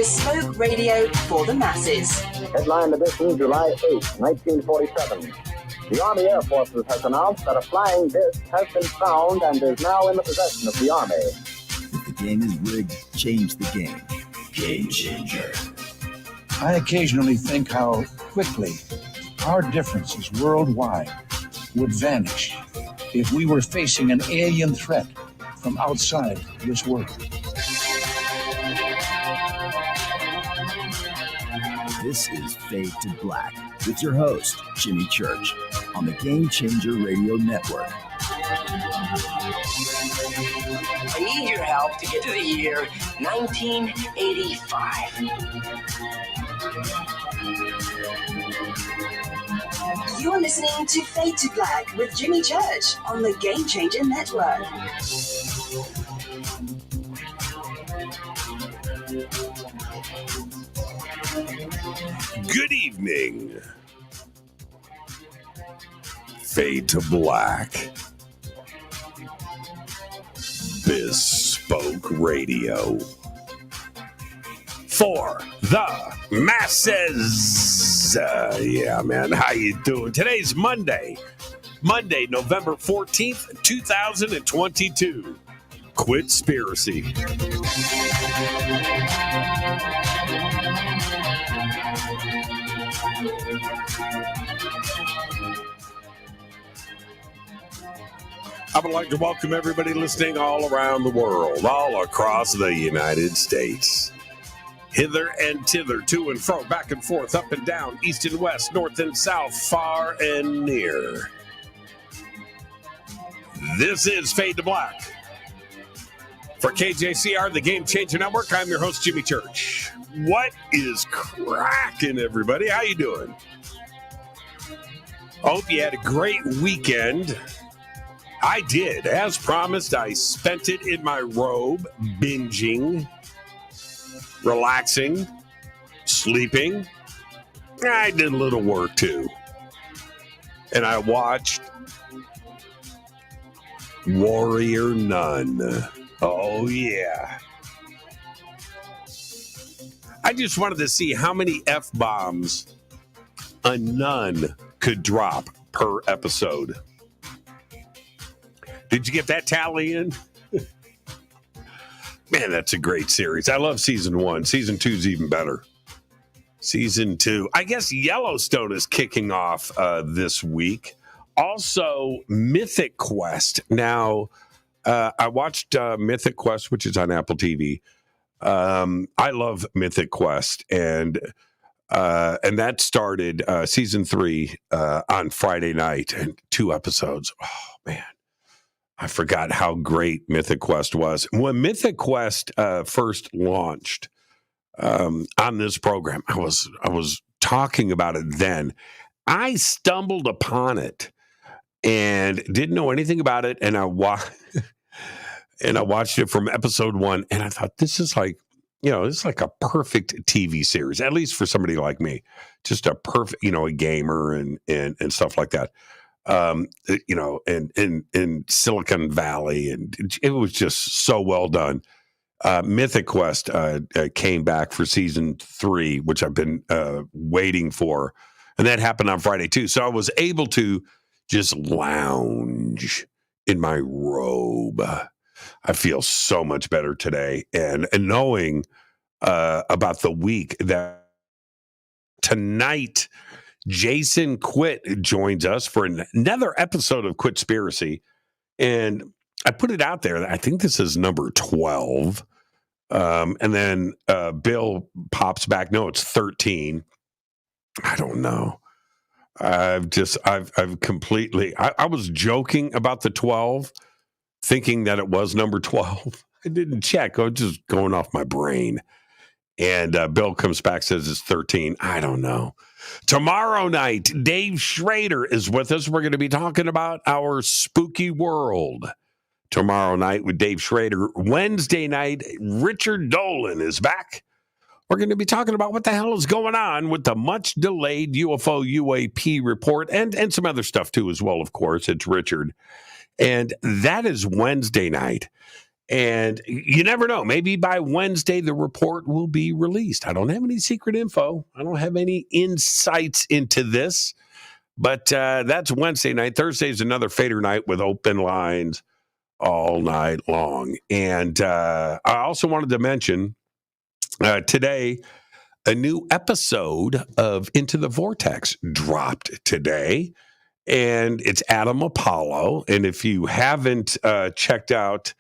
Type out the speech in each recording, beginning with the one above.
bespoke radio for the masses. Headline edition, July 8, 1947. The Army Air Forces has announced that a flying disc has been found and is now in the possession of the Army. If the game is rigged, change the game. Game changer. I occasionally think how quickly our differences worldwide would vanish if we were facing an alien threat from outside this world. This is Fade to Black with your host, Jimmy Church, on the Game Changer Radio Network. I need your help to get to the year 1985. You're listening to Fade to Black with Jimmy Church on the Game Changer Network. Good evening. Fade to Black. Bespoke radio. For the masses. Yeah, man. How you doing? Today's Monday, November 14th, 2022. Quittspiracy. I would like to welcome everybody listening all around the world, all across the United States. Hither and thither, to and fro, back and forth, up and down, east and west, north and south, far and near. This is Fade to Black. For KJCR, the Game Changer Network, I'm your host, Jimmy Church. What is cracking, everybody? How you doing? Hope you had a great weekend. I did. As promised, I spent it in my robe, binging, relaxing, sleeping. I did a little work, too. And I watched Warrior Nun. Oh, yeah. I just wanted to see how many F-bombs a nun could drop per episode. Did you get that tally in? Man, that's a great series. I love season 1. Season 2 is even better. Season 2. I guess Yellowstone is kicking off this week. Also, Mythic Quest. Now, I watched Mythic Quest, which is on Apple TV. I love Mythic Quest, and that started season 3 on Friday night, and 2 episodes. Oh man, I forgot how great Mythic Quest was. When Mythic Quest first launched on this program, I was talking about it then. I stumbled upon it and didn't know anything about it, and I watched it from episode 1, and I thought, this is like a perfect TV series, at least for somebody like me, just a perfect, a gamer and stuff like that. In Silicon Valley, and it was just so well done. Mythic Quest came back for season 3, which I've been waiting for, and that happened on Friday too. So I was able to just lounge in my robe. I feel so much better today, and knowing about the week that tonight Jason Quitt joins us for another episode of Quittspiracy, and I put it out there. I think this is number 12, and then Bill pops back. No, it's 13. I don't know. I've completely. I was joking about the 12. Thinking that it was number 12. I didn't check. I was just going off my brain. And Bill comes back, says it's 13. I don't know. Tomorrow night, Dave Schrader is with us. We're going to be talking about our spooky world. Tomorrow night with Dave Schrader. Wednesday night, Richard Dolan is back. We're going to be talking about what the hell is going on with the much delayed UFO UAP report and some other stuff too as well, of course. It's Richard. And that is Wednesday night. And you never know. Maybe by Wednesday, the report will be released. I don't have any secret info. I don't have any insights into this. But that's Wednesday night. Thursday is another Fader night with open lines all night long. And I also wanted to mention today, a new episode of Into the Vortex dropped today. And it's Adam Apollo. And if you haven't checked out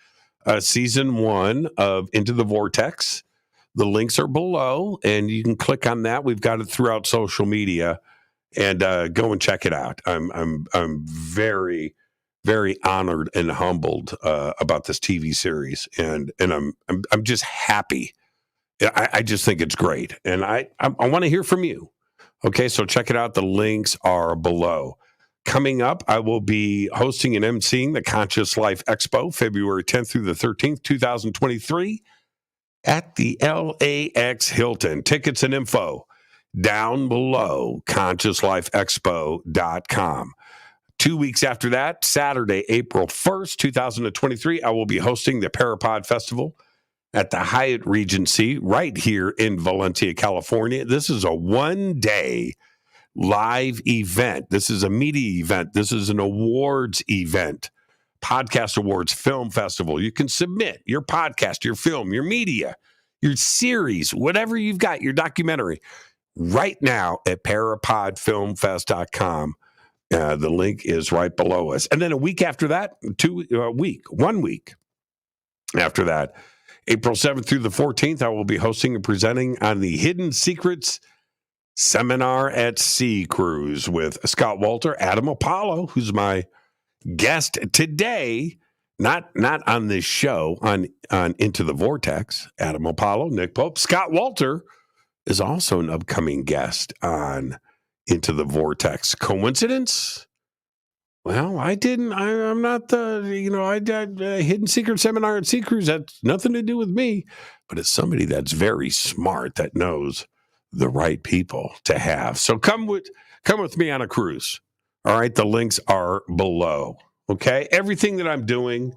season 1 of Into the Vortex, the links are below, and you can click on that. We've got it throughout social media, and go and check it out. I'm very, very honored and humbled about this TV series, and I'm just happy. I just think it's great, and I want to hear from you. Okay, so check it out. The links are below. Coming up, I will be hosting and emceeing the Conscious Life Expo, February 10th through the 13th, 2023, at the LAX Hilton. Tickets and info down below, consciouslifeexpo.com. 2 weeks after that, Saturday, April 1st, 2023, I will be hosting the Parapod Festival at the Hyatt Regency right here in Valencia, California. This is a one-day live event. This is a media event. This is an awards event, podcast awards, film festival. You can submit your podcast, your film, your media, your series, whatever you've got, your documentary, right now at parapodfilmfest.com. The link is right below us. And then a week after that, 1 week after that, April 7th through the 14th, I will be hosting and presenting on the Hidden Secrets Seminar at Sea Cruise with Scott Walter, Adam Apollo, who's my guest today, not on this show, on Into the Vortex. Adam Apollo, Nick Pope. Scott Walter is also an upcoming guest on Into the Vortex. Coincidence? Well, I'm not I did a Hidden Secret Seminar at Sea Cruise. That's nothing to do with me, but it's somebody that's very smart that knows the right people to have. So come with me on a cruise. All right, the links are below. Okay, everything that I'm doing,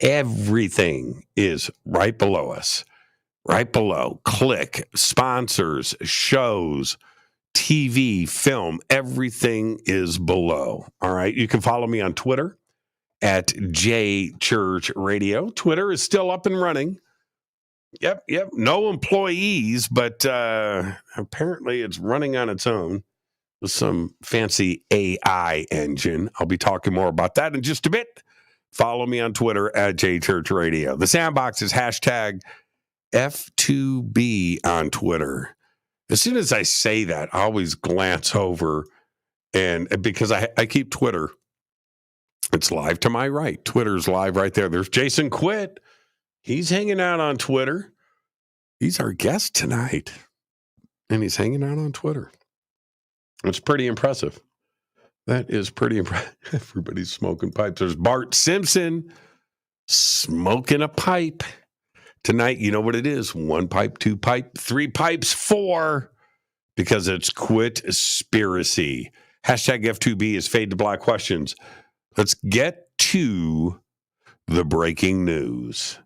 everything is right below us. Right below. Click sponsors, shows, TV, film, everything is below. All right, you can follow me on Twitter at JChurchRadio. Twitter is still up and running. Yep. No employees, but apparently it's running on its own with some fancy AI engine. I'll be talking more about that in just a bit. Follow me on Twitter at JChurchRadio. The Sandbox is hashtag F2B on Twitter. As soon as I say that, I always glance over, and because I keep Twitter, it's live to my right. Twitter's live right there. There's Jason Quitt. He's hanging out on Twitter. He's our guest tonight, and he's hanging out on Twitter. It's pretty impressive. That is pretty impressive. Everybody's smoking pipes. There's Bart Simpson smoking a pipe. Tonight, you know what it is. 1 pipe, 2 pipe, 3 pipes, 4, because it's Quittspiracy. Hashtag F2B is Fade to Black questions. Let's get to the breaking news.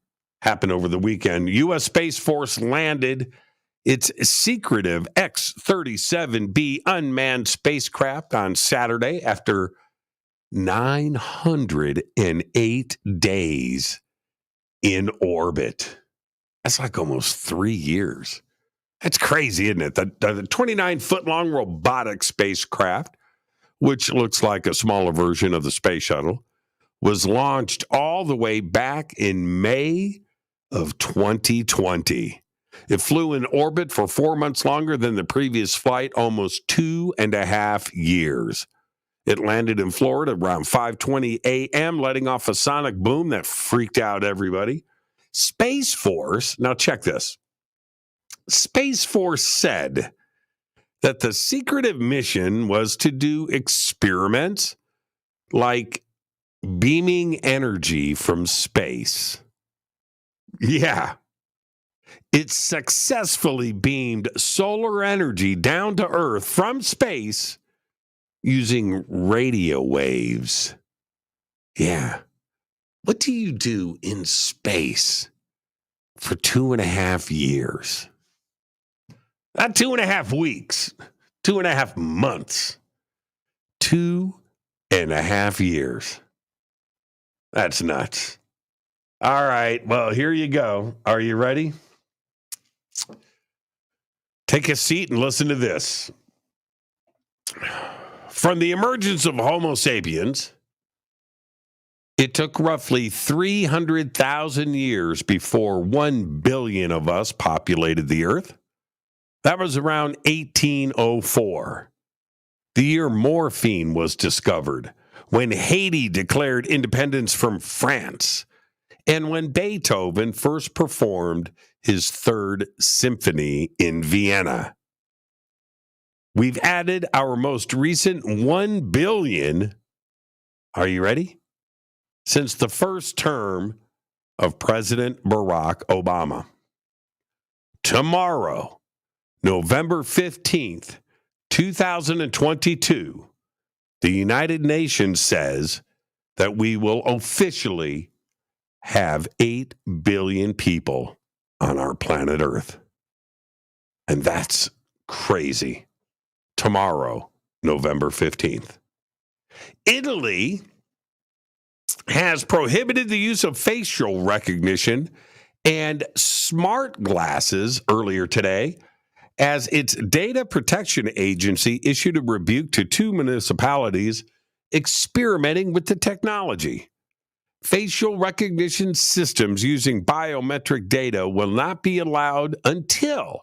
Happened over the weekend. U.S. Space Force landed its secretive X-37B unmanned spacecraft on Saturday after 908 days in orbit. That's like almost 3 years. That's crazy, isn't it? The 29-foot-long robotic spacecraft, which looks like a smaller version of the space shuttle, was launched all the way back in May of 2020. It flew in orbit for 4 months longer than the previous flight, almost 2.5 years. It landed in Florida around 5:20 a.m., letting off a sonic boom that freaked out everybody. Space Force, now check this. Space Force said that the secretive mission was to do experiments like beaming energy from space. Yeah. It successfully beamed solar energy down to Earth from space using radio waves. Yeah. What do you do in space for 2.5 years? Not 2.5 weeks, 2.5 months, 2.5 years. That's nuts. All right, well, here you go. Are you ready? Take a seat and listen to this. From the emergence of Homo sapiens, it took roughly 300,000 years before 1 billion of us populated the Earth. That was around 1804. The year morphine was discovered, when Haiti declared independence from France, and when Beethoven first performed his Third Symphony in Vienna. We've added our most recent 1 billion, are you ready? Since the first term of President Barack Obama. Tomorrow, November 15th, 2022, the United Nations says that we will officially have 8 billion people on our planet Earth. And that's crazy. Tomorrow, November 15th. Italy has prohibited the use of facial recognition and smart glasses earlier today, as its data protection agency issued a rebuke to 2 municipalities experimenting with the technology. Facial recognition systems using biometric data will not be allowed until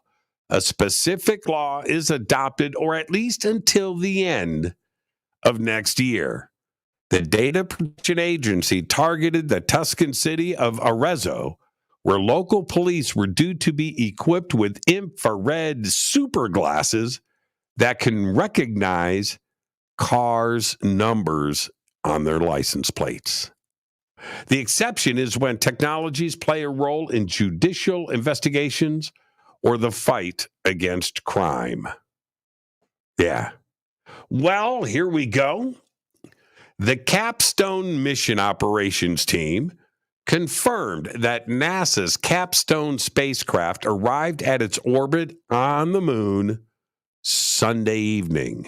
a specific law is adopted, or at least until the end of next year. The data protection agency targeted the Tuscan city of Arezzo, where local police were due to be equipped with infrared super glasses that can recognize cars' numbers on their license plates. The exception is when technologies play a role in judicial investigations or the fight against crime. Yeah. Well, here we go. The Capstone Mission Operations Team confirmed that NASA's Capstone spacecraft arrived at its orbit on the moon Sunday evening.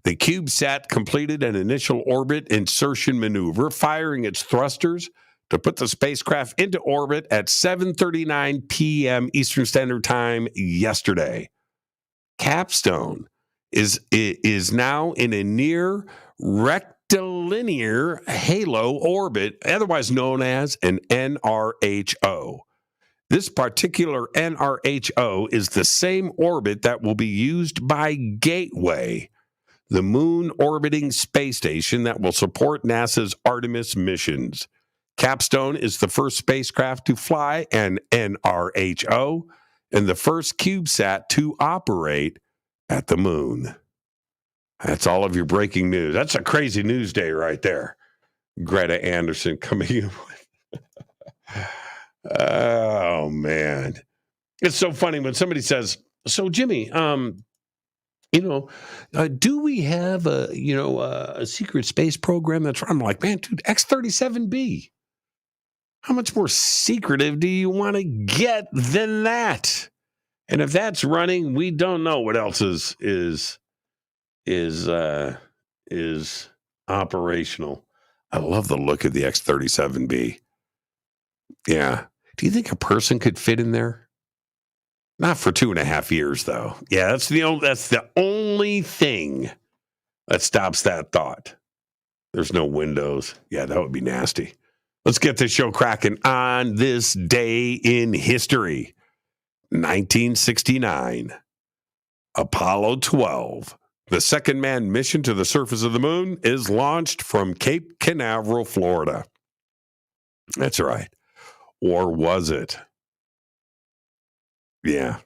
The CubeSat completed an initial orbit insertion maneuver, firing its thrusters to put the spacecraft into orbit at 7:39 p.m. Eastern Standard Time yesterday. Capstone is now in a near rectilinear halo orbit, otherwise known as an NRHO. This particular NRHO is the same orbit that will be used by Gateway, the moon-orbiting space station that will support NASA's Artemis missions. Capstone is the first spacecraft to fly an NRHO and the first CubeSat to operate at the moon. That's all of your breaking news. That's a crazy news day right there. Greta Anderson coming in with... Oh, man. It's so funny when somebody says, so Jimmy, do we have a secret space program that's... I'm like, man, dude, X-37B. How much more secretive do you want to get than that? And if that's running, we don't know what else is operational. I love the look of the X-37B. Yeah. Do you think a person could fit in there? Not for 2.5 years, though. Yeah, that's the only thing that stops that thought. There's no windows. Yeah, that would be nasty. Let's get this show cracking on this day in history. 1969, Apollo 12, the second manned mission to the surface of the moon, is launched from Cape Canaveral, Florida. That's right. Or was it? Yeah.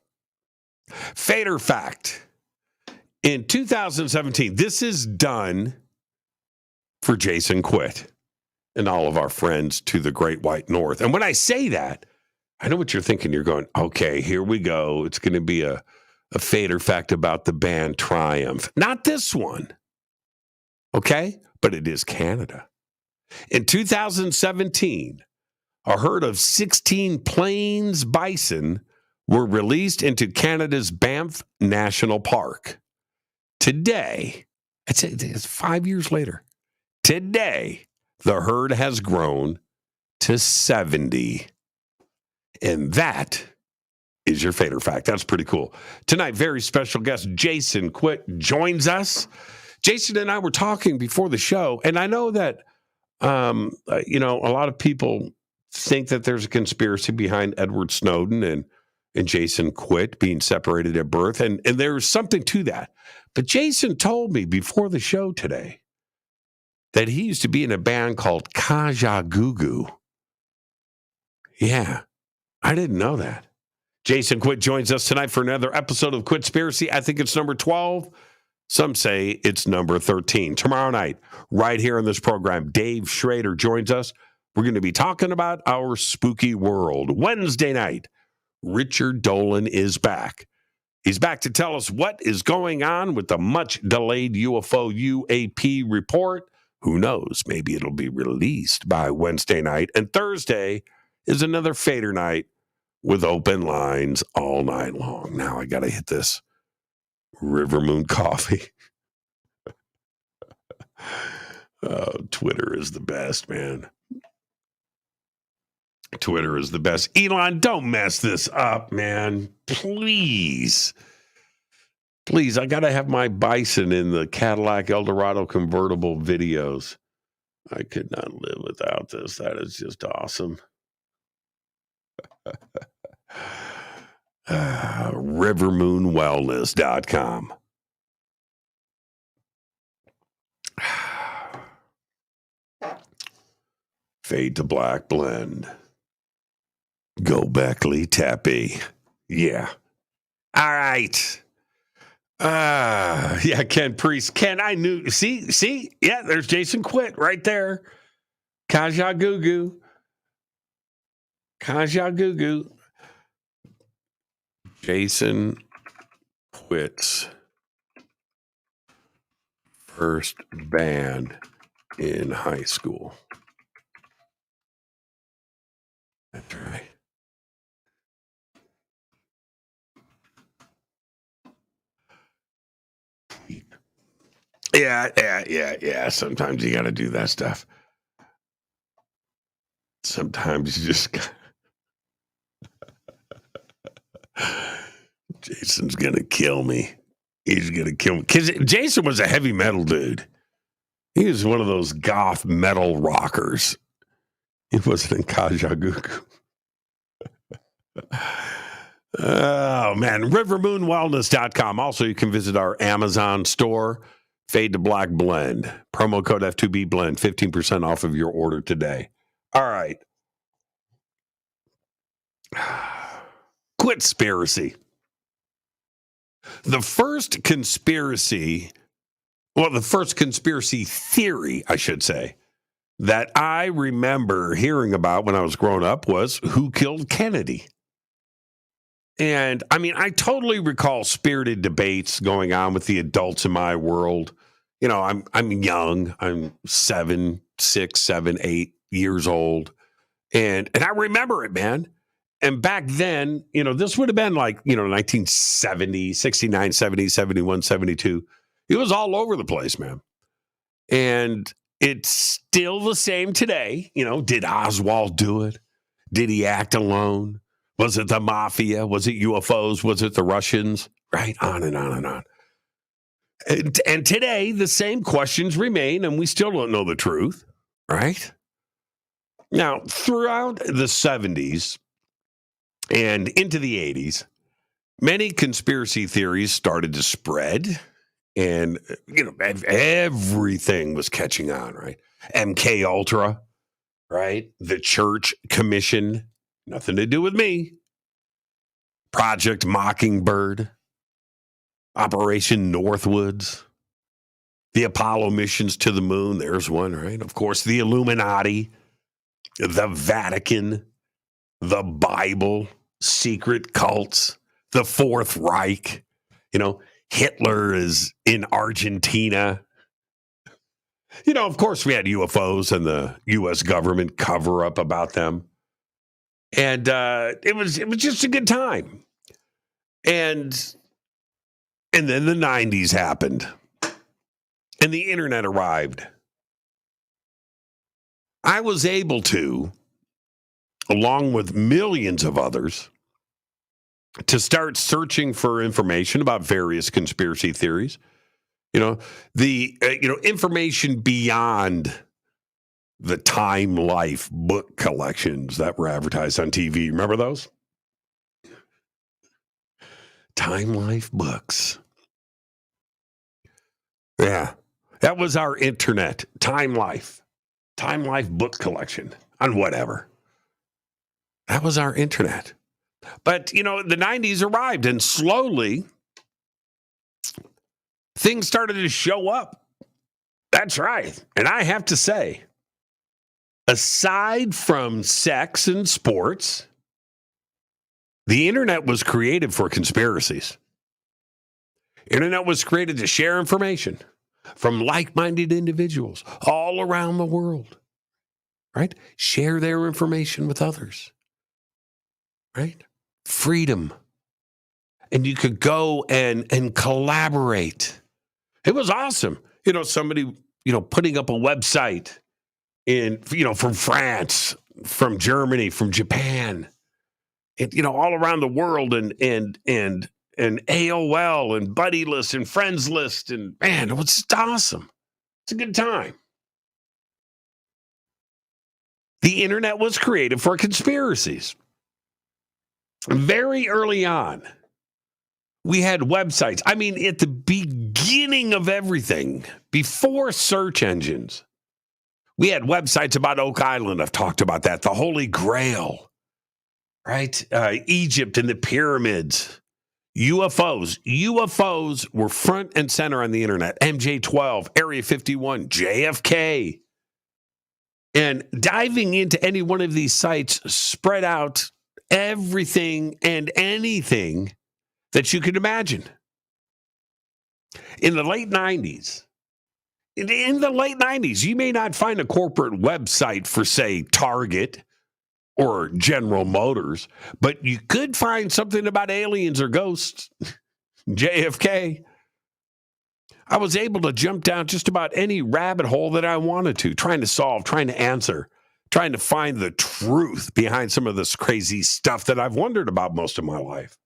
Fader fact. In 2017, this is done for Jason Quitt and all of our friends to the Great White North. And when I say that, I know what you're thinking. You're going, okay, here we go. It's going to be a Fader fact about the band Triumph. Not this one. Okay? But it is Canada. In 2017, a herd of 16 plains bison were released into Canada's Banff National Park. Today, it's 5 years later, today, the herd has grown to 70. And that is your Fader Fact. That's pretty cool. Tonight, very special guest Jason Quitt joins us. Jason and I were talking before the show, and I know that, a lot of people think that there's a conspiracy behind Edward Snowden and Jason Quitt being separated at birth, and there's something to that. But Jason told me before the show today that he used to be in a band called Kajagoogoo. Yeah, I didn't know that. Jason Quitt joins us tonight for another episode of Quittspiracy. I think it's number 12. Some say it's number 13. Tomorrow night, right here on this program, Dave Schrader joins us. We're going to be talking about our spooky world. Wednesday night, Richard Dolan is back. He's back to tell us what is going on with the much-delayed UFO UAP report. Who knows? Maybe it'll be released by Wednesday night. And Thursday is another Fader night with open lines all night long. Now I got to hit this River Moon coffee. Twitter is the best, man. Twitter is the best. Elon, don't mess this up, man. Please. Please, I got to have my bison in the Cadillac Eldorado convertible videos. I could not live without this. That is just awesome. Rivermoonwellness.com. Fade to Black blend. Go Beckley Tappy. Yeah. All right. Yeah, Ken Priest. Ken, I knew. See? Yeah, there's Jason Quitt right there. Kajagoogoo. Jason Quitt's first band in high school. That's right. Yeah. Sometimes you got to do that stuff. Sometimes you just got... Jason's going to kill me. He's going to kill me. Because Jason was a heavy metal dude. He was one of those goth metal rockers. He wasn't in Kajagoogoo. Oh, man. Rivermoonwellness.com. Also, you can visit our Amazon store. Fade to Black blend. Promo code F2B blend. 15% off of your order today. All right. Quittspiracy. The first conspiracy theory, I should say, that I remember hearing about when I was growing up was who killed Kennedy. And I mean, I totally recall spirited debates going on with the adults in my world. You know, I'm young. I'm 6, 7, 8 years old. And I remember it, man. And back then, you know, this would have been like, 1970, 69, 70, 71, 72. It was all over the place, man. And it's still the same today. You know, did Oswald do it? Did he act alone? Was it the mafia? Was it UFOs? Was it the Russians? Right? On and on and on. And today, the same questions remain, and we still don't know the truth, right? Now, throughout the 70s and into the 80s, many conspiracy theories started to spread, and, everything was catching on, right? MK Ultra, right? The Church Commission, nothing to do with me. Project Mockingbird, Operation Northwoods, the Apollo missions to the moon. There's one, right? Of course, the Illuminati, the Vatican, the Bible, secret cults, the Fourth Reich. Hitler is in Argentina. Of course, we had UFOs and the U.S. government cover up about them. And it was just a good time. And then the 90s happened. And the internet arrived. I was able to, along with millions of others, to start searching for information about various conspiracy theories. The information beyond the Time Life book collections that were advertised on TV. Remember those? Time Life books. Yeah, that was our internet. Time Life book collection on whatever. That was our internet. But, the 90s arrived and slowly things started to show up. That's right. And I have to say, aside from sex and sports, the internet was created for conspiracies. Internet was created to share information from like-minded individuals all around the world, right? Share their information with others, right? Freedom. And you could go and collaborate. It was awesome. Somebody, putting up a website from France, from Germany, from Japan, and, all around the world and AOL and Buddy List and Friends List. And man, it was just awesome. It's a good time. The internet was created for conspiracies. Very early on, we had websites. I mean, at the beginning of everything, before search engines, we had websites about Oak Island. I've talked about that. The Holy Grail, right? Egypt and the pyramids. UFOs. UFOs were front and center on the internet. MJ-12, Area 51, JFK. And diving into any one of these sites spread out everything and anything that you could imagine. In the late 90s, you may not find a corporate website for, say, Target or General Motors, but you could find something about aliens or ghosts. JFK. I was able to jump down just about any rabbit hole that I wanted to, trying to solve, trying to answer, trying to find the truth behind some of this crazy stuff that I've wondered about most of my life.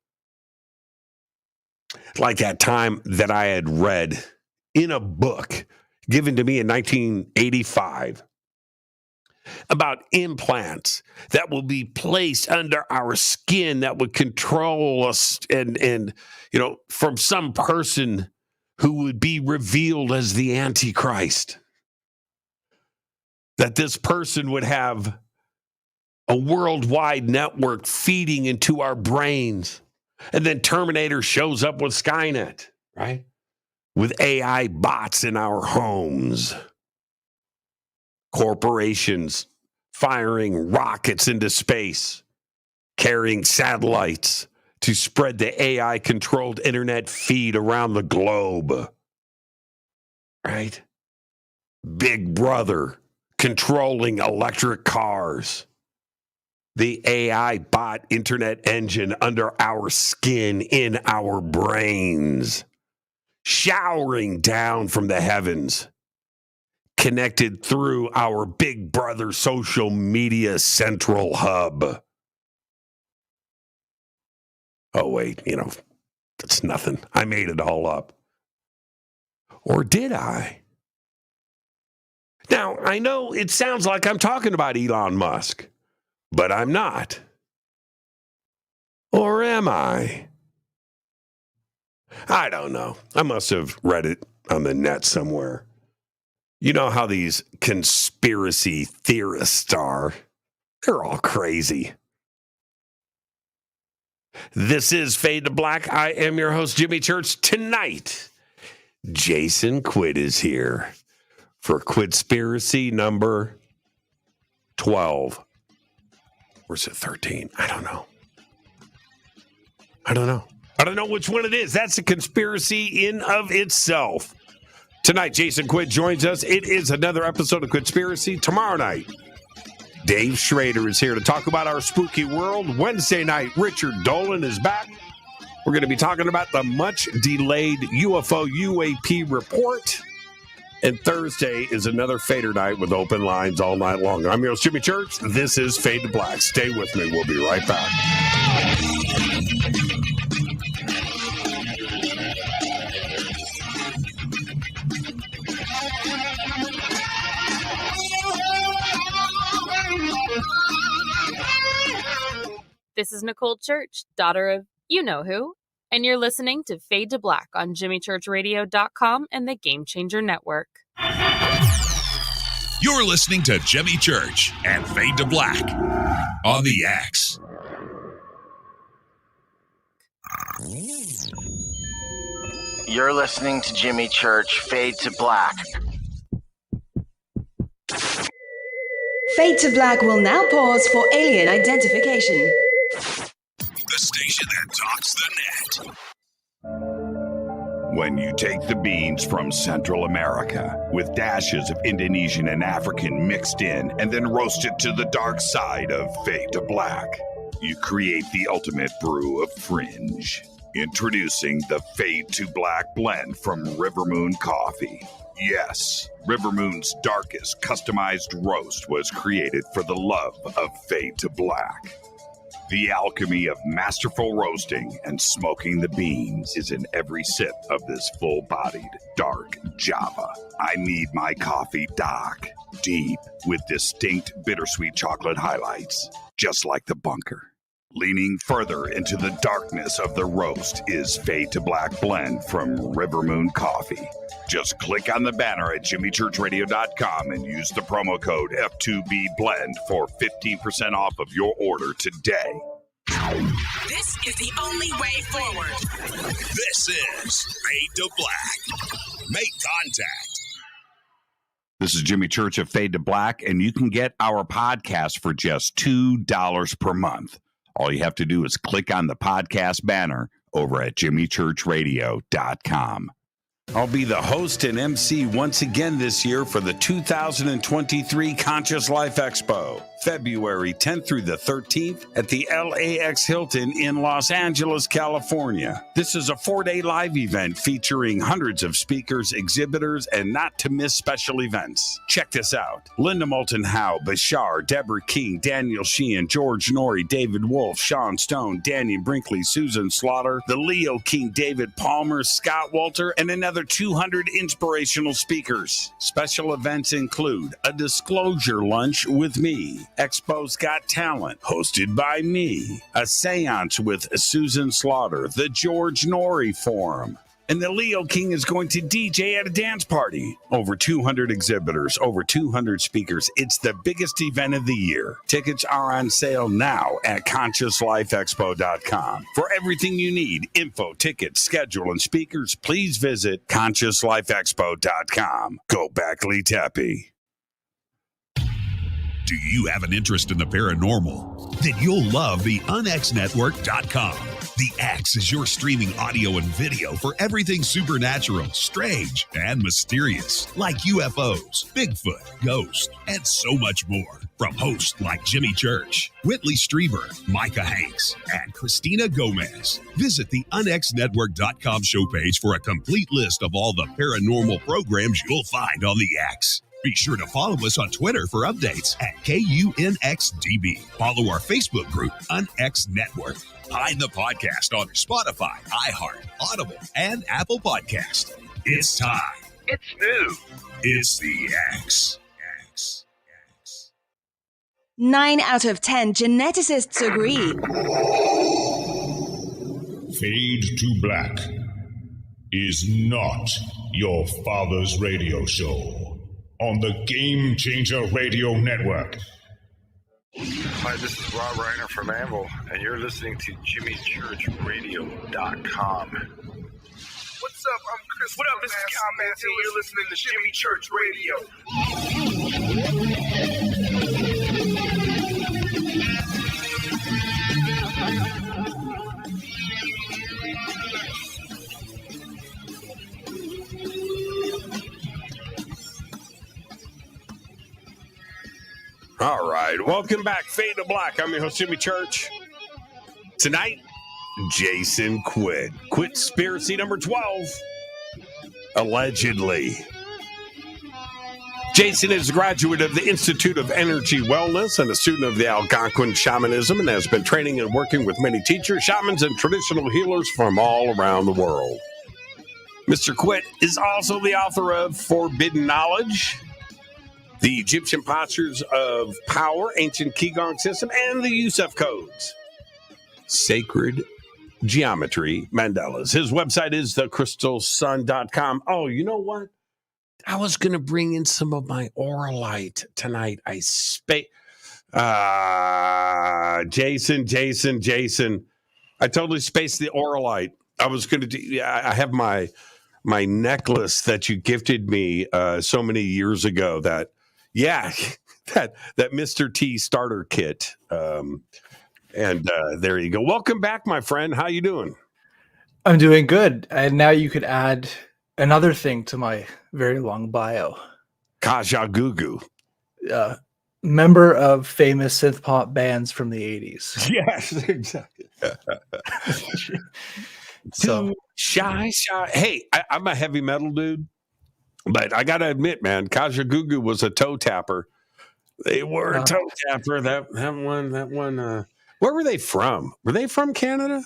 Like that time that I had read in a book given to me in 1985 about implants that will be placed under our skin that would control us and from some person who would be revealed as the Antichrist. That this person would have a worldwide network feeding into our brains. And then Terminator shows up with Skynet, right? With AI bots in our homes. Corporations firing rockets into space, carrying satellites to spread the AI-controlled internet feed around the globe. Right? Big Brother controlling electric cars. The AI bot internet engine under our skin, in our brains, showering down from the heavens, connected through our Big Brother social media central hub. Oh, wait, that's nothing. I made it all up. Or did I? Now, I know it sounds like I'm talking about Elon Musk, but I'm not. Or am I? I don't know. I must have read it on the net somewhere. You know how these conspiracy theorists are. They're all crazy. This is Fade to Black. I am your host, Jimmy Church. Tonight, Jason Quitt is here for Quittspiracy number 12. Or is it 13? I don't know. I don't know which one it is. That's a conspiracy in of itself. Tonight, Jason Quitt joins us. It is another episode of Quittspiracy. Tomorrow night, Dave Schrader is here to talk about our spooky world. Wednesday night, Richard Dolan is back. We're going to be talking about the much-delayed UFO UAP report. And Thursday is another Fader night with open lines all night long. I'm your host, Jimmy Church. This is Fade to Black. Stay with me. We'll be right back. This is Nicole Church, daughter of you-know-who, and you're listening to Fade to Black on JimmyChurchRadio.com and the Game Changer Network. You're listening to Jimmy Church and Fade to Black on the X. You're listening to Jimmy Church, Fade to Black. Fade to Black will now pause for alien identification. The station that talks the net. When you take the beans from Central America with dashes of Indonesian and African mixed in and then roast it to the dark side of Fade to Black, you create the ultimate brew of fringe. Introducing the Fade to Black blend from River Moon Coffee. Yes, River Moon's darkest customized roast was created for the love of Fade to Black. The alchemy of masterful roasting and smoking the beans is in every sip of this full-bodied, dark Java. I need my coffee dark, deep, with distinct bittersweet chocolate highlights, just like the bunker. Leaning further into the darkness of the roast is Fade to Black blend from River Moon Coffee. Just click on the banner at JimmyChurchRadio.com and use the promo code F2BBLEND for 15% off of your order today. This is the only way forward. This is Fade to Black. Make contact. This is Jimmy Church of Fade to Black, and you can get our podcast for just $2 per month. All you have to do is click on the podcast banner over at JimmyChurchRadio.com. I'll be the host and MC once again this year for the 2023 Conscious Life Expo, February 10th through the 13th at the LAX Hilton in Los Angeles, California. This is a 4-day live event featuring hundreds of speakers, exhibitors, and not-to-miss special events. Check this out. Linda Moulton Howe, Bashar, Deborah King, Daniel Sheehan, George Norrie, David Wolf, Sean Stone, Danny Brinkley, Susan Slaughter, the Leo King, David Palmer, Scott Walter, and another 200 inspirational speakers. Special events include a disclosure lunch with me, Expo's Got Talent, hosted by me, a seance with Susan Slaughter, the George Norrie Forum, and the Leo King is going to DJ at a dance party. Over 200 exhibitors, over 200 speakers. It's the biggest event of the year. Tickets are on sale now at ConsciousLifeExpo.com. For everything you need, info, tickets, schedule, and speakers, please visit ConsciousLifeExpo.com. Go back, Lee Tappy. Do you have an interest in the paranormal? Then you'll love the UnXNetwork.com. The X is your streaming audio and video for everything supernatural, strange, and mysterious, like UFOs, Bigfoot, ghosts, and so much more. From hosts like Jimmy Church, Whitley Strieber, Micah Hanks, and Christina Gomez. Visit the UnXNetwork.com show page for a complete list of all the paranormal programs you'll find on the X. Be sure to follow us on Twitter for updates at KUNXDB. Follow our Facebook group, UnX Network. Find the podcast on Spotify, iHeart, Audible, and Apple Podcast. It's time. It's new. It's the X. 9 out of 10 geneticists agree. Fade to Black is not your father's radio show on the Game Changer Radio Network. Hi, this is Rob Reiner from Anvil, and you're listening to JimmyChurchRadio.com. What's up? I'm Chris. What up? This is Kyle Manson. You're listening to Jimmy Church Radio. All right. Welcome back. Fade to Black. I'm your host, Jimmy Church. Tonight, Jason Quitt. Quittspiracy number 12. Allegedly. Jason is a graduate of the Institute of Energy Wellness and a student of the Algonquin Shamanism and has been training and working with many teachers, shamans, and traditional healers from all around the world. Mr. Quitt is also the author of Forbidden Knowledge, the Egyptian Postures of Power, Ancient Gong System, and the Yosef Codes, Sacred Geometry Mandalas. His website is thecrystalsun.com. Oh, you know what? I was going to bring in some of my Auralite tonight. Jason. I totally spaced the Auralite. I was going to do, I have my necklace that you gifted me so many years ago that Mr. T starter kit. And there you go. Welcome back, my friend. How you doing? I'm doing good. And now you could add another thing to my very long bio. Kajagoogoo. Member of famous synth pop bands from the 80s. Yes, exactly. So shy. Hey, I'm a heavy metal dude, but I got to admit, man, Kajagoogoo was a toe tapper. They were a toe tapper. That one. Where were they from? Were they from Canada?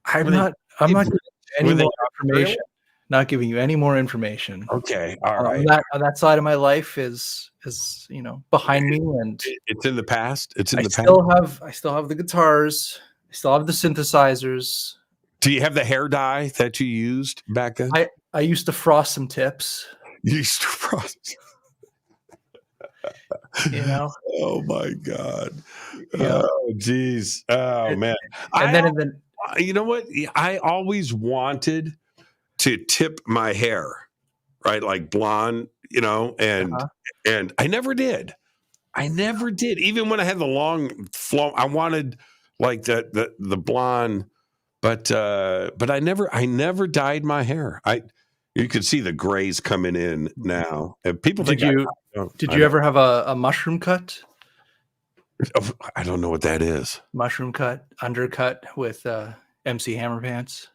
I'm not giving you any more information. Not giving you any more information. Okay, all right. That side of my life is behind me, and it's in the past. I still have the guitars. I still have the synthesizers. Do you have the hair dye that you used back then? I used to frost some tips. You used to frost. Oh my God. Yeah. Oh geez. Oh man. And then you know what? I always wanted to tip my hair, right? Like blonde, and I never did. Even when I had the long flow, I wanted like the blonde, but I never dyed my hair. You could see the grays coming in now. And people think did you ever have a mushroom cut? I don't know what that is. Mushroom cut, undercut with MC Hammer pants.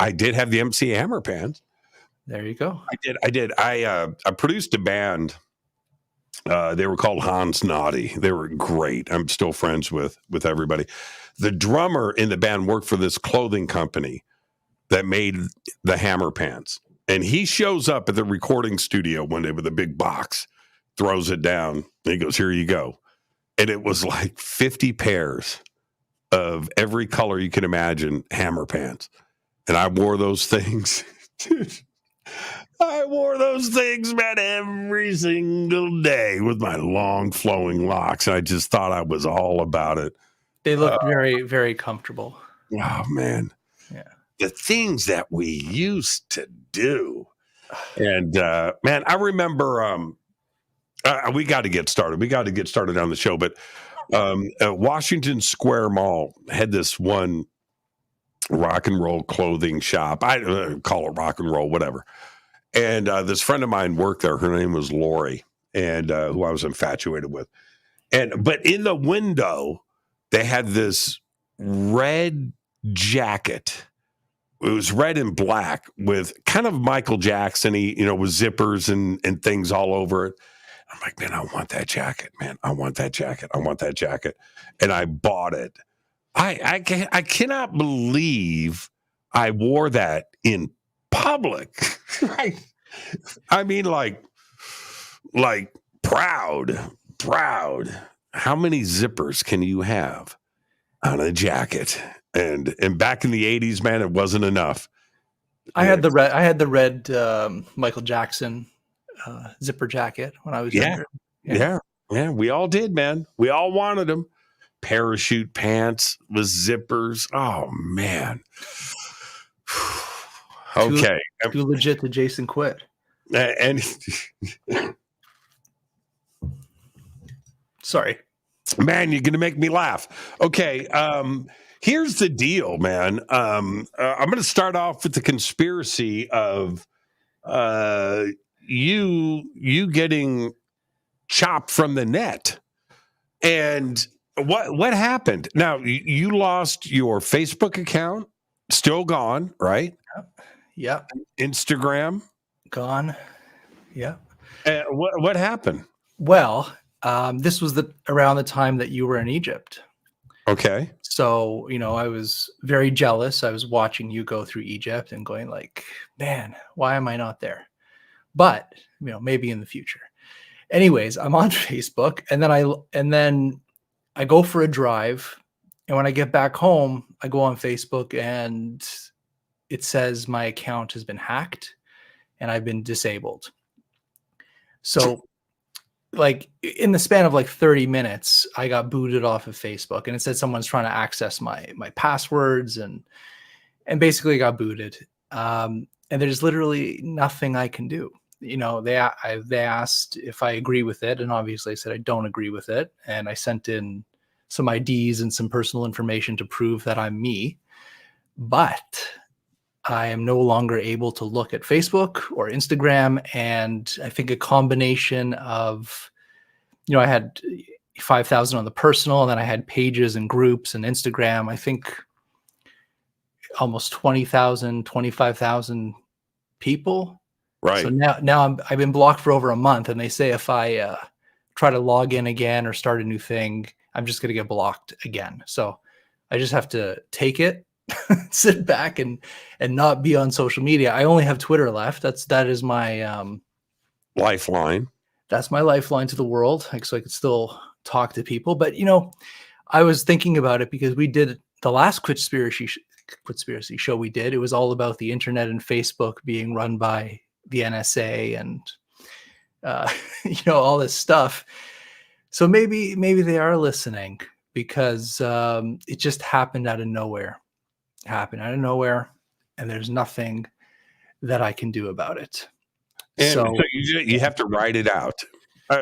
I did have the MC Hammer pants. There you go. I did. I produced a band. They were called Hans Naughty. They were great. I'm still friends with everybody. The drummer in the band worked for this clothing company that made the Hammer pants. And he shows up at the recording studio one day with a big box, throws it down, and he goes, "Here you go." And it was like 50 pairs of every color you can imagine Hammer pants. And I wore those things. I wore those things, man, every single day with my long flowing locks. I just thought I was all about it. They look very, very comfortable. Oh, man. Yeah. The things that we used to do. And, man, I remember we got to get started. We got to get started on the show. But Washington Square Mall had this one rock and roll clothing shop. I call it rock and roll, whatever. And this friend of mine worked there. Her name was Lori, and who I was infatuated with. But in the window, they had this red jacket. It was red and black with kind of Michael Jackson-y, with zippers and things all over it. I'm like, man, I want that jacket, man. I want that jacket. I want that jacket. And I bought it. I cannot believe I wore that in public. Right? I mean, like proud. How many zippers can you have on a jacket? And back in the 80s, man, it wasn't enough. I had the red Michael Jackson zipper jacket when I was younger. Yeah. We all did, man. We all wanted them. Parachute pants with zippers. Oh man. Okay. Too legit to Jason Quitt. And sorry, man, you're gonna make me laugh. Okay. Here's the deal, man. I'm going to start off with the conspiracy of you getting chopped from the net. And what happened? Now, you lost your Facebook account, still gone, right? Yep. Instagram? Gone. Yep. What happened? Well, this was around the time that you were in Egypt. Okay. So, I was very jealous. I was watching you go through Egypt and going like, man, why am I not there? But, maybe in the future. Anyways, I'm on Facebook and then I go for a drive. And when I get back home, I go on Facebook and it says my account has been hacked and I've been disabled. So like in the span of like 30 minutes, I got booted off of Facebook and it said someone's trying to access my passwords and basically got booted. And there's literally nothing I can do. They asked if I agree with it. And obviously I said, I don't agree with it. And I sent in some IDs and some personal information to prove that I'm me, but I am no longer able to look at Facebook or Instagram. And I think a combination of, I had 5,000 on the personal, and then I had pages and groups and Instagram. I think almost 20,000, 25,000 people. Right. So now I've been blocked for over a month, and they say if I try to log in again or start a new thing, I'm just going to get blocked again. So I just have to take it, sit back and not be on social media. I only have Twitter left. That is my lifeline. That's my lifeline to the world. So I could still talk to people. But, I was thinking about it because we did the last Quittspiracy show we did. It was all about the internet and Facebook being run by the NSA and, all this stuff. So maybe they are listening because it just happened out of nowhere. And there's nothing that I can do about it. And so you have to write it out.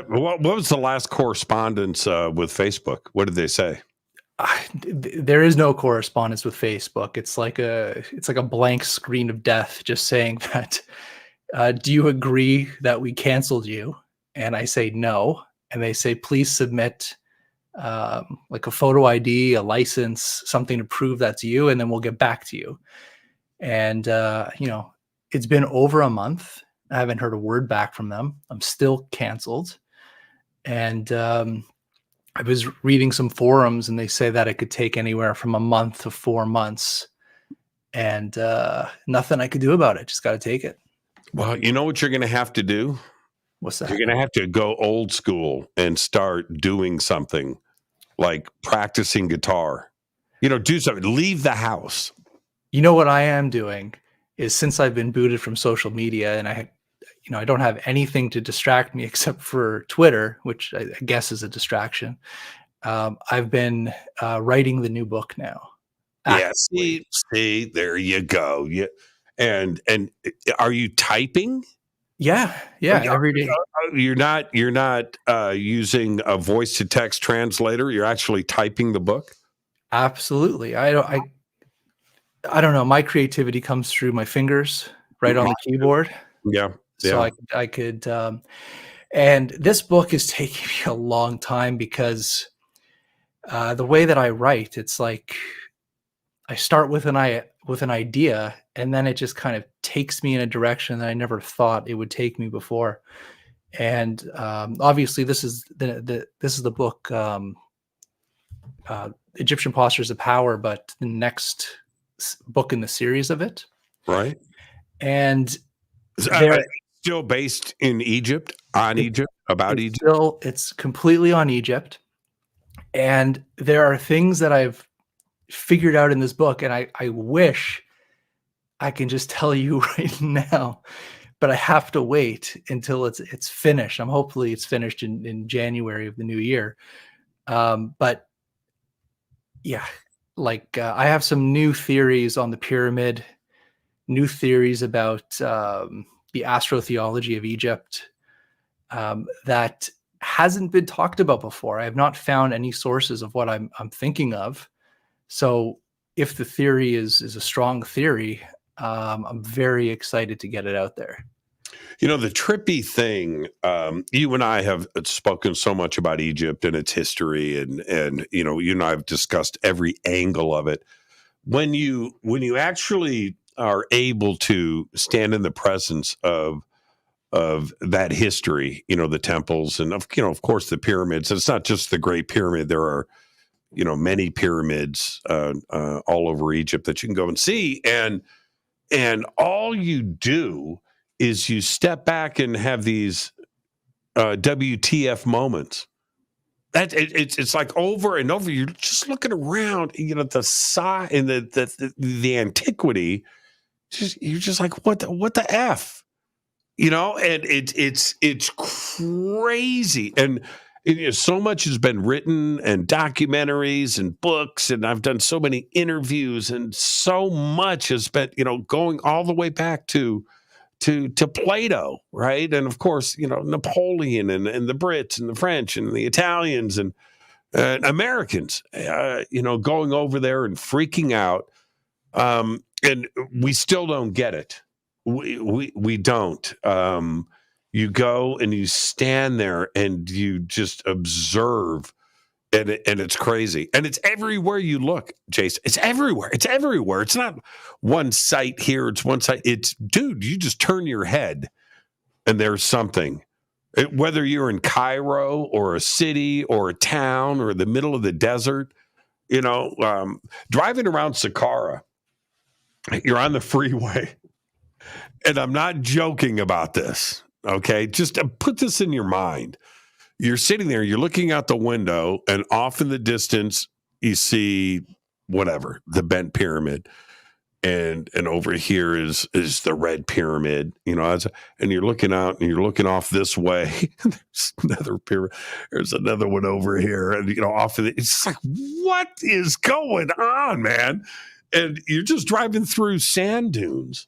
What was the last correspondence with Facebook? What did they say? There is no correspondence with Facebook. It's like a blank screen of death, just saying that. Do you agree that we canceled you? And I say no. And they say, please submit like a photo ID, a license, something to prove that's you, and then we'll get back to you. And, it's been over a month. I haven't heard a word back from them. I'm still canceled. And I was reading some forums, and they say that it could take anywhere from a month to 4 months. And nothing I could do about it. Just got to take it. Well, you know what you're going to have to do? What's that? You're going to have to go old school and start doing something like practicing guitar. Do something. Leave the house. What I am doing is, since I've been booted from social media and I don't have anything to distract me except for Twitter, which I guess is a distraction. I've been writing the new book now. Yeah, see, there you go. Yeah. And are you typing? Yeah, every day. You're not using a voice to text translator. You're actually typing the book. Absolutely. I don't know. My creativity comes through my fingers, right on the keyboard. Yeah. So I could. And this book is taking me a long time because the way that I write, it's like I start with an idea, and then it just kind of takes me in a direction that I never thought it would take me before. And obviously, this is the book, Egyptian Postures of Power, but the next book in the series of it, right? And still based in Egypt, Egypt, about Egypt. It's completely on Egypt, and there are things that I've figured out in this book, and I wish I can just tell you right now, but I have to wait until it's finished. Hopefully it's finished in January of the new year. But yeah, I have some new theories on the pyramid, new theories about the astrotheology of Egypt that hasn't been talked about before. I have not found any sources of what I'm thinking of. So if the theory is a strong theory, I'm very excited to get it out there. The trippy thing, you and I have spoken so much about Egypt and its history, and you and I have discussed every angle of it. When you actually are able to stand in the presence of that history, the temples and of course the pyramids. It's not just the Great Pyramid. There are many pyramids all over Egypt that you can go and see, and all you do is you step back and have these WTF moments. It's like over and over. You're just looking around, the size and the antiquity. You're just like, what the F? And it's crazy. And so much has been written and documentaries and books, and I've done so many interviews, and so much has been, going all the way back to Plato, right? And of course, Napoleon and the Brits and the French and the Italians and Americans, going over there and freaking out. And we still don't get it. We don't. You go and you stand there and you just observe, and it's crazy. And it's everywhere you look, Jason. It's everywhere. It's everywhere. It's not one site here. It's one site. It's, dude, you just turn your head and there's something. Whether you're in Cairo or a city or a town or the middle of the desert, driving around Saqqara, you're on the freeway. And I'm not joking about this, okay? Just put this in your mind. You're sitting there, you're looking out the window, and off in the distance, you see whatever, the bent pyramid. And over here is the red pyramid, and you're looking out and you're looking off this way. There's another pyramid. There's another one over here. And, off of it. It's like, what is going on, man? And you're just driving through sand dunes.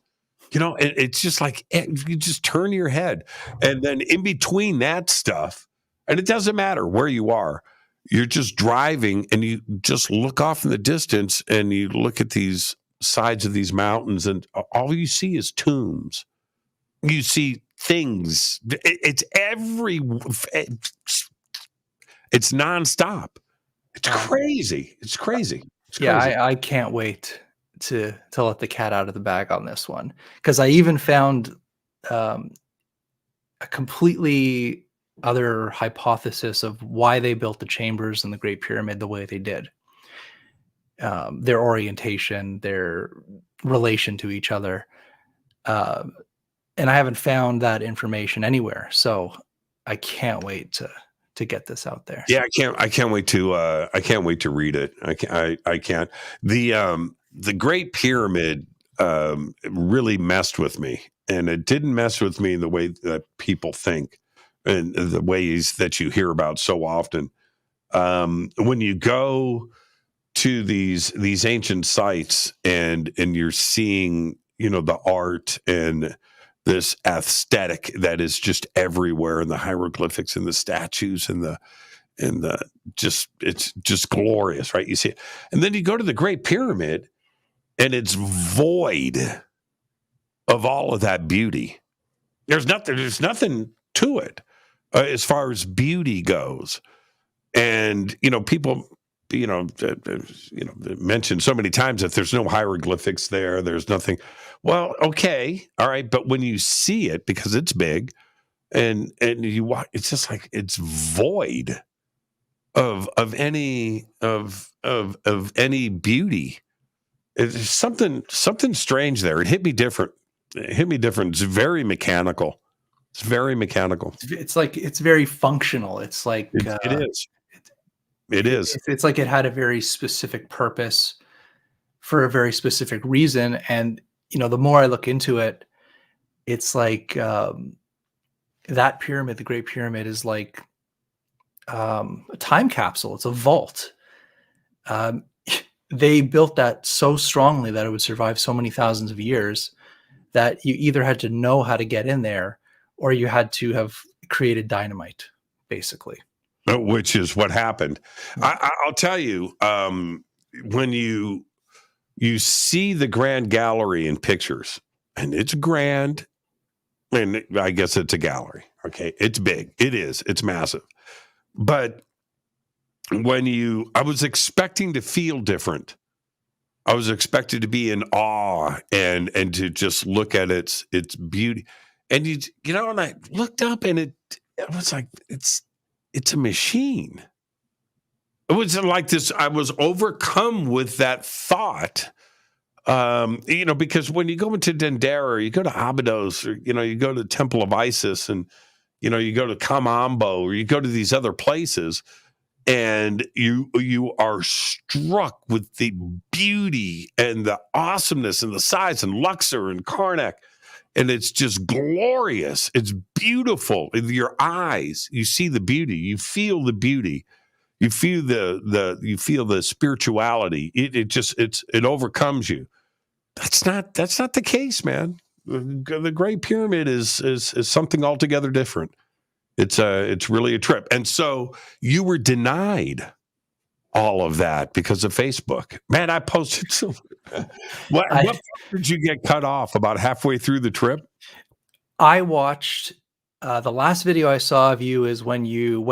And it's just like, you just turn your head. And then in between that stuff, and it doesn't matter where you are, you're just driving and you just look off in the distance and you look at these sides of these mountains and all you see is tombs. You see things. It's nonstop. It's crazy. It's crazy. Yeah, I can't wait to let the cat out of the bag on this one, because I even found a completely other hypothesis of why they built the chambers in the Great Pyramid the way they did. Their orientation, their relation to each other, and I haven't found that information anywhere. So I can't wait to get this out there. Yeah, I can't wait to read it. I can't. The Great Pyramid really messed with me, and it didn't mess with me in the way that people think and the ways that you hear about so often. When you go to these ancient sites and you're seeing, the art and this aesthetic that is just everywhere, and the hieroglyphics and the statues and it's just glorious, right? You see it. And then you go to the Great Pyramid and it's void of all of that beauty. There's nothing to it as far as beauty goes. And, people, mentioned so many times that there's no hieroglyphics there. There's nothing. Well, okay. All right. But when you see it, because it's big and you watch, it's just like, it's void of any beauty. It's something strange there. It hit me different. It's very mechanical. It's like, it's very functional. It's like, it is. It is. It's like it had a very specific purpose for a very specific reason. And, the more I look into it, it's like that pyramid, the Great Pyramid, is like a time capsule. It's a vault. They built that so strongly that it would survive so many thousands of years that you either had to know how to get in there or you had to have created dynamite, basically. Which is what happened. I'll tell you, when you see the Grand Gallery in pictures, and it's grand, And I guess it's a gallery. Okay. It's big. It is. It's massive. But I was expecting to feel different. I was expected to be in awe and to just look at its beauty. And and I looked up and it was like, it's a machine. It was like this. I was overcome with that thought. Because when you go into Dendera, or you go to Abydos, or, you go to the Temple of Isis, and, you go to Kamambo, or you go to these other places, and you are struck with the beauty and the awesomeness and the size, and Luxor and Karnak, and it's just glorious. It's beautiful. In your eyes, you see the beauty. You feel the beauty. You feel the spirituality. It overcomes you. That's not the case, man. The Great Pyramid is something altogether different. It's really a trip. And so you were denied all of that because of Facebook. Man, I posted some. What did you get cut off about halfway through the trip? I watched the last video I saw of you is when you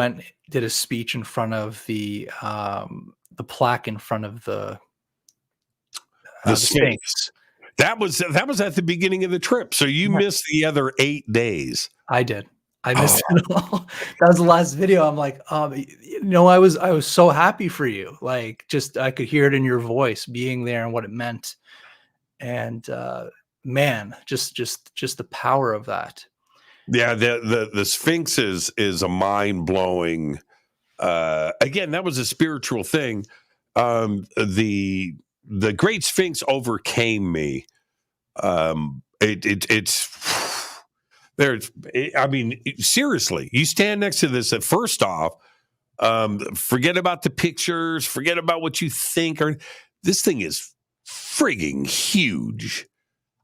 did a speech in front of the plaque in front of the Sphinx. That was at the beginning of the trip. So you missed the other 8 days. I did. I missed it all. That was the last video. I'm like, I was so happy for you. Like, just I could hear it in your voice, being there and what it meant. And man, just the power of that. Yeah, the Sphinx is a mind-blowing. Again, that was a spiritual thing. The Great Sphinx overcame me. Seriously, you stand next to this. First off, forget about the pictures, forget about what you think. This thing is frigging huge.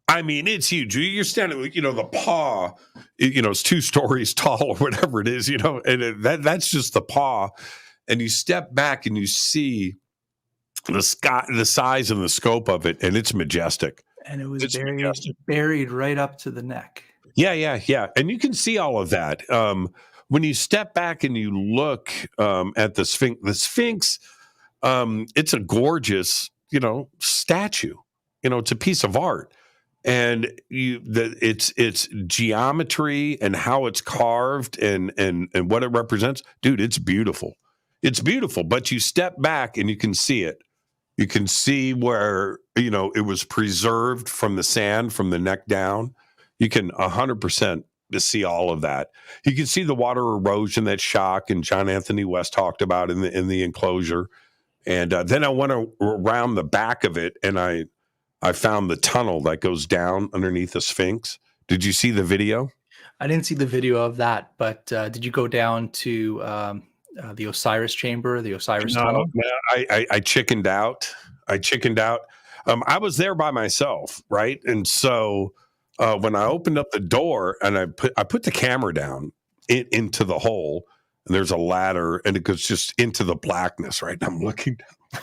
I mean, it's huge. You're standing, the paw, it's 2 stories tall or whatever it is, and that's just the paw. And you step back and you see the sky, the size and the scope of it, and it's majestic. And it was buried right up to the neck. Yeah. And you can see all of that. When you step back and you look at the Sphinx, it's a gorgeous, statue. It's a piece of art. And its geometry and how it's carved and what it represents, dude, it's beautiful. It's beautiful, but you step back and you can see it. You can see where, it was preserved from the sand, from the neck down. You can 100% see all of that. You can see the water erosion, that shock, and John Anthony West talked about in the enclosure. And then I went around the back of it, and I found the tunnel that goes down underneath the Sphinx. Did you see the video? I didn't see the video of that, but did you go down to the Osiris chamber, the Osiris tunnel? No, I chickened out. I was there by myself, right? And so when I opened up the door and I put the camera down into the hole, and there's a ladder, and it goes just into the blackness, right? And I'm looking down, like,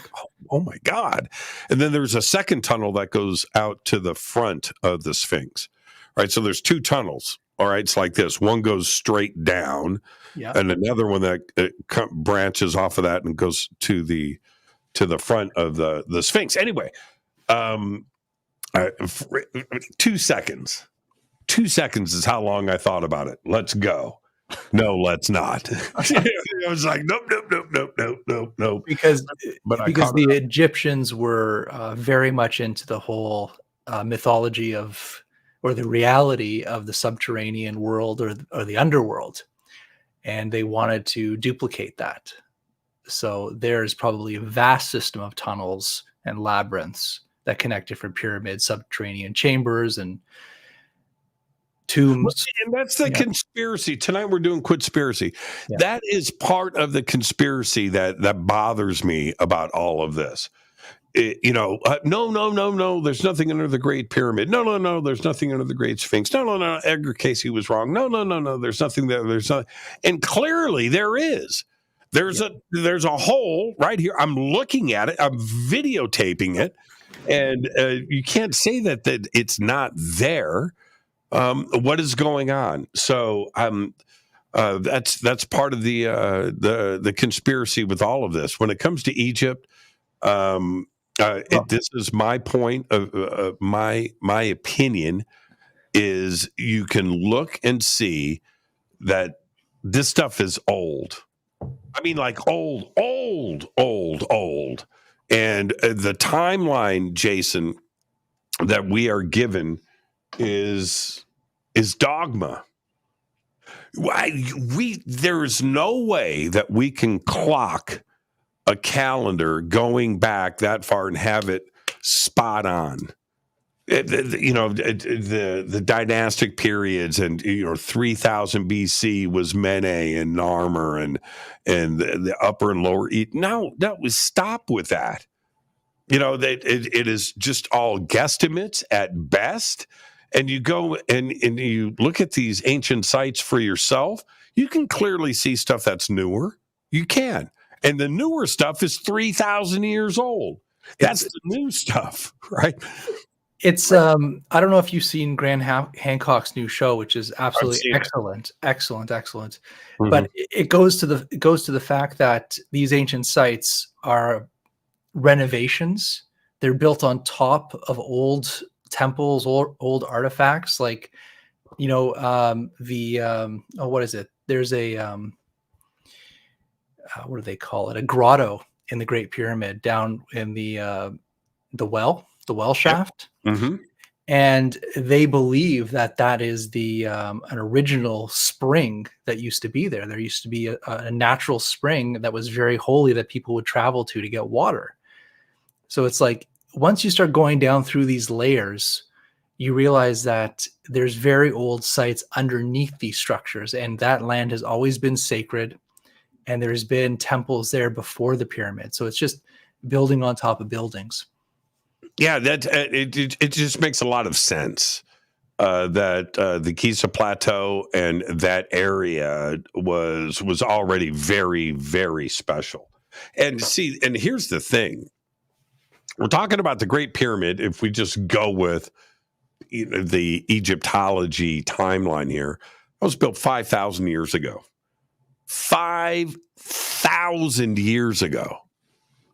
oh my God. And then there's a second tunnel that goes out to the front of the Sphinx, right? So there's 2 tunnels. All right. It's like this. One goes straight down, and another one that branches off of that and goes to the front of the Sphinx. Anyway, 2 seconds. 2 seconds is how long I thought about it. Let's go. No, let's not. I was like, nope. Because the Egyptians were very much into the whole mythology of, or the reality of, the subterranean world or the underworld. And they wanted to duplicate that. So there's probably a vast system of tunnels and labyrinths that connect different pyramids, subterranean chambers, and tombs. And that's the conspiracy. Tonight we're doing Quittspiracy. Yeah. That is part of the conspiracy that bothers me about all of this. No, there's nothing under the Great Pyramid. No, there's nothing under the Great Sphinx. No, Edgar Cayce was wrong. No, there's nothing there. There's not. And clearly there is. There's a hole right here. I'm looking at it. I'm videotaping it. And you can't say that it's not there. What is going on? So that's part of the conspiracy with all of this. When it comes to Egypt, this is my point of my opinion is you can look and see that this stuff is old. I mean, like old. And the timeline, Jason, that we are given is dogma. There's no way that we can clock a calendar going back that far and have it spot on. The dynastic periods, and 3000 BC was Mene and Narmer and the upper and lower East. No, we stop with that. It is just all guesstimates at best. And you go and you look at these ancient sites for yourself, you can clearly see stuff that's newer. You can. And the newer stuff is 3,000 years old. That's the new stuff, right? It's I don't know if you've seen Graham Hancock's new show, which is absolutely excellent. Mm-hmm. But it goes to the fact that these ancient sites are renovations. They're built on top of old temples or old artifacts, like what is it? There's a what do they call it? A grotto in the Great Pyramid down in the well shaft. Mm-hmm. And they believe that is an original spring that used to be there. There used to be a natural spring that was very holy that people would travel to get water. So it's like, once you start going down through these layers, you realize that there's very old sites underneath these structures, and that land has always been sacred, and there's been temples there before the pyramid. So it's just building on top of buildings. Yeah, that it just makes a lot of sense that the Giza Plateau and that area was already very, very special. And here's the thing. We're talking about the Great Pyramid. If we just go with the Egyptology timeline here, it was built 5,000 years ago. 5,000 years ago,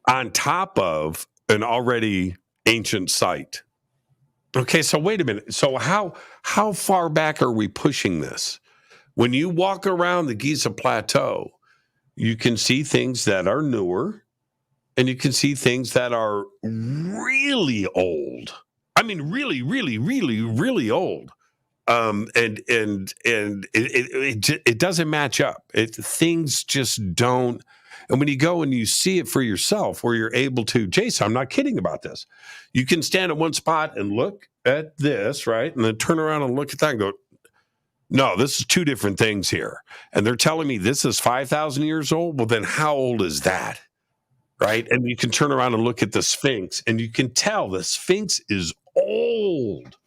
on top of an already ancient site. Okay, so wait a minute. So how far back are we pushing this? When you walk around the Giza Plateau, you can see things that are newer, and you can see things that are really old. I mean, really, really, really, really old. And it doesn't match up. Things just don't. And when you go and you see it for yourself, where you're able to, Jason, I'm not kidding about this. You can stand at one spot and look at this, right? And then turn around and look at that and go, no, this is two different things here. And they're telling me this is 5,000 years old. Well, then how old is that? Right? And you can turn around and look at the Sphinx, and you can tell the Sphinx is old.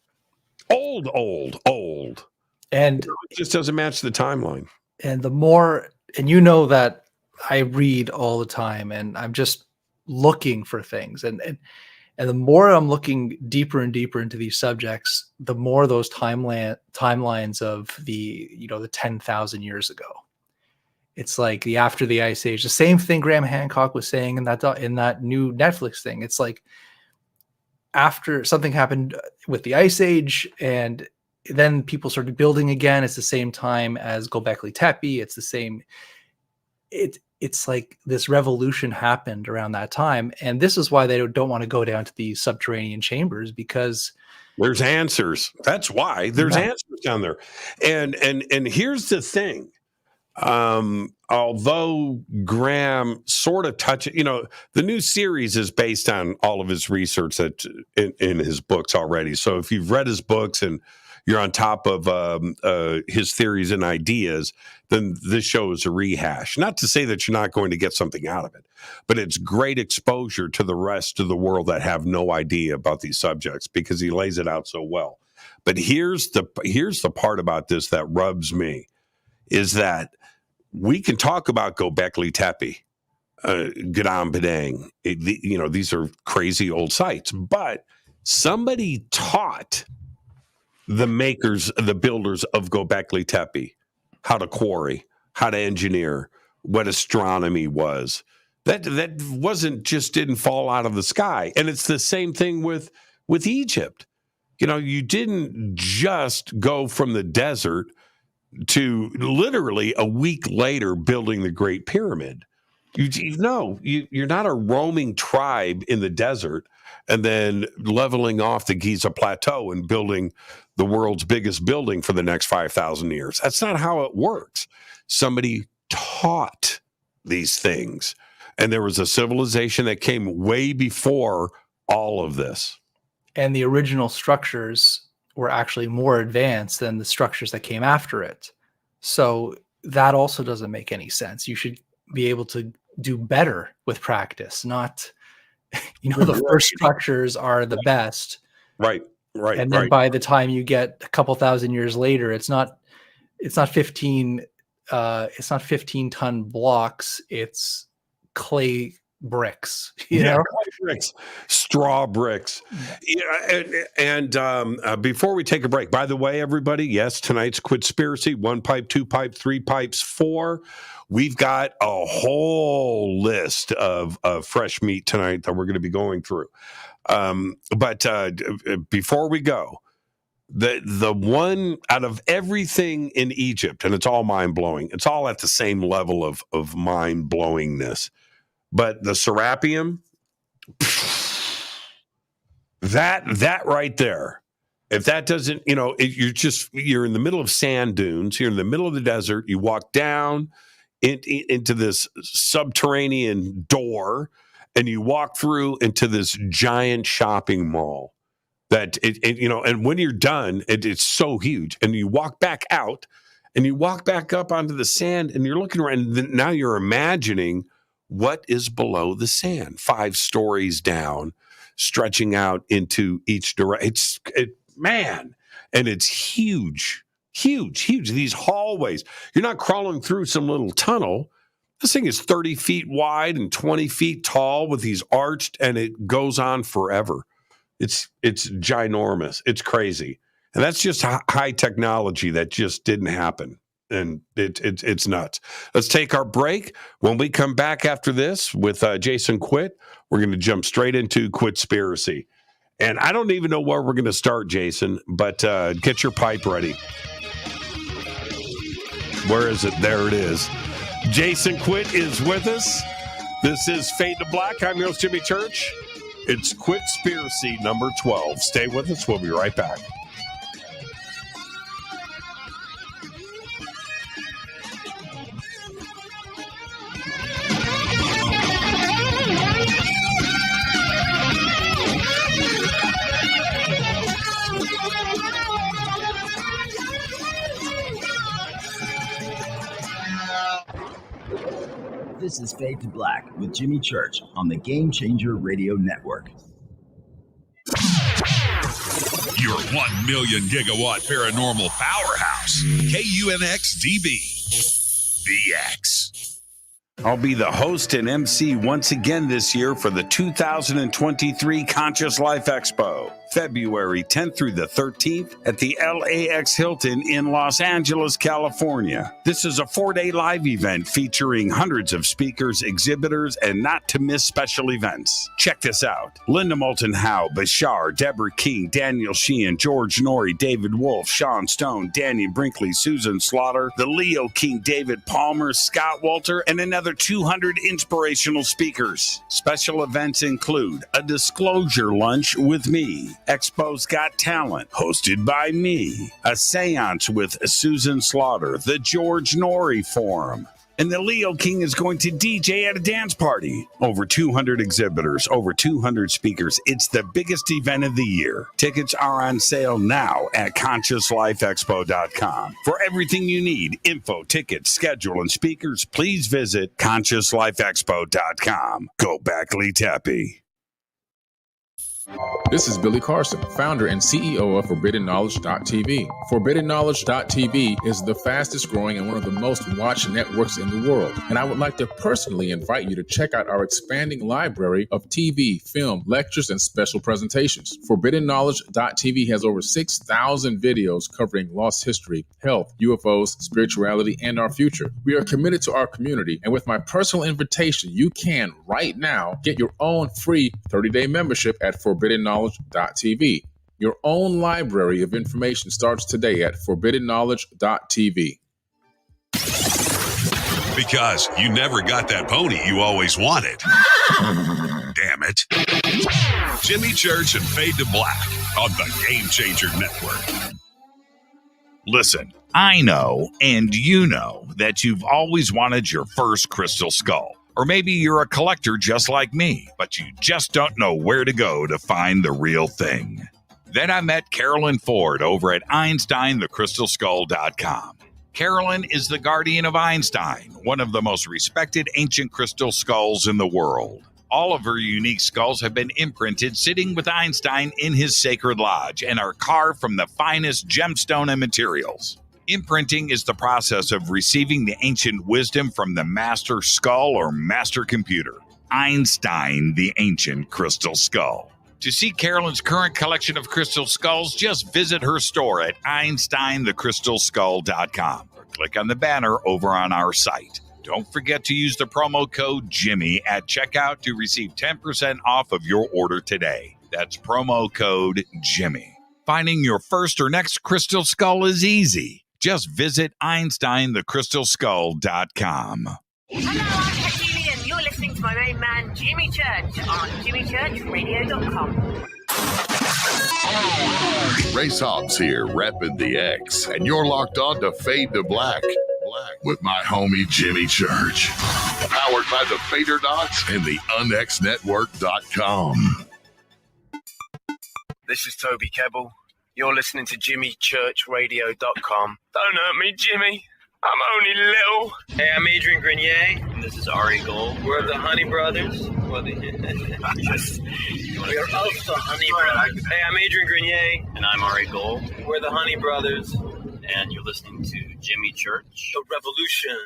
And it just doesn't match the timeline. And the more, and you know that I read all the time, and I'm just looking for things. And the more I'm looking deeper and deeper into these subjects, the more those timelines of the 10,000 years ago. It's like after the Ice Age, the same thing Graham Hancock was saying in that new Netflix thing. It's like after something happened with the Ice Age, and then people started building again. It's the same time as Göbekli Tepe. It's the same. It's like this revolution happened around that time, and this is why they don't want to go down to these subterranean chambers, because there's answers. That's why there's answers down there. And here's the thing. Although Graham sort of touches, the new series is based on all of his research in his books already. So if you've read his books and you're on top of his theories and ideas, then this show is a rehash. Not to say that you're not going to get something out of it, but it's great exposure to the rest of the world that have no idea about these subjects, because he lays it out so well. But here's the part about this that rubs me, is that we can talk about Göbekli Tepe, Gadam Padang. These are crazy old sites, but somebody taught the makers, the builders of Göbekli Tepe, how to quarry, how to engineer, what astronomy was. That didn't fall out of the sky. And it's the same thing with Egypt. You didn't just go from the desert to literally a week later building the Great Pyramid. You're not a roaming tribe in the desert and then leveling off the Giza Plateau and building the world's biggest building for the next 5,000 years. That's not how it works. Somebody taught these things. And there was a civilization that came way before all of this. And the original structures were actually more advanced than the structures that came after it. So that also doesn't make any sense. You should be able to do better with practice, not, the first structures are the best. Right. And then by the time you get a couple thousand years later, it's not 15 ton blocks, it's clay bricks, clay bricks, straw bricks. And before we take a break, by the way, everybody, yes, tonight's Quittspiracy, 1 pipe, 2 pipe, 3 pipes, 4. We've got a whole list of fresh meat tonight that we're going to be going through. But before we go, the one out of everything in Egypt, and it's all mind-blowing, it's all at the same level of mind-blowingness. But the Serapeum, that right there, if that doesn't, you're in the middle of sand dunes, you're in the middle of the desert, you walk down into this subterranean door, and you walk through into this giant shopping mall that, and when you're done, it's so huge. And you walk back out, and you walk back up onto the sand, and you're looking around, and now you're imagining what is below the sand, 5 stories down, stretching out into each direction. And it's huge, huge, huge. These hallways, you're not crawling through some little tunnel. This thing is 30 feet wide and 20 feet tall with these arched, and it goes on forever. It's ginormous. It's crazy. And that's just high technology that just didn't happen. And it's nuts. Let's take our break. When we come back after this with Jason Quitt, we're going to jump straight into Quittspiracy. And I don't even know where we're going to start, Jason, but get your pipe ready. Where is it? There it is. Jason Quitt is with us. This is Fade to Black. I'm your host, Jimmy Church. It's Quittspiracy number 12. Stay with us. We'll be right back. This is Fade to Black with Jimmy Church on the Game Changer Radio Network. Your 1 million gigawatt paranormal powerhouse, KUNX-DB, VX. I'll be the host and MC once again this year for the 2023 Conscious Life Expo, February 10th through the 13th at the LAX Hilton in Los Angeles, California. This is a 4-day live event featuring hundreds of speakers, exhibitors, and not-to-miss special events. Check this out. Linda Moulton Howe, Bashar, Deborah King, Daniel Sheehan, George Norrie, David Wolf, Sean Stone, Danny Brinkley, Susan Slaughter, the Leo King, David Palmer, Scott Walter, and another 200 inspirational speakers. Special events include a disclosure lunch with me, Expo's Got Talent, hosted by me, a seance with Susan Slaughter, the George Norrie Forum, and the Leo King is going to DJ at a dance party. Over 200 exhibitors, over 200 speakers. It's the biggest event of the year. Tickets are on sale now at ConsciousLifeExpo.com. For everything you need, info, tickets, schedule, and speakers, please visit ConsciousLifeExpo.com. Göbekli Tepe. This is Billy Carson, founder and CEO of ForbiddenKnowledge.tv. ForbiddenKnowledge.tv is the fastest growing and one of the most watched networks in the world. And I would like to personally invite you to check out our expanding library of TV, film, lectures, and special presentations. ForbiddenKnowledge.tv has over 6,000 videos covering lost history, health, UFOs, spirituality, and our future. We are committed to our community, and with my personal invitation, you can, right now, get your own free 30-day membership at ForbiddenKnowledge.tv. Your own library of information starts today at ForbiddenKnowledge.tv. Because you never got that pony you always wanted. Damn it. Jimmy Church and Fade to Black on the Game Changer Network. Listen, I know, and you know, that you've always wanted your first crystal skull. Or maybe you're a collector just like me, but you just don't know where to go to find the real thing. Then I met Carolyn Ford over at EinsteinTheCrystalSkull.com. Carolyn is the guardian of Einstein, one of the most respected ancient crystal skulls in the world. All of her unique skulls have been imprinted sitting with Einstein in his sacred lodge and are carved from the finest gemstone and materials. Imprinting is the process of receiving the ancient wisdom from the master skull or master computer. Einstein, the ancient crystal skull. To see Carolyn's current collection of crystal skulls, just visit her store at EinsteinTheCrystalSkull.com or click on the banner over on our site. Don't forget to use the promo code Jimmy at checkout to receive 10% off of your order today. That's promo code Jimmy. Finding your first or next crystal skull is easy. Just visit EinsteinTheCrystalSkull.com. Hello, I'm Katie, and you're listening to my main man, Jimmy Church, on JimmyChurchRadio.com. Race Hobbs here, repping the X, and you're locked on to Fade to Black with my homie Jimmy Church. Powered by the Fader Dots and the UnXNetwork.com. This is Toby Kebbell. You're listening to JimmyChurchRadio.com. Don't hurt me, Jimmy. I'm only little. Hey, I'm Adrian Grenier, and this is Ari Gold. We're the Honey Brothers. We're also Honey Brothers. Hey, I'm Adrian Grenier, and I'm Ari Gold. We're the Honey Brothers, and you're listening to Jimmy Church. The Revolution.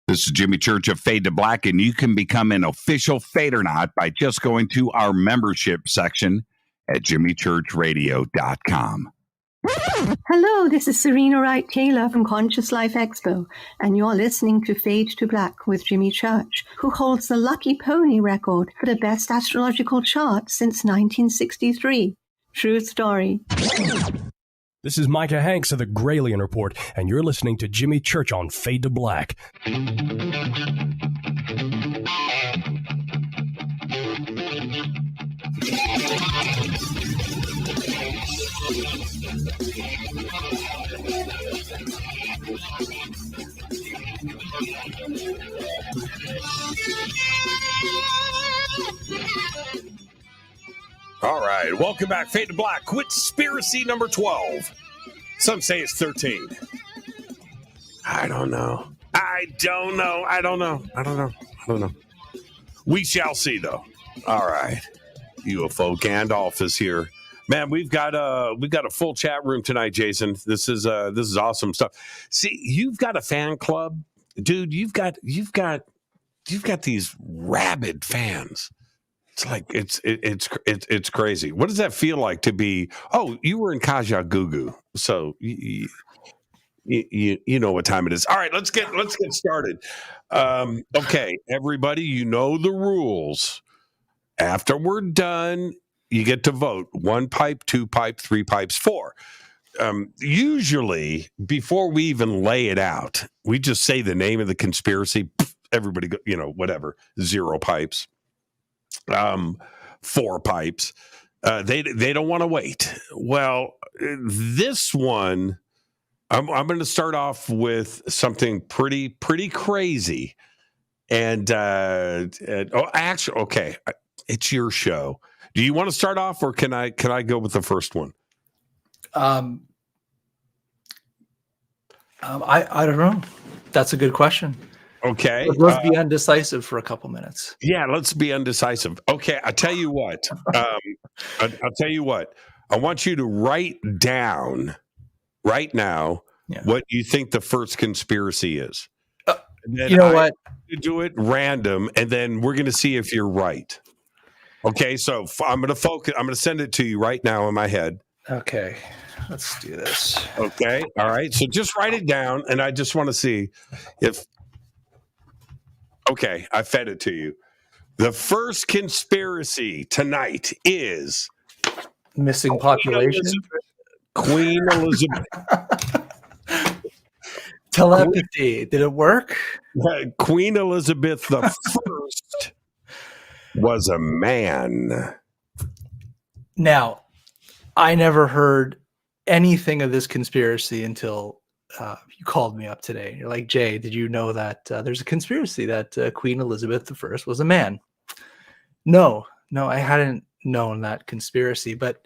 This is Jimmy Church of Fade to Black, and you can become an official Fadernaut by just going to our membership section at JimmyChurchRadio.com. Hello, this is Serena Wright Taylor from Conscious Life Expo, and you're listening to Fade to Black with Jimmy Church, who holds the Lucky Pony record for the best astrological chart since 1963. True story. This is Micah Hanks of the Gralien Report, and you're listening to Jimmy Church on Fade to Black. All right, welcome back. Fade to Black. Quittspiracy number 12. Some say it's 13. I don't know. We shall see, though. All right. UFO Gandalf is here. Man, we've got a full chat room tonight, Jason. This is awesome stuff. See, you've got a fan club, dude. You've got these rabid fans. It's like it's crazy. What does that feel like to be? Oh, you were in Kajagoogoo, so you know what time it is. All right, let's get started. Okay, everybody, you know the rules. After we're done, you get to vote. 1 pipe, 2 pipe, 3 pipes, 4. Usually, before we even lay it out, we just say the name of the conspiracy. Everybody go, whatever. 0 pipes. 4 pipes. They don't want to wait. Well, this one, I'm going to start off with something pretty crazy. And actually, okay, it's your show. Do you want to start off, or can I go with the first one? I don't know. That's a good question. Okay. Let's be undecisive for a couple minutes. Yeah, let's be undecisive. Okay, I'll tell you what. I'll tell you what. I want you to write down right now what you think the first conspiracy is. You know what? Do it random, and then we're going to see if you're right. Okay, so I'm going to focus. I'm going to send it to you right now in my head. Okay, let's do this. Okay, all right. So just write it down, and I just want to see if. Okay, I fed it to you. The first conspiracy tonight is missing population. Queen Elizabeth. Telepathy. Did it work? Queen Elizabeth the First was a man. Now, I never heard anything of this conspiracy until you called me up today. You're like, Jay, did you know that there's a conspiracy that Queen Elizabeth I was a man? No, I hadn't known that conspiracy, but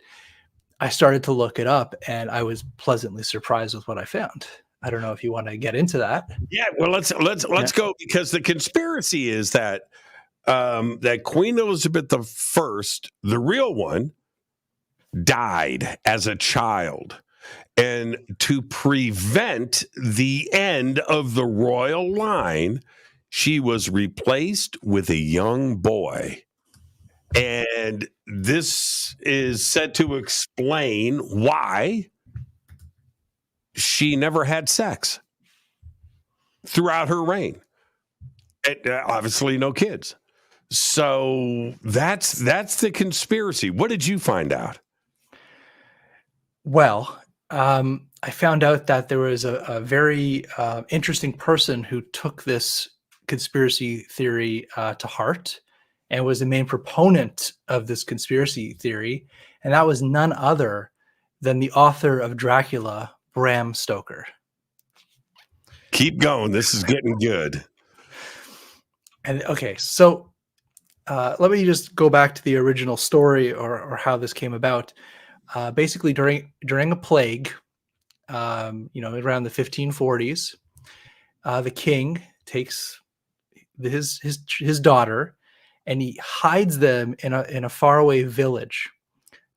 I started to look it up, and I was pleasantly surprised with what I found. I don't know if you want to get into that. Yeah, well, let's go, because the conspiracy is that that Queen Elizabeth I, the real one, died as a child, and to prevent the end of the royal line, she was replaced with a young boy. And this is said to explain why she never had sex throughout her reign. And, obviously, no kids. So that's the conspiracy. What did you find out? Well, I found out that there was a very interesting person who took this conspiracy theory to heart and was the main proponent of this conspiracy theory. And that was none other than the author of Dracula, Bram Stoker. Keep going. This is getting good. And okay, so let me just go back to the original story or how this came about. Basically, during a plague, around the 1540s, the king takes his daughter and he hides them in a faraway village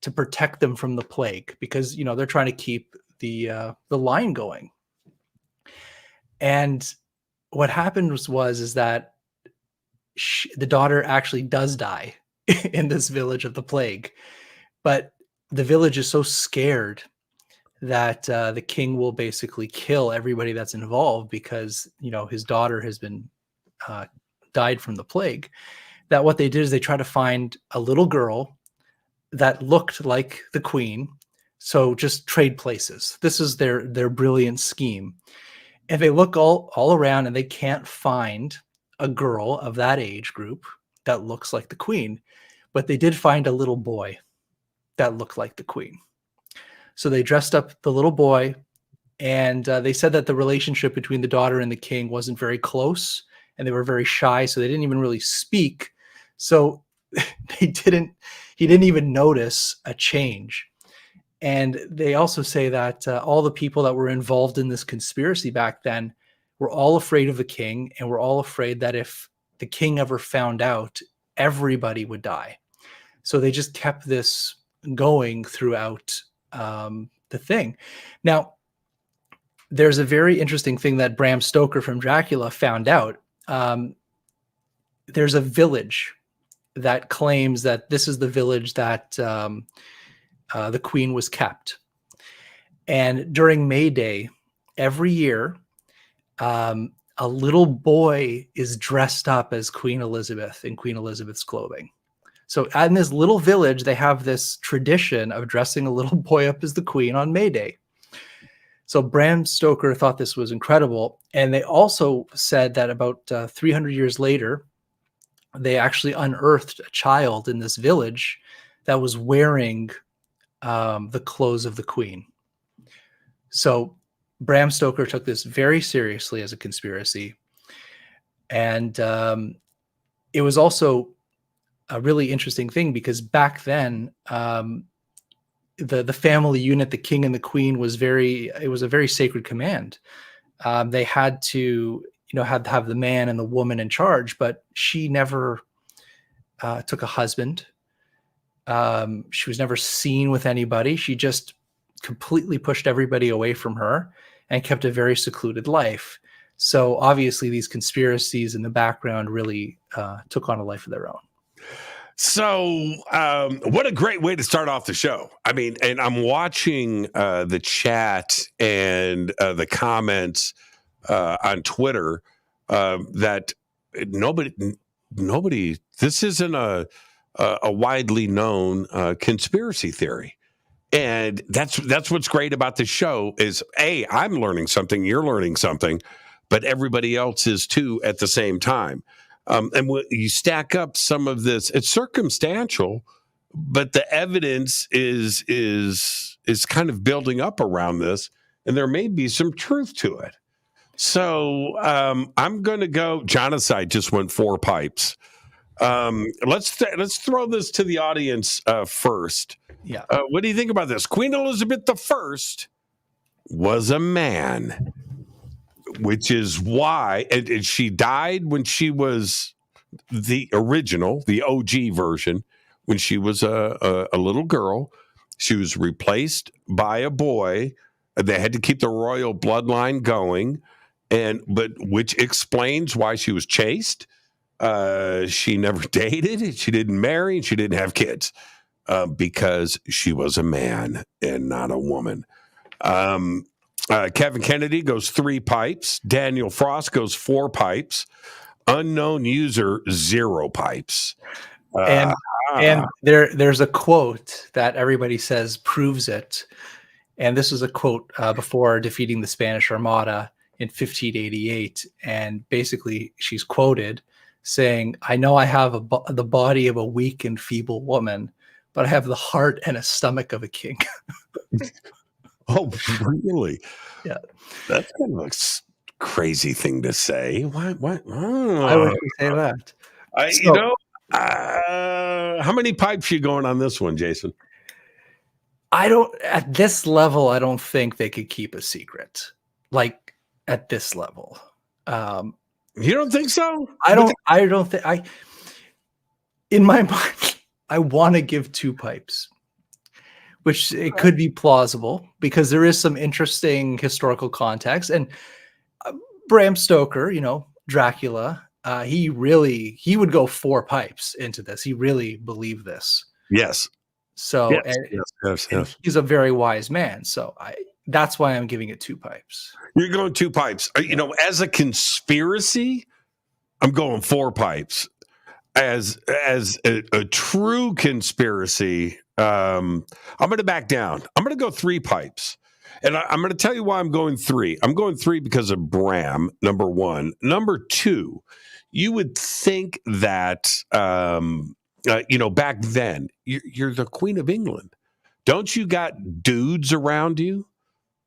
to protect them from the plague, because they're trying to keep the line going. And what happened was that the daughter actually does die in this village of the plague, but the village is so scared that the king will basically kill everybody that's involved, because his daughter has been died from the plague, that what they did is they tried to find a little girl that looked like the queen. So just trade places. This is their brilliant scheme. And they look all around and they can't find a girl of that age group that looks like the queen, but they did find a little boy that looked like the queen. So they dressed up the little boy, and they said that the relationship between the daughter and the king wasn't very close, and they were very shy, so they didn't even really speak. So he didn't even notice a change. And they also say that all the people that were involved in this conspiracy back then were all afraid of the king, and were all afraid that if the king ever found out, everybody would die. So they just kept this going throughout the thing. Now, there's a very interesting thing that Bram Stoker from Dracula found out. There's a village that claims that this is the village that the queen was kept. And during May Day, every year, a little boy is dressed up as Queen Elizabeth in Queen Elizabeth's clothing. So in this little village, they have this tradition of dressing a little boy up as the queen on May Day. So Bram Stoker thought this was incredible. And they also said that about 300 years later, they actually unearthed a child in this village that was wearing the clothes of the queen. So Bram Stoker took this very seriously as a conspiracy. And it was also a really interesting thing, because back then, the family unit, the king and the queen, it was a very sacred command. They had to, had to have the man and the woman in charge, but she never took a husband. She was never seen with anybody. She just completely pushed everybody away from her and kept a very secluded life. So obviously these conspiracies in the background really took on a life of their own. So what a great way to start off the show. I mean, and I'm watching the chat and the comments on Twitter that nobody, this isn't a widely known conspiracy theory. And that's what's great about the show is, I'm learning something, you're learning something, but everybody else is too at the same time. And when you stack up some of this, it's circumstantial, but the evidence is kind of building up around this, and there may be some truth to it. So I'm going to go. Jonaside just went 4 pipes. Let's throw this to the audience first. Yeah. What do you think about this? Queen Elizabeth I was a man, which is why, and she died when she was the original, the OG version, when she was a little girl. She was replaced by a boy. They had to keep the royal bloodline going, but which explains why she was chaste. She never dated, she didn't marry, and she didn't have kids because she was a man and not a woman. Kevin Kennedy goes 3 pipes. Daniel Frost goes 4 pipes. Unknown user 0 pipes. And there's a quote that everybody says proves it. And this is a quote before defeating the Spanish Armada in 1588. And basically she's quoted saying, "I know I have the body of a weak and feeble woman, but I have the heart and a stomach of a king." Oh, really? Yeah. That's kind of a crazy thing to say. What? Oh. Why would you say that? How many pipes you going on this one, Jason? At this level, I don't think they could keep a secret. Like at this level. You don't think so? In my mind, I want to give 2 pipes, which it could be plausible because there is some interesting historical context. And Bram Stoker, Dracula, he would go 4 pipes into this. He really believed this. Yes. So yes. He's a very wise man. So that's why I'm giving it 2 pipes. You're going 2 pipes. As a conspiracy, I'm going 4 pipes. As a true conspiracy, I'm going to back down. I'm going to go 3 pipes. And I'm going to tell you why I'm going 3. I'm going 3 because of Bram, number 1. Number 2, you would think that, back then, you're the Queen of England. Don't you got dudes around you?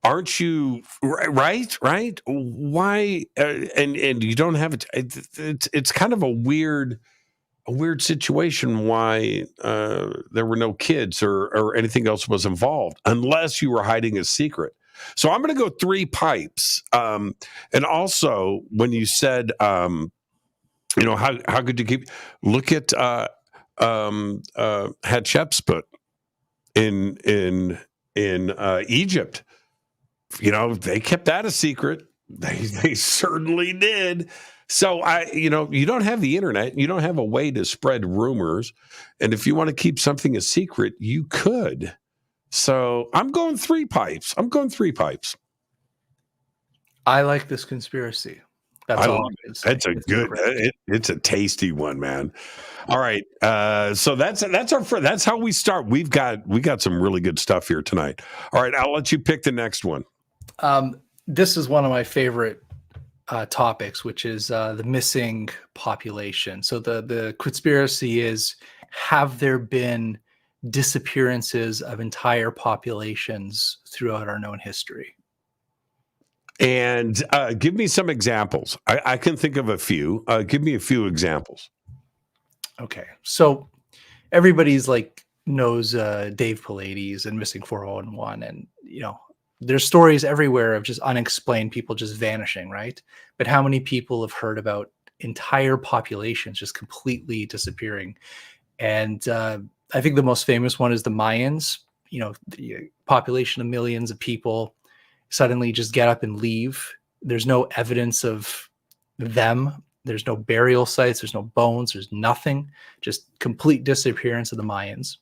Aren't you right? Why? And you don't have it. It's kind of a weird situation why there were no kids or anything else was involved unless you were hiding a secret. So I'm going to go 3 pipes. And also when you said, how could you look at Hatshepsut in Egypt. They kept that a secret. They certainly did. So you don't have the internet. You don't have a way to spread rumors. And if you want to keep something a secret, you could. So I'm going 3 pipes. I like this conspiracy. That's all it is. That's it's a tasty one, man. All right. So that's how we start. We got some really good stuff here tonight. All right. I'll let you pick the next one. This is one of my favorite topics, which is the missing population. So the Quittspiracy is, have there been disappearances of entire populations throughout our known history? And give me some examples. I can think of a few. Give me a few examples. Okay. So everybody's knows Dave Pallades and Missing 401. And, there's stories everywhere of just unexplained people just vanishing, right? But how many people have heard about entire populations just completely disappearing? And I think the most famous one is the Mayans. You know, the population of millions of people suddenly just get up and leave. There's no evidence of them. There's no burial sites. There's no bones. There's nothing. Just complete disappearance of the Mayans.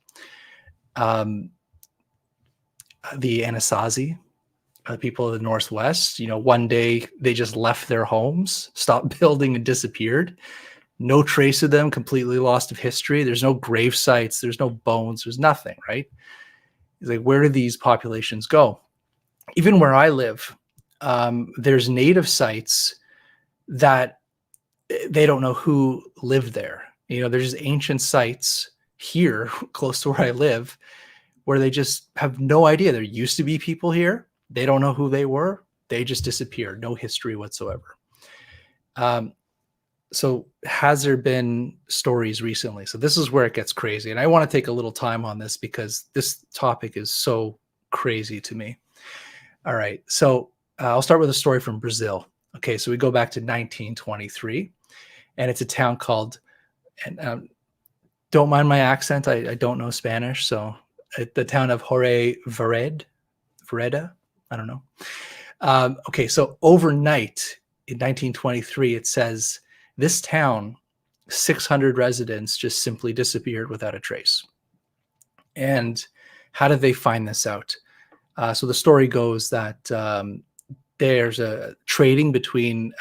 The Anasazi, people of the Northwest, you know, one day they just left their homes, stopped building, and disappeared. No trace of them, completely lost of history. There's no grave sites. There's no bones. There's nothing, right? It's like, where do these populations go? Even where I live, there's native sites that they don't know who lived there. You know, there's just ancient sites here close to where I live where they just have no idea. There used to be people here. They don't know who they were. They just disappeared. No history whatsoever. So has there been stories recently? So this is where it gets crazy. And I want to take a little time on this because this topic is so crazy to me. All right. So I'll start with a story from Brazil. Okay. So we go back to 1923 and it's a town called, and don't mind my accent. I don't know Spanish. So the town of Vereda. I don't know. Okay. So overnight in 1923, it says this town, 600 residents just simply disappeared without a trace. And how did they find this out? So the story goes that there's a trading between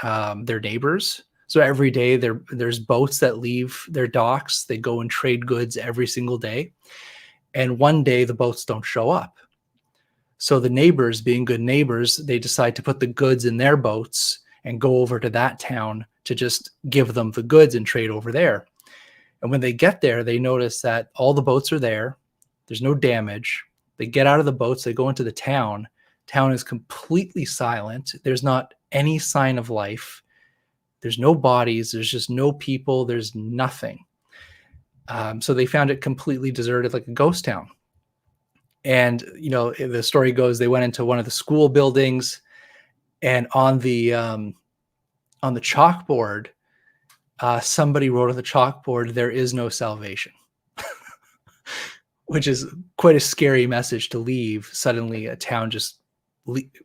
their neighbors. So every day there's boats that leave their docks. They go and trade goods every single day. And one day the boats don't show up. So the neighbors, being good neighbors, they decide to put the goods in their boats and go over to that town to just give them the goods and trade over there. And when they get there, they notice that all the boats are there. There's no damage. They get out of the boats. They go into the town. Town is completely silent. There's not any sign of life. There's no bodies. There's just no people. There's nothing. So they found it completely deserted, like a ghost town. And, you know, the story goes, they went into one of the school buildings, and on the chalkboard, somebody wrote on the chalkboard, "There is no salvation," which is quite a scary message to leave. Suddenly a town just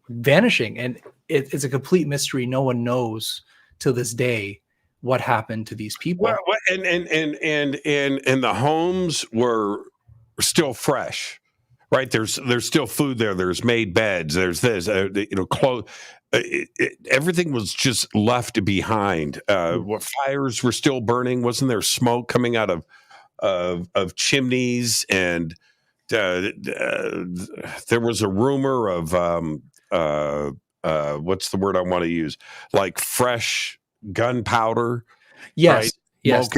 vanishing. And it's a complete mystery. No one knows to this day what happened to these people. Well, and the homes were still fresh, right? There's still food there. There's made beds. There's this, clothes. Everything was just left behind. What fires were still burning? Wasn't there smoke coming out of chimneys? And there was a rumor of what's the word I want to use? Like fresh gunpowder. Yes, right? yes.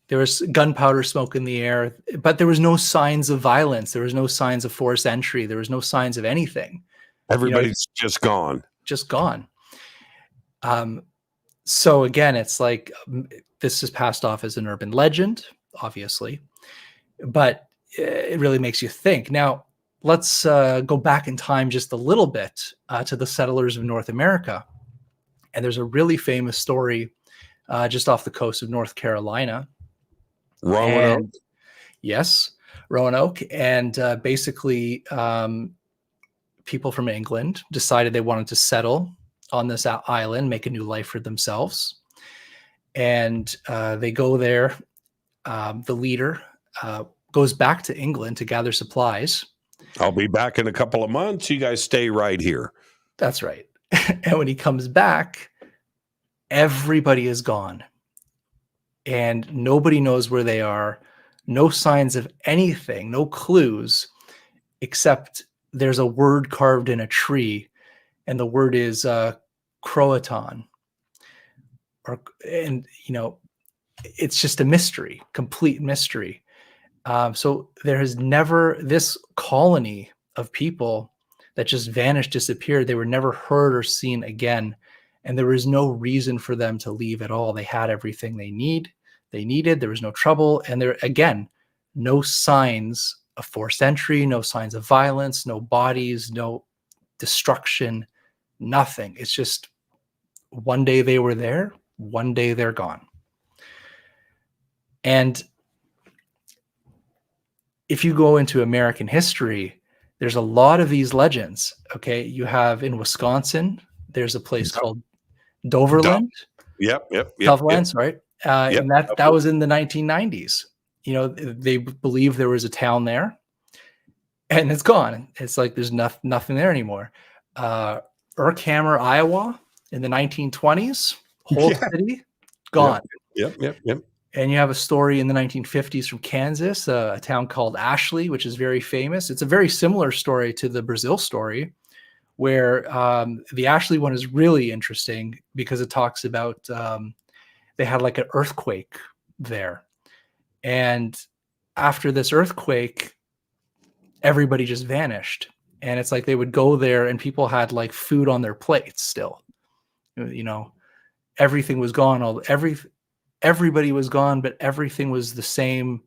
There was gunpowder smoke in the air, but there was no signs of violence. There was no signs of forced entry. There was no signs of anything. Everybody's just gone. Just gone. So again, it's like this is passed off as an urban legend, obviously, but it really makes you think. Now, let's go back in time just a little bit to the settlers of North America. And there's a really famous story just off the coast of North Carolina. Roanoke. Yes, Roanoke. And basically, people from England decided they wanted to settle on this island, make a new life for themselves. And they go there. The leader goes back to England to gather supplies. I'll be back in a couple of months. You guys stay right here. That's right. And when he comes back, everybody is gone. And nobody knows where they are. No signs of anything, no clues, except there's a word carved in a tree, and the word is croatan. And it's just a mystery, complete mystery. So there has never, this colony of people that just vanished, disappeared, they were never heard or seen again. And there was no reason for them to leave at all. They had everything they needed. There was no trouble. And there, again, no signs of forced entry, no signs of violence, no bodies, no destruction, nothing. It's just one day they were there, one day they're gone. And if you go into American history, there's a lot of these legends. Okay. You have in Wisconsin, there's a place called Doverland. Yep. Doverland, right? And that was in the 1990s. You know, they believe there was a town there and it's gone. It's like there's nothing there anymore. Urkhammer, Iowa in the 1920s, whole city gone. Yep. And you have a story in the 1950s from Kansas, a town called Ashley, which is very famous. It's a very similar story to the Brazil story, where the Ashley one is really interesting because it talks about they had like an earthquake there. And after this earthquake, everybody just vanished. And it's like they would go there and people had like food on their plates still. You know, everything was gone. Everybody was gone, but everything was the same.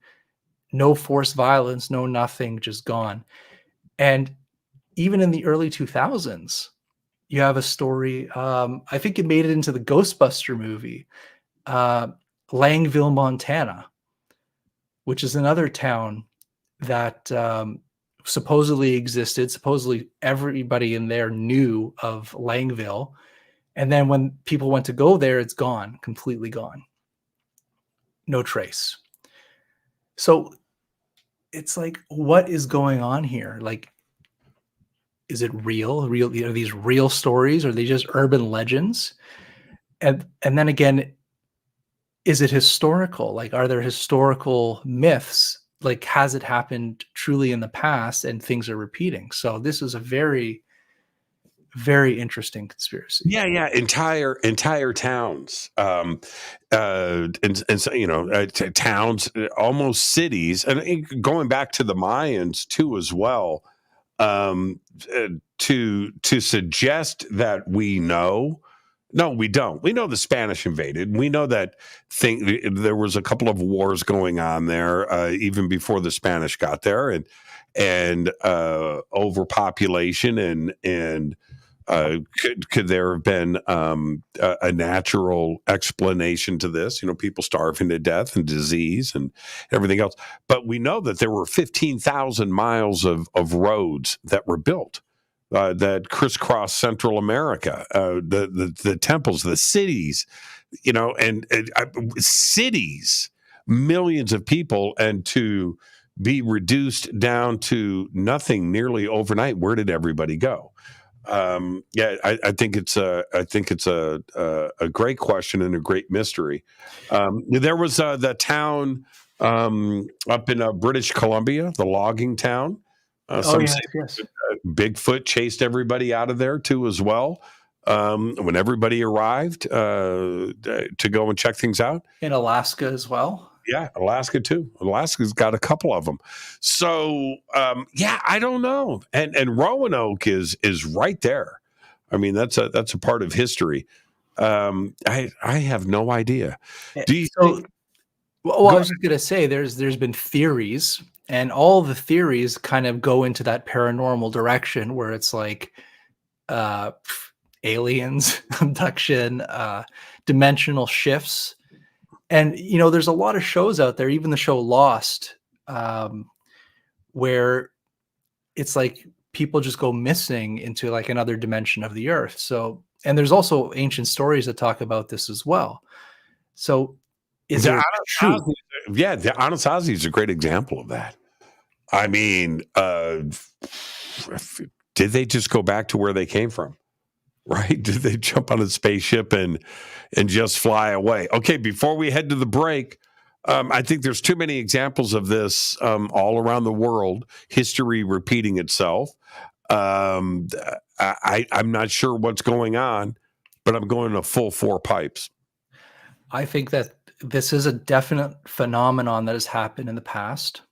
No forced violence, no nothing, just gone. And even in the early 2000s, you have a story. I think it made it into the Ghostbuster movie, Langville, Montana, which is another town that supposedly existed. Supposedly everybody in there knew of Langville. And then when people went to go there, it's gone, completely gone. No trace. So it's like, what is going on here? Like, is it real? Are these real stories? Are they just urban legends? And then again, is it historical? Like, are there historical myths? Like, has it happened truly in the past and things are repeating? So this is a very, very interesting conspiracy. Yeah. Entire towns, and so, you know, towns, almost cities, and going back to the Mayans too, as well. To suggest that we know, no, we don't. We know the Spanish invaded. We know that there was a couple of wars going on there, even before the Spanish got there, and overpopulation and could there have been a natural explanation to this? You know, people starving to death and disease and everything else. But we know that there were 15,000 miles of roads that were built that crisscross Central America, the temples, the cities, you know, and cities, millions of people, and to be reduced down to nothing nearly overnight. Where did everybody go? I think it's a great question and a great mystery. There was the town up in British Columbia, the logging town. Yes. Bigfoot chased everybody out of there too, as well. When everybody arrived to go and check things out, in Alaska as well. Yeah, Alaska too. Alaska's got a couple of them. So I don't know. And Roanoke is right there. I mean, that's a part of history. I have no idea. Do you think? Well, I was just gonna say there's been theories, and all the theories kind of go into that paranormal direction where it's like aliens, abduction, dimensional shifts. And, you know, there's a lot of shows out there, even the show Lost, where it's like people just go missing into like another dimension of the earth. So, and there's also ancient stories that talk about this as well. So is it true? Yeah, the Anasazi is a great example of that. I mean, did they just go back to where they came from? Right? Did they jump on a spaceship and just fly away? Okay, before we head to the break, I think there's too many examples of this all around the world, history repeating itself. I'm not sure what's going on, but I'm going to full four pipes. I think that this is a definite phenomenon that has happened in the past.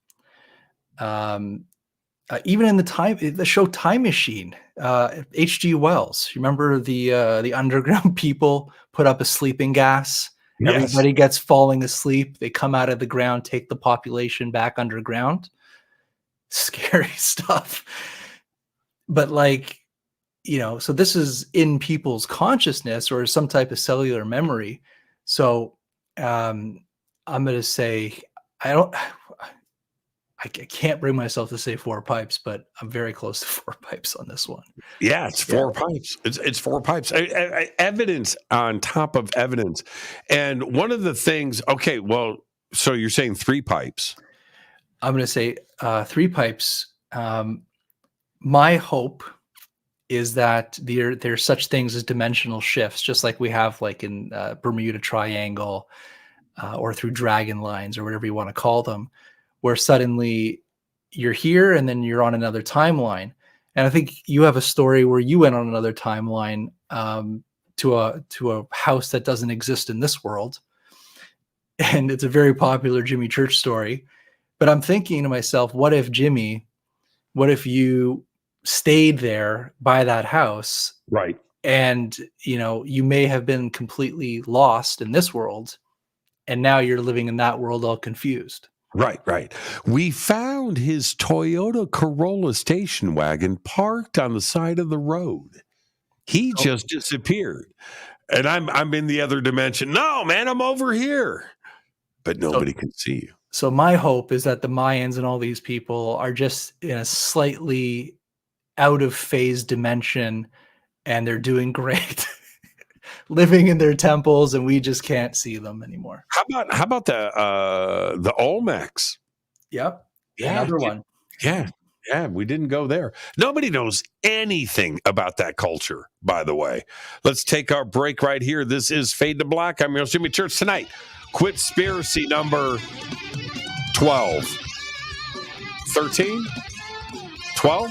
Even in the show Time Machine, H.G. Wells. You remember the underground people put up a sleeping gas? Yes. Everybody gets falling asleep. They come out of the ground, take the population back underground. Scary stuff. But like, so this is in people's consciousness or some type of cellular memory. So I'm going to say, I can't bring myself to say 4 pipes, but I'm very close to 4 pipes on this one. Yeah, it's 4 pipes. It's 4 pipes. Evidence on top of evidence. And one of the things, okay, well, so you're saying 3 pipes. I'm going to say 3 pipes. My hope is that there's such things as dimensional shifts, just like we have like in Bermuda Triangle or through dragon lines or whatever you want to call them, where suddenly you're here and then you're on another timeline. And I think you have a story where you went on another timeline to a house that doesn't exist in this world. And it's a very popular Jimmy Church story. But I'm thinking to myself, what if you stayed there by that house? Right. And, you may have been completely lost in this world. And now you're living in that world all confused. Right. We found his Toyota Corolla station wagon parked on the side of the road. He just disappeared. And I'm in the other dimension. No, man, I'm over here. But nobody can see you. So my hope is that the Mayans and all these people are just in a slightly out of phase dimension and they're doing great. Living in their temples, and we just can't see them anymore. How about the Olmecs? Yep. Yeah, another one. Yeah, we didn't go there. Nobody knows anything about that culture, by the way. Let's take our break right here. This is Fade to Black. I'm your Jimmy Church tonight. Quittspiracy number 12. 13? 12?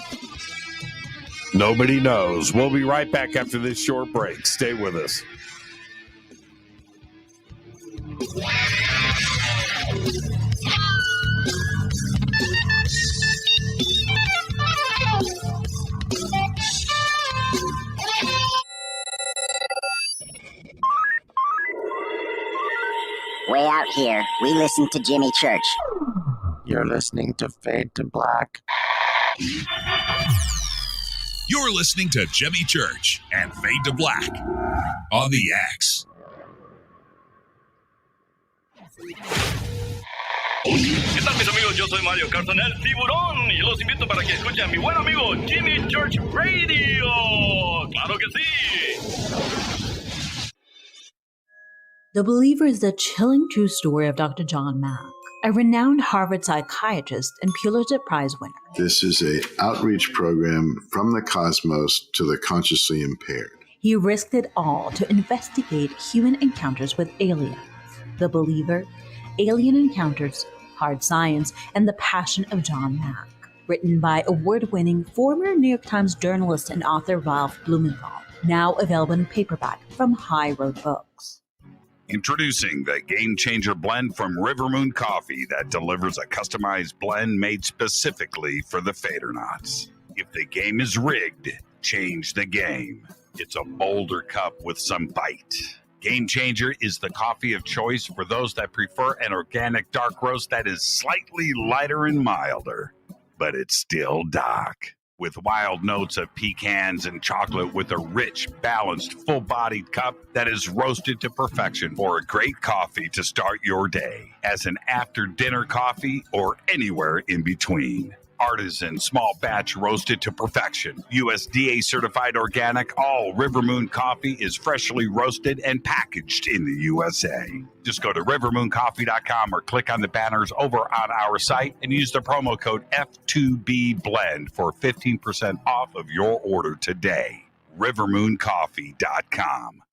Nobody knows. We'll be right back after this short break. Stay with us. Way out here, we listen to Jimmy Church. You're listening to Fade to Black. You're listening to Jimmy Church and Fade to Black on the X. ¿Qué tal, mis amigos? Yo soy Mario Carson, el tiburón, y los invito para que escuchen a mi buen amigo Jimmy Church Radio. ¡Claro que sí! The Believer is the chilling true story of Dr. John Mack, a renowned Harvard psychiatrist and Pulitzer Prize winner. This is an outreach program from the cosmos to the consciously impaired. He risked it all to investigate human encounters with aliens. The Believer, Alien Encounters, Hard Science, and the Passion of John Mack. Written by award-winning former New York Times journalist and author Ralph Blumenthal. Now available in paperback from High Road Books. Introducing the Game Changer blend from Rivermoon Coffee that delivers a customized blend made specifically for the Fadernauts. If the game is rigged, change the game. It's a bolder cup with some bite. Game Changer is the coffee of choice for those that prefer an organic dark roast that is slightly lighter and milder, but it's still dark. With wild notes of pecans and chocolate with a rich, balanced, full-bodied cup that is roasted to perfection for a great coffee to start your day, as an after-dinner coffee or anywhere in between. Artisan, small batch roasted to perfection. USDA certified organic, all Rivermoon coffee is freshly roasted and packaged in the USA. Just go to rivermooncoffee.com or click on the banners over on our site and use the promo code F2BBLEND for 15% off of your order today. rivermooncoffee.com.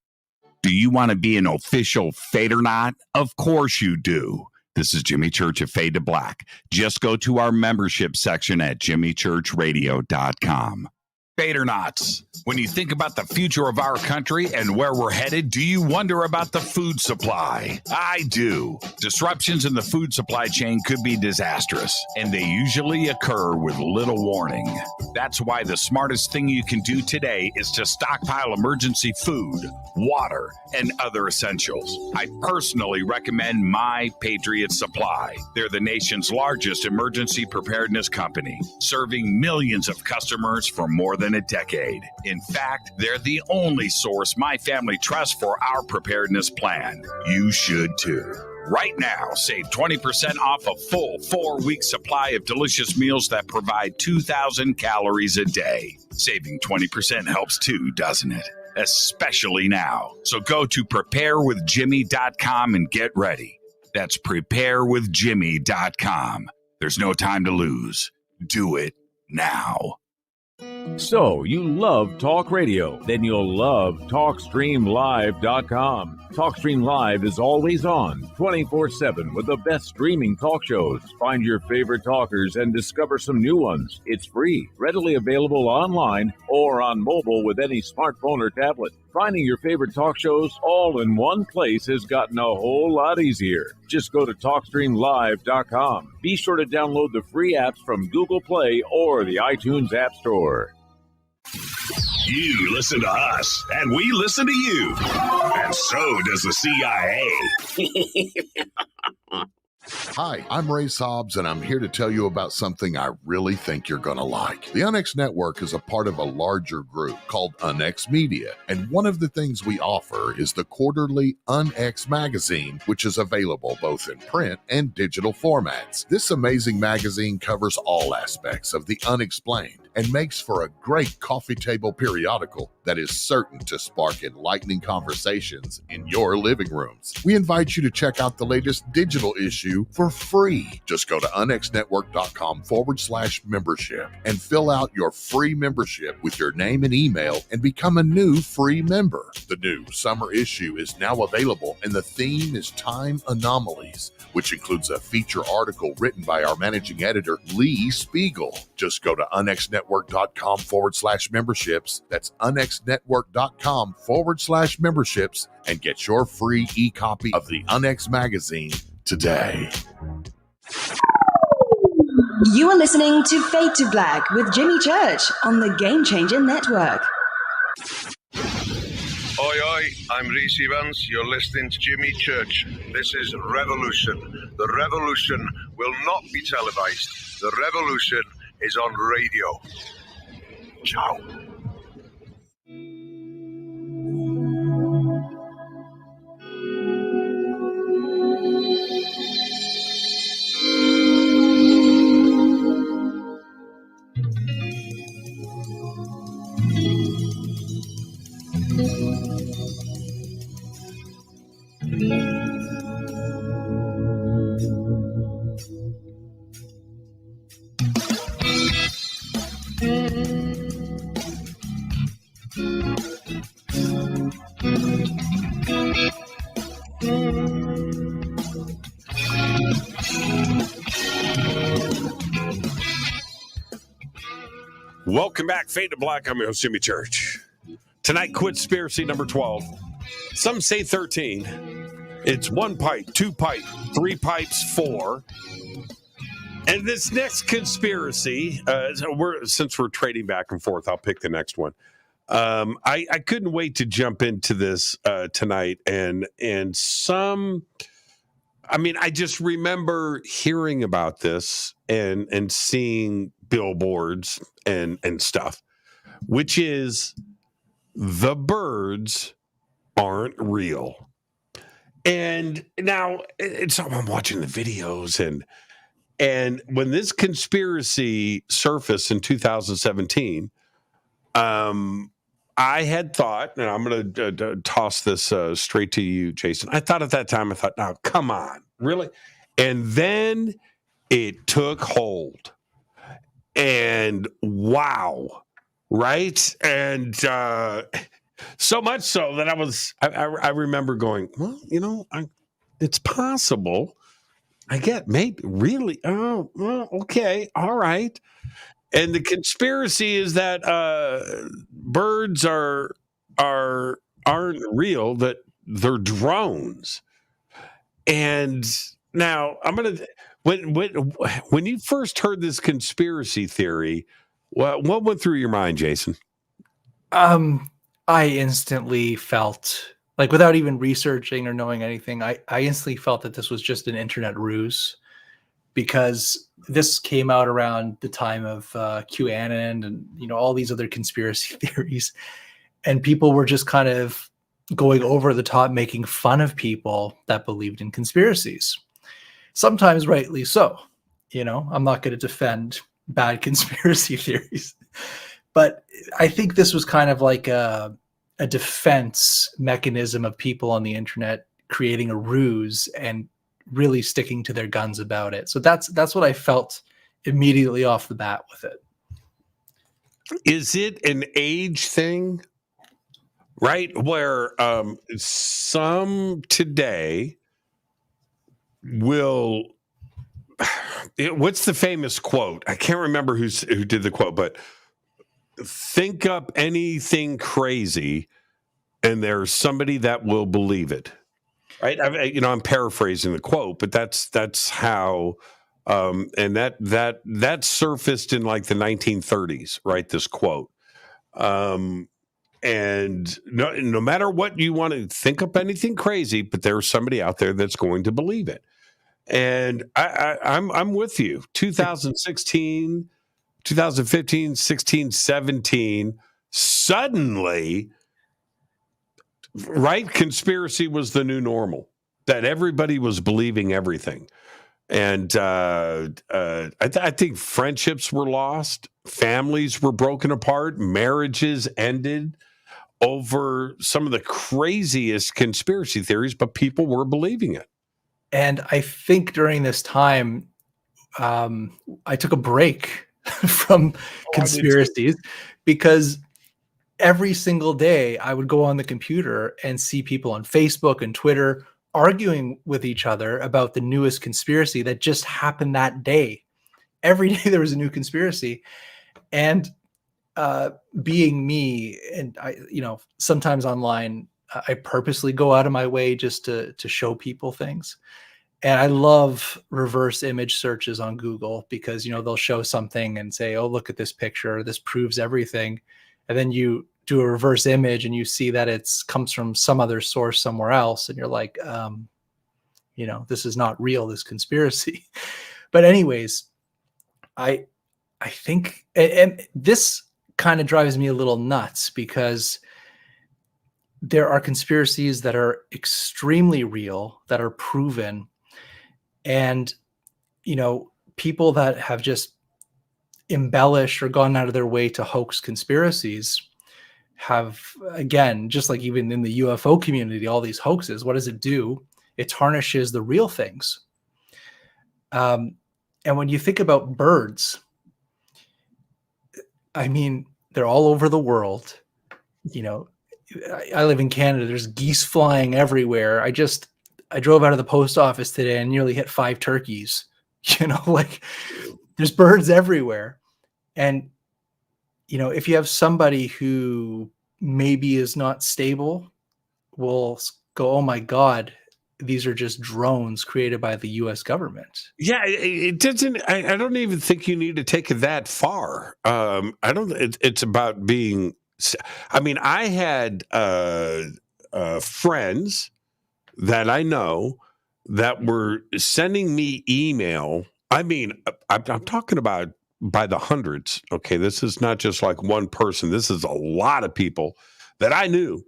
Do you want to be an official Fadernaut? Of course you do. This is Jimmy Church of Fade to Black. Just go to our membership section at jimmychurchradio.com. Fadernauts, when you think about the future of our country and where we're headed, do you wonder about the food supply? I do. Disruptions in the food supply chain could be disastrous, and they usually occur with little warning. That's why the smartest thing you can do today is to stockpile emergency food, water, and other essentials. I personally recommend My Patriot Supply. They're the nation's largest emergency preparedness company, serving millions of customers for more than than a decade. In fact, they're the only source my family trusts for our preparedness plan. You should too. Right now, save 20% off a full 4-week supply of delicious meals that provide 2,000 calories a day. Saving 20% helps too, doesn't it? Especially now. So go to preparewithjimmy.com and get ready. That's preparewithjimmy.com. There's no time to lose. Do it now. So, you love talk radio? Then you'll love TalkStreamLive.com. TalkStream Live is always on, 24/7, with the best streaming talk shows. Find your favorite talkers and discover some new ones. It's free, readily available online or on mobile with any smartphone or tablet. Finding your favorite talk shows all in one place has gotten a whole lot easier. Just go to TalkStreamLive.com. Be sure to download the free apps from Google Play or the iTunes App Store. You listen to us, and we listen to you. And so does the CIA. Hi, I'm Ray Sobbs, and I'm here to tell you about something I really think you're going to like. The UNX Network is a part of a larger group called UNX Media, and one of the things we offer is the quarterly UNX magazine, which is available both in print and digital formats. This amazing magazine covers all aspects of the unexplained and makes for a great coffee table periodical that is certain to spark enlightening conversations in your living rooms. We invite you to check out the latest digital issue for free. Just go to unxnetwork.com/membership and fill out your free membership with your name and email and become a new free member. The new summer issue is now available, and the theme is time anomalies, which includes a feature article written by our managing editor, Lee Spiegel. Just go to unxnetwork.com/memberships. That's unxnetwork.com/memberships and get your free e-copy of the UNX magazine today. You are listening to Fade to Black with Jimmy Church on the Game Changer Network. Oi, oi, I'm Reese Evans. You're listening to Jimmy Church. This is Revolution. The revolution will not be televised. The revolution is on radio. Ciao. Welcome back, Fade to Black. I'm your host, Jimmy Church. Tonight, Quittspiracy number 12. Some say 13. It's 1 pipe, 2 pipe, 3 pipes, 4. And this next conspiracy, since we're trading back and forth, I'll pick the next one. I couldn't wait to jump into this tonight, and I just remember hearing about this and seeing billboards and stuff, which is the birds aren't real. And now I'm watching the videos, and when this conspiracy surfaced in 2017, I had thought, and I'm going to toss this straight to you, Jason. I thought at that time, no, come on, really? And then it took hold. And wow, right? And so much so that I remember going, well, it's possible. I get maybe really. Oh, well, okay, all right. And the conspiracy is that birds aren't real; that they're drones. And now I'm gonna when you first heard this conspiracy theory, what went through your mind, Jason? I instantly felt like, without even researching or knowing anything, I instantly felt that this was just an internet ruse, because this came out around the time of QAnon and all these other conspiracy theories, and people were just kind of going over the top, making fun of people that believed in conspiracies. Sometimes rightly so. I'm not going to defend bad conspiracy theories, but I think this was kind of like a defense mechanism of people on the internet creating a ruse and really sticking to their guns about it. So that's what I felt immediately off the bat with it. Is it an age thing? Right? Where some today will... What's the famous quote? I can't remember who did the quote, but think up anything crazy and there's somebody that will believe it. Right? I'm paraphrasing the quote, but that's how... and that surfaced in like the 1930s, right? This quote. And no matter what you want to think up anything crazy, but there's somebody out there that's going to believe it. And I'm with you. 2016, 2015, 16, 17, suddenly, right? Conspiracy was the new normal, that everybody was believing everything. And I think friendships were lost, families were broken apart, marriages ended over some of the craziest conspiracy theories, but people were believing it. And I think during this time, I took a break from conspiracies because every single day I would go on the computer and see people on Facebook and Twitter arguing with each other about the newest conspiracy that just happened that day. Every day there was a new conspiracy. And being me, and I, sometimes online, I purposely go out of my way just to show people things. And I love reverse image searches on Google because, they'll show something and say, oh, look at this picture. This proves everything. And then you do a reverse image and you see that comes from some other source somewhere else. And you're like, this is not real, this conspiracy. But anyways, I think, and this kind of drives me a little nuts because there are conspiracies that are extremely real, that are proven. And, people that have just embellished or gone out of their way to hoax conspiracies have, again, just like even in the UFO community, all these hoaxes, what does it do? It tarnishes the real things. And when you think about birds, I mean, they're all over the world. I live in Canada. There's geese flying everywhere. I drove out of the post office today and nearly hit 5 turkeys. There's birds everywhere. And, if you have somebody who maybe is not stable, will go, oh my God, these are just drones created by the U.S. government. Yeah, it doesn't. I don't even think you need to take it that far. I don't. It's about being. I mean, I had friends that I know that were sending me email. I mean, I'm talking about by the hundreds. Okay, this is not just like one person. This is a lot of people that I knew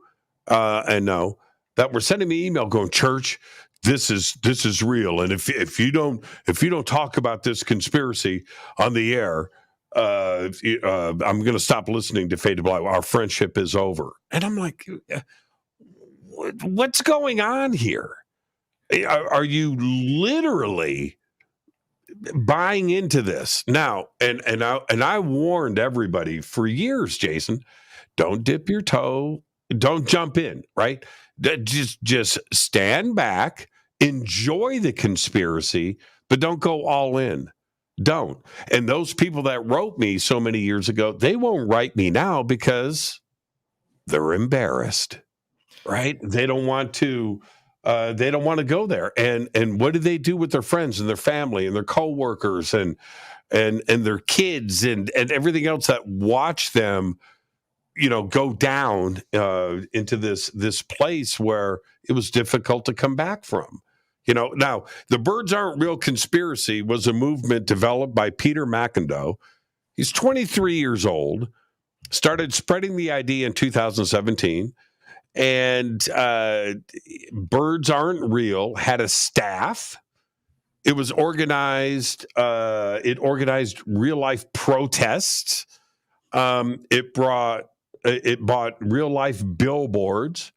and know that were sending me email going, "Church, this is real, and if you don't talk about this conspiracy on the air, I'm going to stop listening to Fade to Black. Our friendship is over." And I'm like, what's going on here? Are you literally buying into this now? And I warned everybody for years, Jason, don't dip your toe, don't jump in, right? Just stand back, enjoy the conspiracy, but don't go all in. Don't. And those people that wrote me so many years ago, they won't write me now because they're embarrassed, right? They don't want to go there. And what do they do with their friends and their family and their coworkers and their kids and everything else that watch them, go down into this place where it was difficult to come back from. Now, the Birds Aren't Real conspiracy was a movement developed by Peter McIndoe. He's 23 years old, started spreading the idea in 2017, and Birds Aren't Real had a staff. It was organized. It organized real life protests. It bought real life billboards.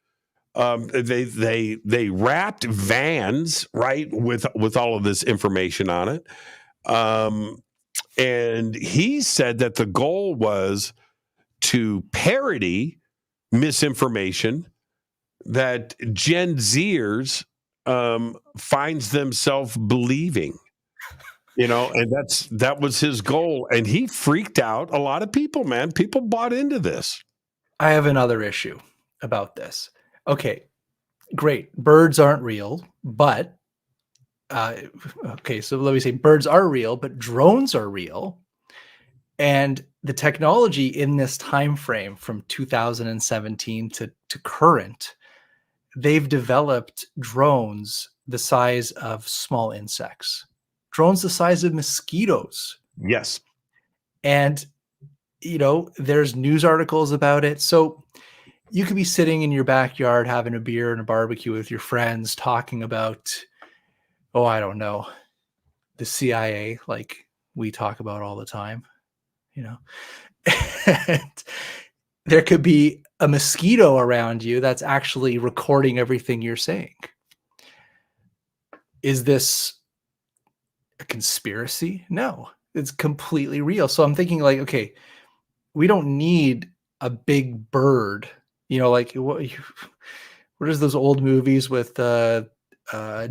They wrapped vans, right, with all of this information on it. And he said that the goal was to parody misinformation that Gen Zers finds themselves believing, and that was his goal. And he freaked out a lot of people, man. People bought into this. I have another issue about this. Okay, great. Birds aren't real, but okay, so let me say birds are real, but drones are real. And the technology in this time frame from 2017 to current, they've developed drones the size of small insects, drones the size of mosquitoes. Yes. And, there's news articles about it. So you could be sitting in your backyard having a beer and a barbecue with your friends talking about, I don't know, the CIA, like we talk about all the time, and there could be a mosquito around you that's actually recording everything you're saying. Is this a conspiracy? No, it's completely real. So I'm thinking like, okay, we don't need a big bird, like what is those old movies with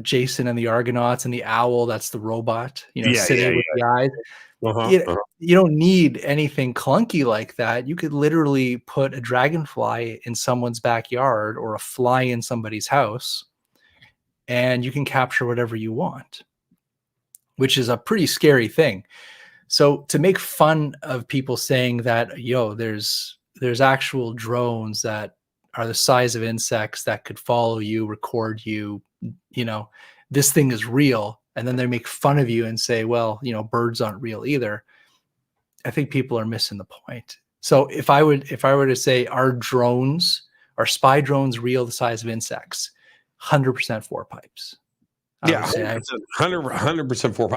Jason and the Argonauts and the owl? That's the robot, sitting with the eyes. You don't need anything clunky like that. You could literally put a dragonfly in someone's backyard or a fly in somebody's house, and you can capture whatever you want, which is a pretty scary thing. So to make fun of people saying that, there's actual drones that are the size of insects that could follow you, record you, this thing is real. And then they make fun of you and say, well, birds aren't real either. I think people are missing the point. So if I were to say, are spy drones real the size of insects? 100% four pipes. Yeah, 100% four.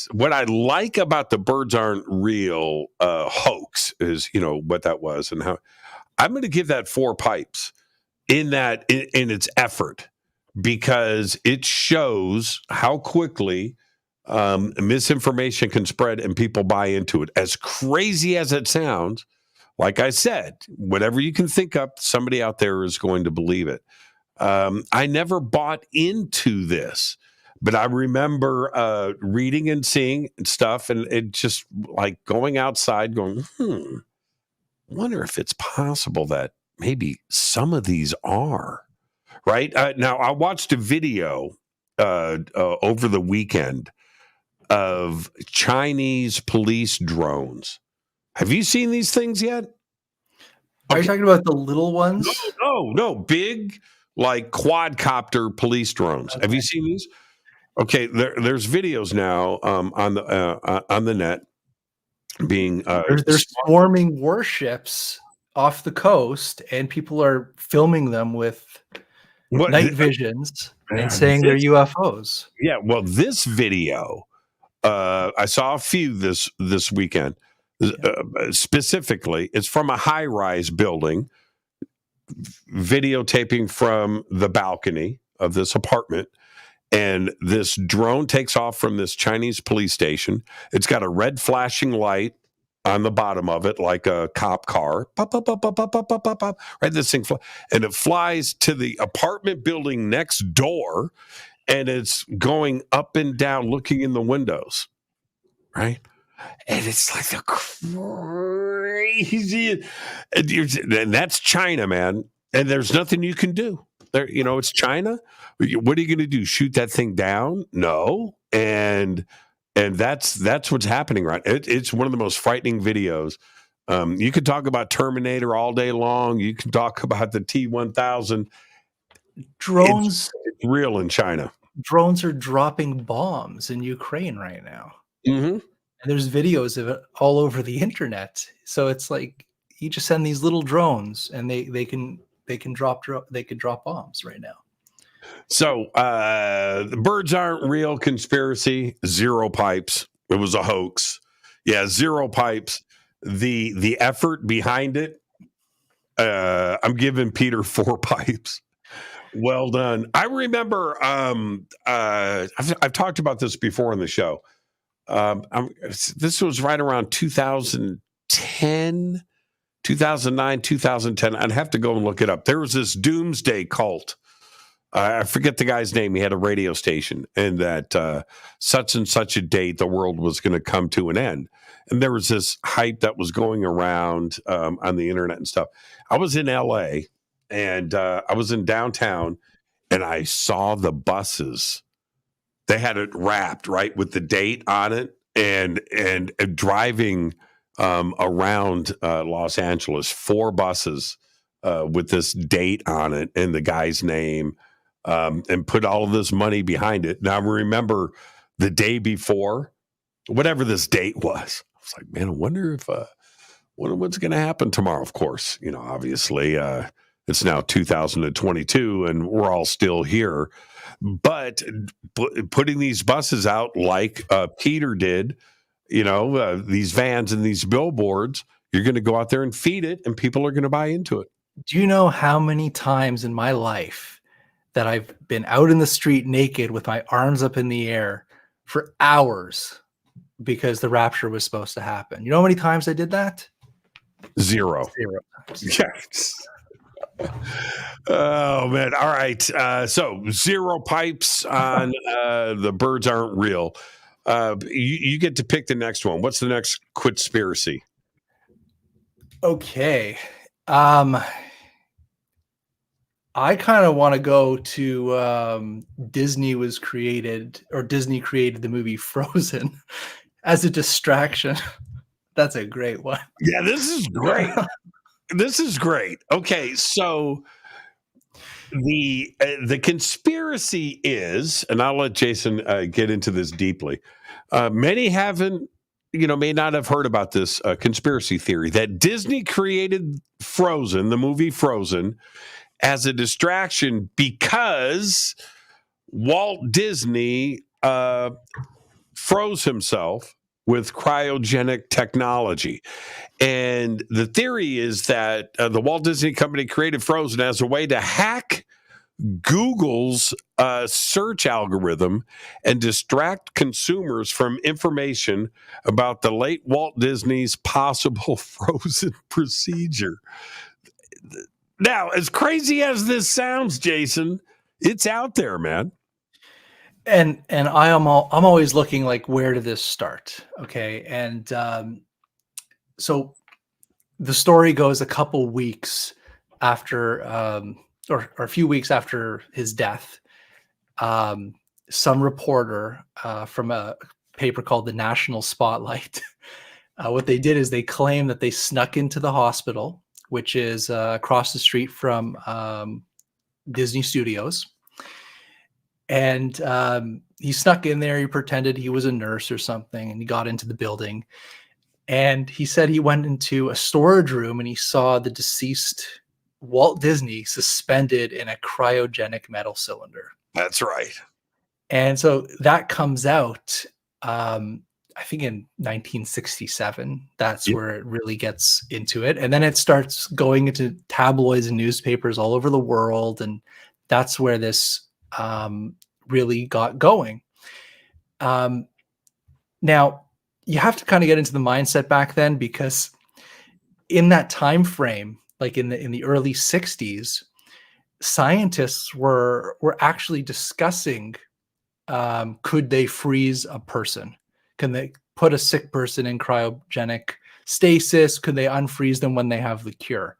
What I like about the Birds Aren't Real hoax is, what that was and how I'm going to give that 4 pipes in its effort, because it shows how quickly misinformation can spread and people buy into it. As crazy as it sounds, like I said, whatever you can think up, somebody out there is going to believe it. I never bought into this, but I remember reading and seeing stuff, and it just like going outside going, wonder if it's possible that maybe some of these are, right? Now, I watched a video over the weekend of Chinese police drones. Have you seen these things yet? Are you talking about the little ones? No, big, like quadcopter police drones. Okay. Have you seen these? Okay, there's videos now on the net being they're swarming warships off the coast, and people are filming them with night visions and saying they're UFOs. Yeah, well, this video, I saw a few this weekend. Specifically, it's from a high-rise building, videotaping from the balcony of this apartment, and this drone takes off from this Chinese police station. It's got a red flashing light on the bottom of it, like a cop car. Pop, pop, pop, pop, pop, pop, pop, pop, pop. Right, this thing, and it flies to the apartment building next door, and it's going up and down, looking in the windows, right? And it's like the crazy, and that's China, man. And there's nothing you can do there. It's China. What are you going to do? Shoot that thing down? No. And that's what's happening, right? It's one of the most frightening videos. You could talk about Terminator all day long. You can talk about the T-1000. Drones. It's real in China. Drones are dropping bombs in Ukraine right now. Mm-hmm. And there's videos of it all over the internet. So it's like you just send these little drones, and they can drop bombs right now. So the birds aren't real conspiracy. Zero pipes. It was a hoax. Yeah, zero pipes. The effort behind it. I'm giving Peter 4 pipes. Well done. I remember. I've talked about this before on the show. This was right around 2010, 2009, 2010. I'd have to go and look it up. There was this doomsday cult. I forget the guy's name. He had a radio station, and that such and such a date, the world was going to come to an end. And there was this hype that was going around on the internet and stuff. I was in LA, and I was in downtown, and I saw the buses. They had it wrapped right with the date on it, and driving around Los Angeles, 4 buses with this date on it and the guy's name. And put all of this money behind it. Now, remember the day before, whatever this date was, I was like, man, I wonder what's going to happen tomorrow. Of course, obviously it's now 2022 and we're all still here. But putting these buses out like Peter did, these vans and these billboards, you're going to go out there and feed it and people are going to buy into it. Do you know how many times in my life that I've been out in the street naked with my arms up in the air for hours because the rapture was supposed to happen? You know how many times I did that? Zero times. Yes. Oh, man. All right. So 0 pipes on the birds aren't real. You get to pick the next one. What's the next Quittspiracy? Okay. I kind of want to go to Disney created the movie Frozen as a distraction. That's a great one. Yeah, this is great. This is great. Okay, so the conspiracy is, and I'll let Jason get into this deeply. Many haven't, may not have heard about this conspiracy theory that Disney created Frozen, the movie Frozen, as a distraction because Walt Disney froze himself with cryogenic technology. And the theory is that the Walt Disney Company created Frozen as a way to hack Google's search algorithm and distract consumers from information about the late Walt Disney's possible frozen procedure. Now, as crazy as this sounds, Jason, it's out there, man. And I'm always looking like, where did this start? Okay, and so the story goes a couple weeks after, or a few weeks after his death. Some reporter from a paper called the National Spotlight, what they did is they claimed that they snuck into the hospital, which is across the street from Disney Studios. And he snuck in there. He pretended he was a nurse or something, and he got into the building. And he said he went into a storage room and he saw the deceased Walt Disney suspended in a cryogenic metal cylinder. That's right. And so that comes out, I think in 1967, that's where it really gets into it. And then it starts going into tabloids and newspapers all over the world. And that's where this really got going. Now, you have to kind of get into the mindset back then, because in that time frame, like in the early 60s, scientists were actually discussing, could they freeze a person? Can they put a sick person in cryogenic stasis? Could they unfreeze them when they have the cure?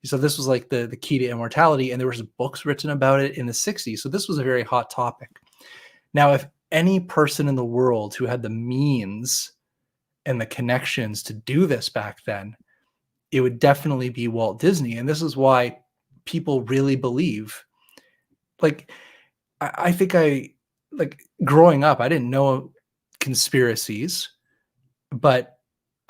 So this was like the key to immortality, and there was books written about it in the 60s. So this was a very hot topic. Now, if any person in the world who had the means and the connections to do this back then, it would definitely be Walt Disney. And this is why people really believe like I think like growing up, I didn't know conspiracies, but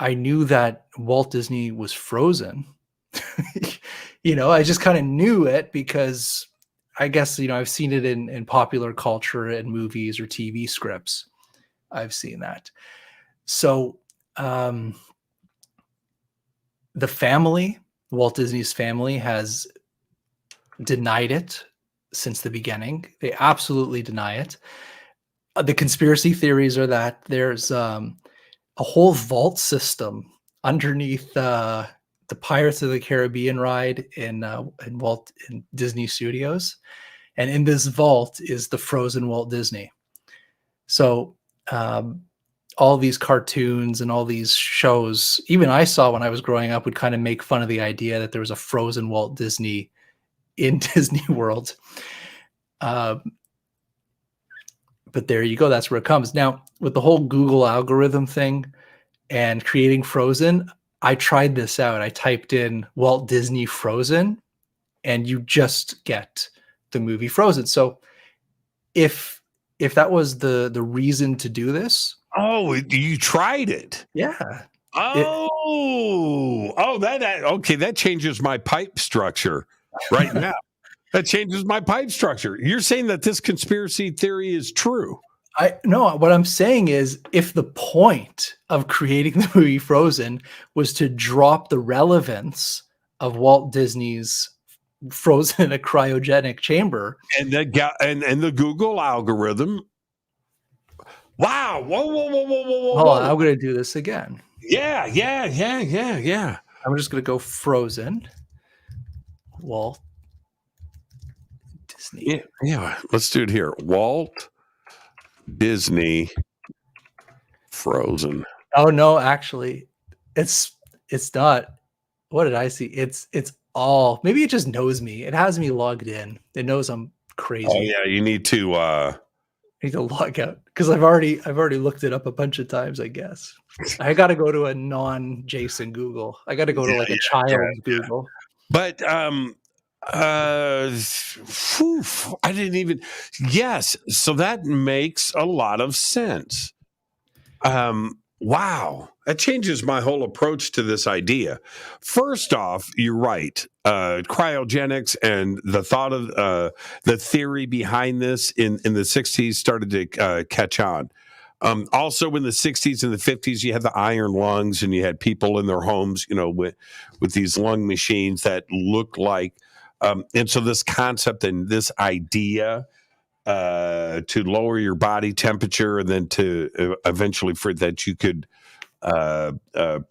I knew that Walt Disney was frozen. I just kind of knew it because I guess, I've seen it in popular culture and movies or TV scripts. I've seen that. So the family, Walt Disney's family, has denied it since the beginning. They absolutely deny it. The conspiracy theories are that there's a whole vault system underneath the Pirates of the Caribbean ride in Disney Studios, and in this vault is the frozen Walt Disney. So all these cartoons and all these shows, even I saw when I was growing up, would kind of make fun of the idea that there was a frozen Walt Disney in Disney World. But there you go. That's where it comes. Now, with the whole Google algorithm thing and creating Frozen, I tried this out. I typed in Walt Disney Frozen, and you just get the movie Frozen. So if that was the reason to do this. Oh, you tried it. Yeah. That changes my pipe structure right now. That changes my pipe structure. You're saying that this conspiracy theory is true. No, what I'm saying is, if the point of creating the movie Frozen was to drop the relevance of Walt Disney's frozen in a cryogenic chamber, and the Google algorithm. Wow! Whoa! Hold on, I'm going to do this again. Yeah. I'm just going to go Frozen. Walt Disney. Yeah. Let's do it here. Walt Disney Frozen. Oh no, actually, it's not. What did I see? It's all. Maybe it just knows me. It has me logged in. It knows I'm crazy. Oh yeah, you need to. I need to log out because I've already looked it up a bunch of times. I guess I got to go to a non-Jason Google. I got to go to a child Google. But I didn't even. Yes, so that makes a lot of sense. Wow, that changes my whole approach to this idea. First off, you're right. Cryogenics and the thought of the theory behind this in the 60s started to catch on. Also in the 60s and the 50s, you had the iron lungs, and you had people in their homes, with these lung machines that looked like. And so this concept and this idea to lower your body temperature, and then to eventually for that you could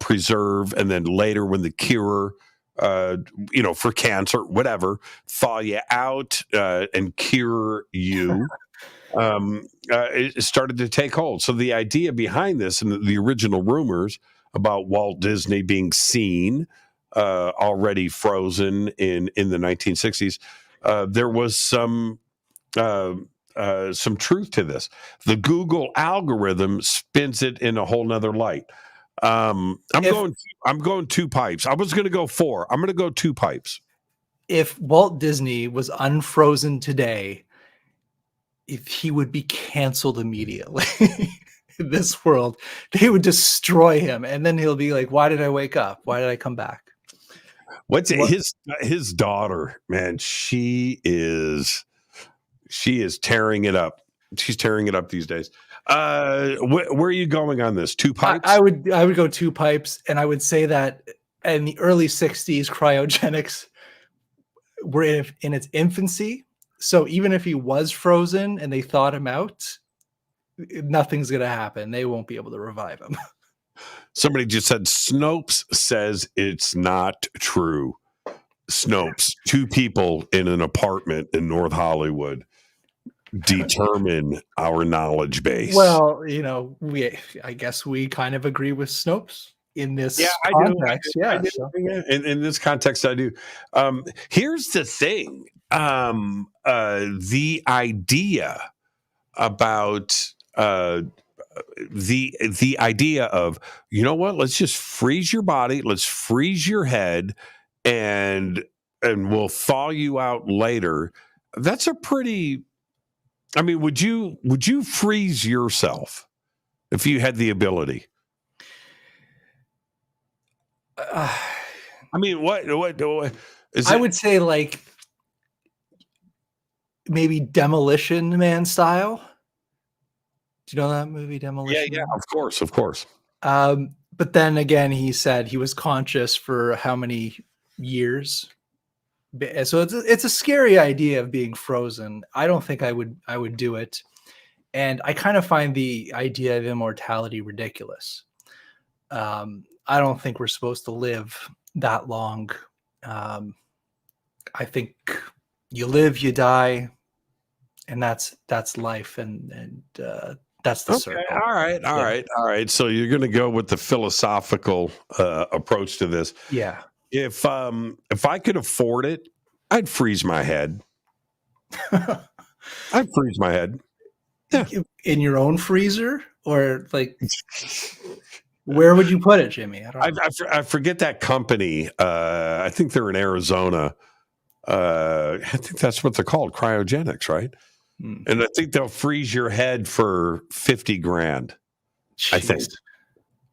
preserve, and then later when the cure, for cancer, whatever, thaw you out and cure you. It started to take hold. So the idea behind this, and the original rumors about Walt Disney being seen already frozen in the 1960s, there was some truth to this. The Google algorithm spins it in a whole nother light. I'm going 2 pipes. I was going to go 4. I'm going to go 2 pipes. If Walt Disney was unfrozen today, if he would be canceled immediately in this world, they would destroy him, and then he'll be like, "Why did I wake up? Why did I come back?" His daughter, man? She is tearing it up. She's tearing it up these days. Where are you going on this? 2 pipes? I would go 2 pipes, and I would say that in the early 60s, cryogenics were in its infancy. So even if he was frozen and they thawed him out, nothing's going to happen. They won't be able to revive him. Somebody just said Snopes says it's not true. Snopes, 2 people in an apartment in North Hollywood determine our knowledge base. Well, I guess we kind of agree with Snopes in this context. I do. In this context, I do. Here's the thing. The idea about the idea of, let's just freeze your body, let's freeze your head, and we'll thaw you out later. That's a pretty. I mean, would you freeze yourself if you had the ability? I mean, what is it? I would say like maybe Demolition Man style. Do you know that movie, Demolition Man? Yeah, of course. But then again, he said he was conscious for how many years. So it's a scary idea of being frozen. I don't think I would do it. And I kind of find the idea of immortality ridiculous. I don't think we're supposed to live that long. I think you live, you die, and that's life, and that's the circle. All right. So you're going to go with the philosophical approach to this. Yeah. If I could afford it, I'd freeze my head. I'd freeze my head. Yeah. In your own freezer, or like, where would you put it, Jimmy? I forget that company. I think they're in Arizona. I think that's what they're called, cryogenics, right? And I think they'll freeze your head for $50,000. I think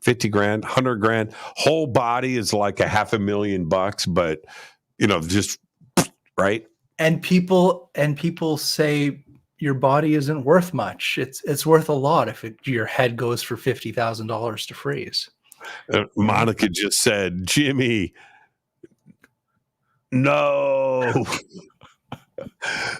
50 grand, 100 grand. Whole body is like $500,000, but just right. And people say your body isn't worth much. It's worth a lot if your head goes for $50,000 to freeze. Monica just said, Jimmy, no.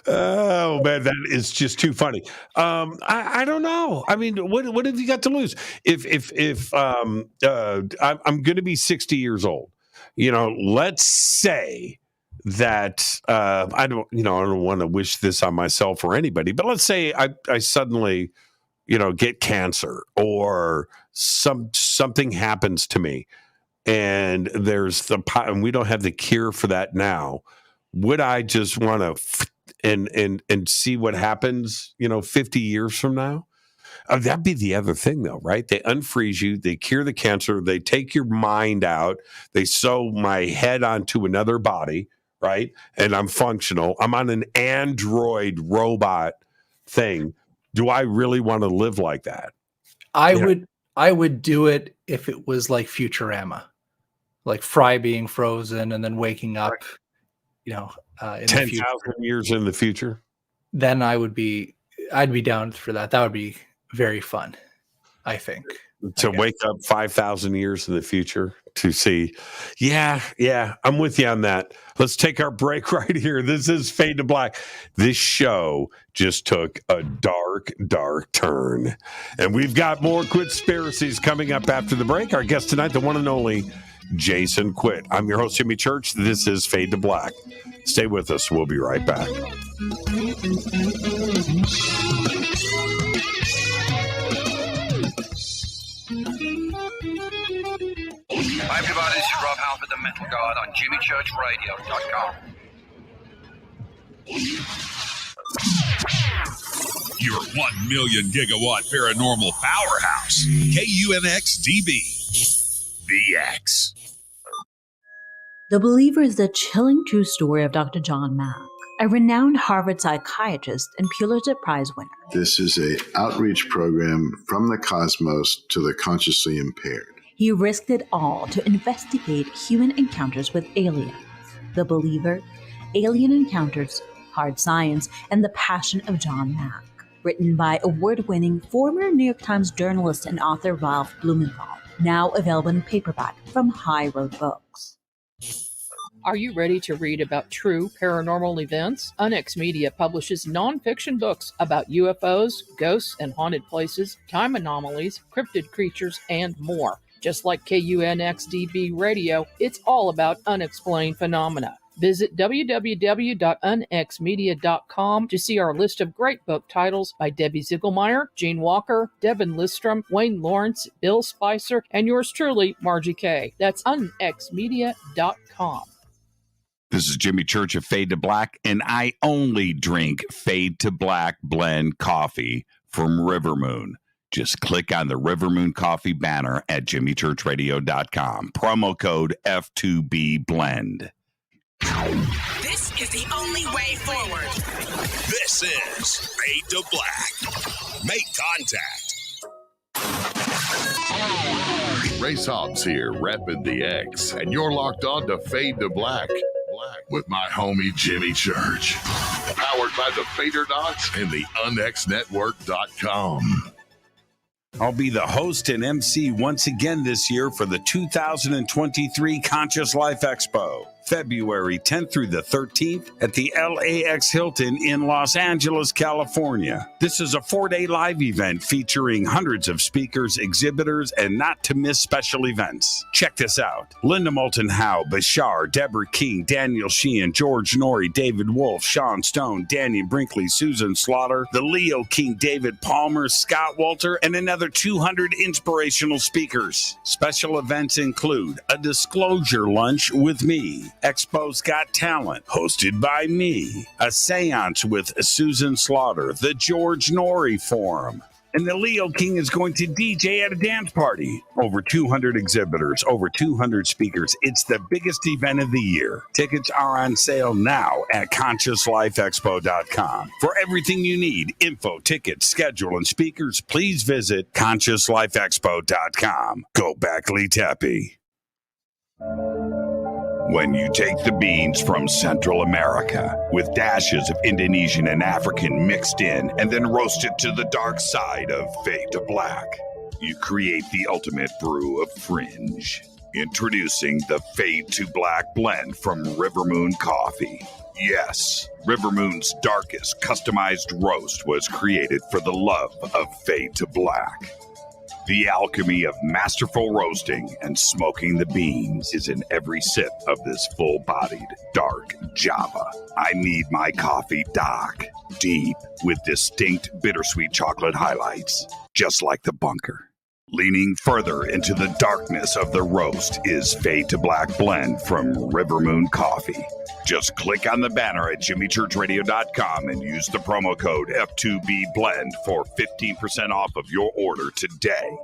Oh man, that is just too funny. I don't know. I mean, what have you got to lose? If I'm going to be 60 years old, let's say that I don't want to wish this on myself or anybody, but let's say I suddenly get cancer or something happens to me, and and we don't have the cure for that now. Would I just want to and see what happens, 50 years from now? That'd be the other thing, though, right? They unfreeze you, they cure the cancer, they take your mind out, they sew my head onto another body, right? And I'm functional. I'm on an android robot thing. Do I really want to live like that? I would do it if it was like Futurama, like Fry being frozen and then waking up. In 10,000 years in the future, then I'd be down for that. That would be very fun, I think. To wake up 5,000 years in the future to see. Yeah, I'm with you on that. Let's take our break right here. This is Fade to Black. This show just took a dark turn. And we've got more Quittspiracies coming up after the break. Our guest tonight, the one and only Jason Quitt. I'm your host, Jimmy Church. This is Fade to Black. Stay with us. We'll be right back. Hi, everybody. This is Rob Halford, the Metal God, on JimmyChurchRadio.com. Your 1 million gigawatt paranormal powerhouse, KUNX-DB. The X. The Believer is the chilling true story of Dr. John Mack, a renowned Harvard psychiatrist and Pulitzer Prize winner. This is an outreach program from the cosmos to the consciously impaired. He risked it all to investigate human encounters with aliens. The Believer, Alien Encounters, Hard Science, and the Passion of John Mack. Written by award-winning former New York Times journalist and author Ralph Blumenthal. Now available in paperback from High Road Books. Are you ready to read about true paranormal events? Onyx Media publishes nonfiction books about UFOs, ghosts and haunted places, time anomalies, cryptid creatures, and more. Just like KUNX-DB Radio, it's all about unexplained phenomena. Visit www.unxmedia.com to see our list of great book titles by Debbie Ziegelmeyer, Gene Walker, Devin Listrom, Wayne Lawrence, Bill Spicer, and yours truly, Margie Kay. That's unxmedia.com. This is Jimmy Church of Fade to Black, and I only drink Fade to Black blend coffee from Rivermoon. Just click on the Rivermoon Coffee banner at jimmychurchradio.com. Promo code F2B Blend. This This is the only way forward. This is Fade to Black. Make contact. Race Hobbs here, repping the X, and you're locked on to Fade to Black with my homie Jimmy Church. Powered by the Fadernauts and the UnXNetwork.com. I'll be the host and MC once again this year for the 2023 Conscious Life Expo, February 10th through the 13th at the LAX Hilton in Los Angeles, California. This is a 4-day live event featuring hundreds of speakers, exhibitors, and not-to-miss special events. Check this out. Linda Moulton Howe, Bashar, Deborah King, Daniel Sheehan, George Norrie, David Wolf, Sean Stone, Danny Brinkley, Susan Slaughter, the Leo King, David Palmer, Scott Walter, and another 200 inspirational speakers. Special events include a disclosure lunch with me, Expo's Got Talent, hosted by me, a seance with Susan Slaughter, the George Norrie Forum, and the Leo King is going to DJ at a dance party. Over 200 exhibitors, over 200 speakers. It's the biggest event of the year. Tickets are on sale now at ConsciousLifeExpo.com. For everything you need, info, tickets, schedule, and speakers, please visit ConsciousLifeExpo.com. Go back, Lee Tappy. When you take the beans from Central America with dashes of Indonesian and African mixed in and then roast it to the dark side of Fade to Black, you create the ultimate brew of fringe. Introducing the Fade to Black blend from River Moon Coffee. Yes, River Moon's darkest customized roast was created for the love of Fade to Black. The alchemy of masterful roasting and smoking the beans is in every sip of this full-bodied, dark Java. I need my coffee dark, deep, with distinct bittersweet chocolate highlights, just like the bunker. Leaning further into the darkness of the roast is Fade to Black blend from River Moon Coffee. Just click on the banner at jimmychurchradio.com and use the promo code F2BBLEND for 15% off of your order today.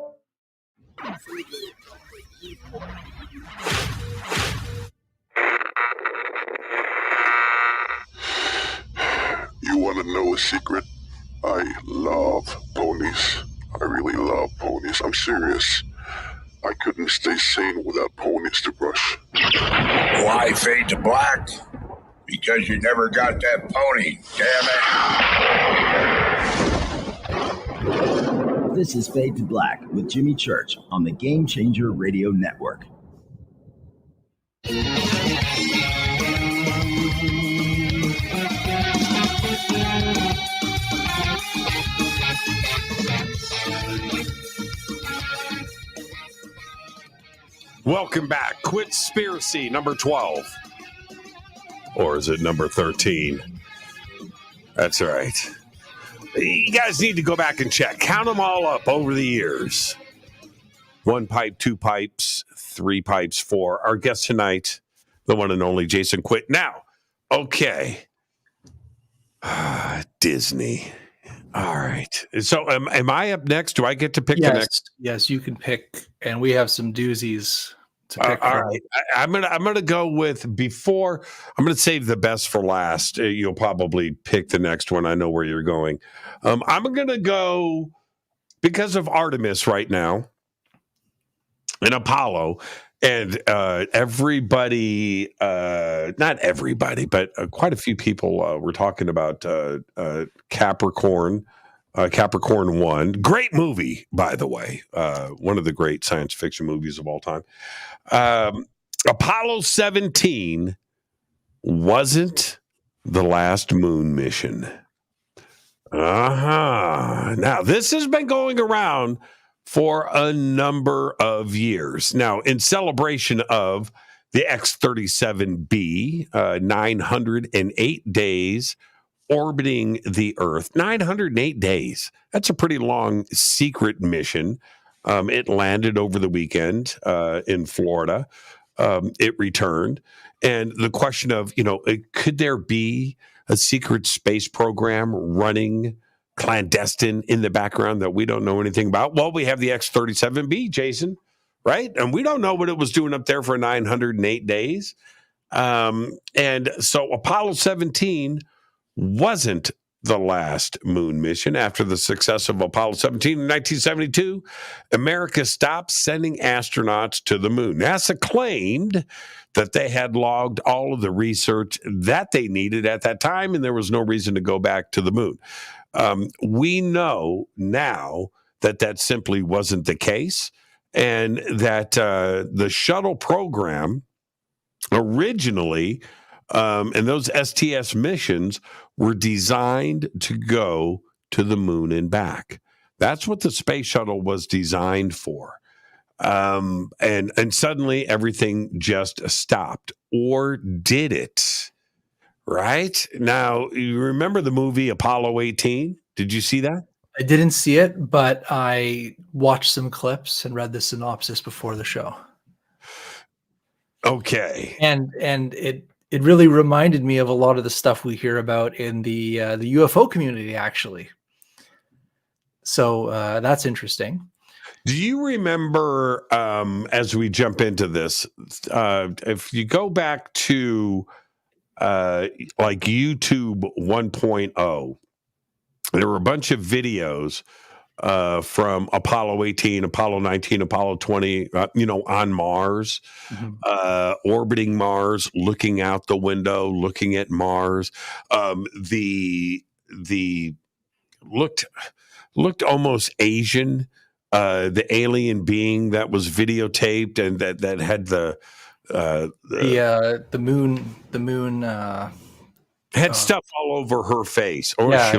You want to know a secret? I love ponies. I really love ponies. I'm serious. I couldn't stay sane without ponies to brush. Why Fade to Black? Because you never got that pony, damn it. This is Fade to Black with Jimmy Church on the Game Changer Radio Network. Welcome back. Quittspiracy number 12. Or is it number 13? That's right. You guys need to go back and check. Count them all up over the years. 1 pipe, 2 pipes, 3 pipes, 4. Our guest tonight, the one and only Jason Quitt. Now, okay. Disney. All right. So am I up next? Do I get to pick the next? Yes, you can pick. And we have some doozies to pick all from. right. I'm gonna go with before. I'm gonna save the best for last. You'll probably pick the next one. I know where you're going. I'm gonna go because of Artemis right now and Apollo. And everybody, not everybody, but quite a few people were talking about Capricorn, Capricorn 1. Great movie, by the way. One of the great science fiction movies of all time. Apollo 17 wasn't the last moon mission. Now, this has been going around for a number of years. Now, in celebration of the X-37B, 908 days orbiting the Earth. 908 days. That's a pretty long secret mission. It landed over the weekend in Florida. It returned. And the question of, could there be a secret space program running clandestine in the background that we don't know anything about? Well, we have the X-37B, Jason, right? And we don't know what it was doing up there for 908 days. And so Apollo 17 wasn't the last moon mission. After the success of Apollo 17 in 1972, America stopped sending astronauts to the moon. NASA claimed that they had logged all of the research that they needed at that time, and there was no reason to go back to the moon. We know now that that simply wasn't the case, and that the shuttle program originally, and those STS missions were designed to go to the moon and back. That's what the space shuttle was designed for. And suddenly everything just stopped. Or did it? Right? Now, you remember the movie Apollo 18? Did you see that? I didn't see it, but I watched some clips and read the synopsis before the show. Okay. And it really reminded me of a lot of the stuff we hear about in the UFO community, actually. So that's interesting. Do you remember, as we jump into this, if you go back to like YouTube 1.0, there were a bunch of videos from Apollo 18, Apollo 19, Apollo 20, on Mars, orbiting Mars, looking out the window, looking at Mars. The looked almost Asian. The alien being that was videotaped and that had the moon had stuff all over her face. Or I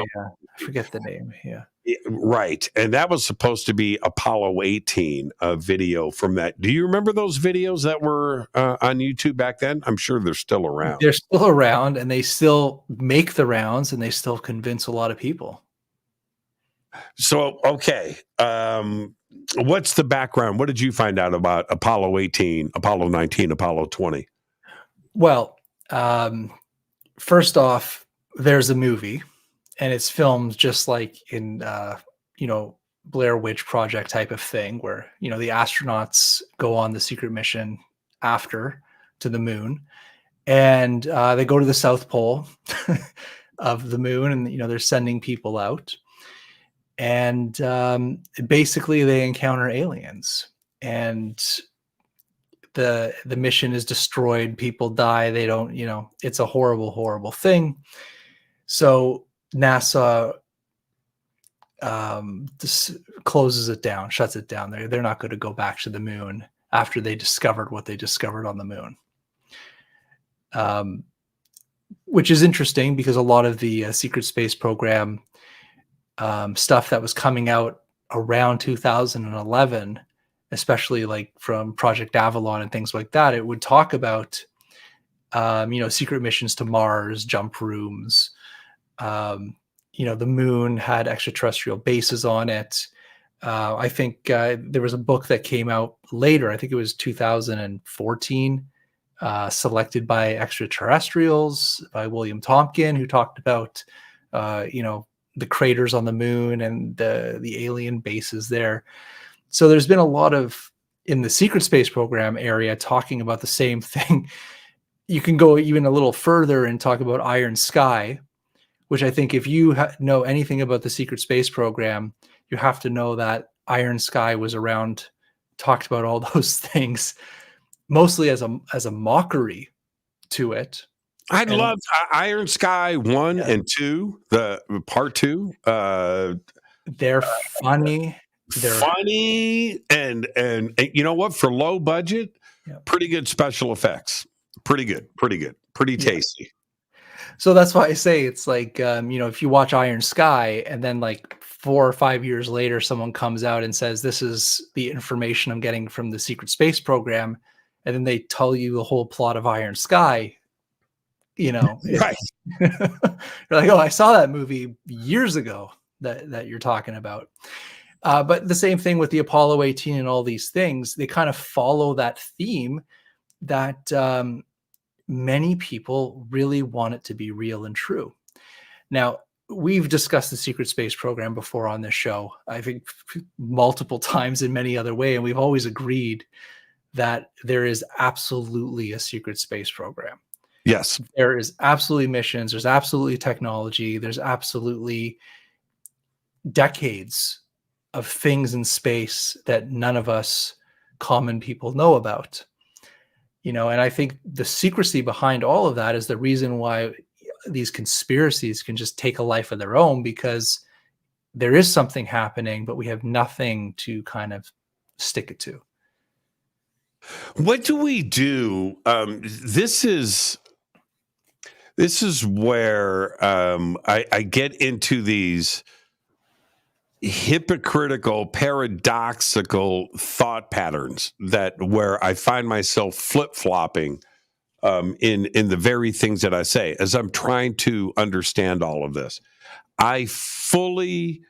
forget the name. Yeah. Right. And that was supposed to be Apollo 18, a video from that. Do you remember those videos that were on YouTube back then? I'm sure they're still around. They're still around, and they still make the rounds, and they still convince a lot of people. So, okay. What's the background? What did you find out about Apollo 18, Apollo 19, Apollo 20? Well, first off, there's a movie, and it's filmed just like in, Blair Witch Project type of thing, where, the astronauts go on the secret mission after to the moon, and they go to the South Pole of the moon, and, they're sending people out. And basically they encounter aliens, and the mission is destroyed. People die. They don't, it's a horrible, horrible thing. So NASA just closes it down, shuts it down. They're not going to go back to the moon after they discovered what they discovered on the moon. Which is interesting because a lot of the secret space program stuff that was coming out around 2011, especially like from Project Avalon and things like that, it would talk about, secret missions to Mars, jump rooms. The moon had extraterrestrial bases on it. I think there was a book that came out later. I think it was 2014, Selected by Extraterrestrials by William Tompkin, who talked about, the craters on the moon and the alien bases there. So there's been a lot of, in the secret space program area, talking about the same thing. You can go even a little further and talk about Iron Sky, which I think if you know anything about the secret space program, you have to know that Iron Sky was around, talked about all those things, mostly as a mockery to it. I love Iron Sky 1 and 2, the part 2. They're funny. They're funny, and you know what? For low budget, pretty good special effects. Pretty good, pretty tasty. So that's why I say it's like, if you watch Iron Sky and then like 4 or 5 years later, someone comes out and says, this is the information I'm getting from the secret space program, and then they tell you the whole plot of Iron Sky, right. You're like, oh, I saw that movie years ago that you're talking about. But the same thing with the Apollo 18 and all these things, they kind of follow that theme that many people really want it to be real and true. Now, we've discussed the secret space program before on this show, I think multiple times in many other ways, and we've always agreed that there is absolutely a secret space program. Yes. There is absolutely missions. There's absolutely technology. There's absolutely decades of things in space that none of us common people know about. And I think the secrecy behind all of that is the reason why these conspiracies can just take a life of their own, because there is something happening, but we have nothing to kind of stick it to. What do we do? This is where I get into these hypocritical, paradoxical thought patterns where I find myself flip-flopping in the very things that I say as I'm trying to understand all of this. I fully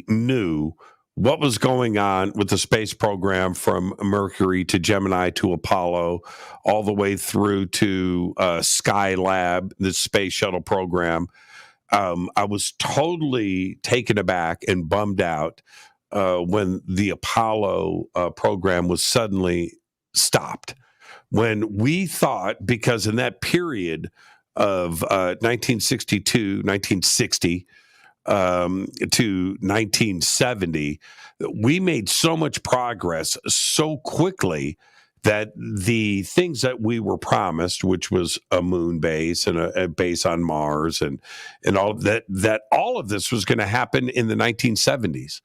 knew what was going on with the space program from Mercury to Gemini to Apollo, all the way through to Skylab, the space shuttle program. I was totally taken aback and bummed out when the Apollo program was suddenly stopped. When we thought, because in that period of 1962, 1960 to 1970, we made so much progress so quickly that the things that we were promised, which was a moon base and a base on Mars and all of that all of this was going to happen in the 1970s,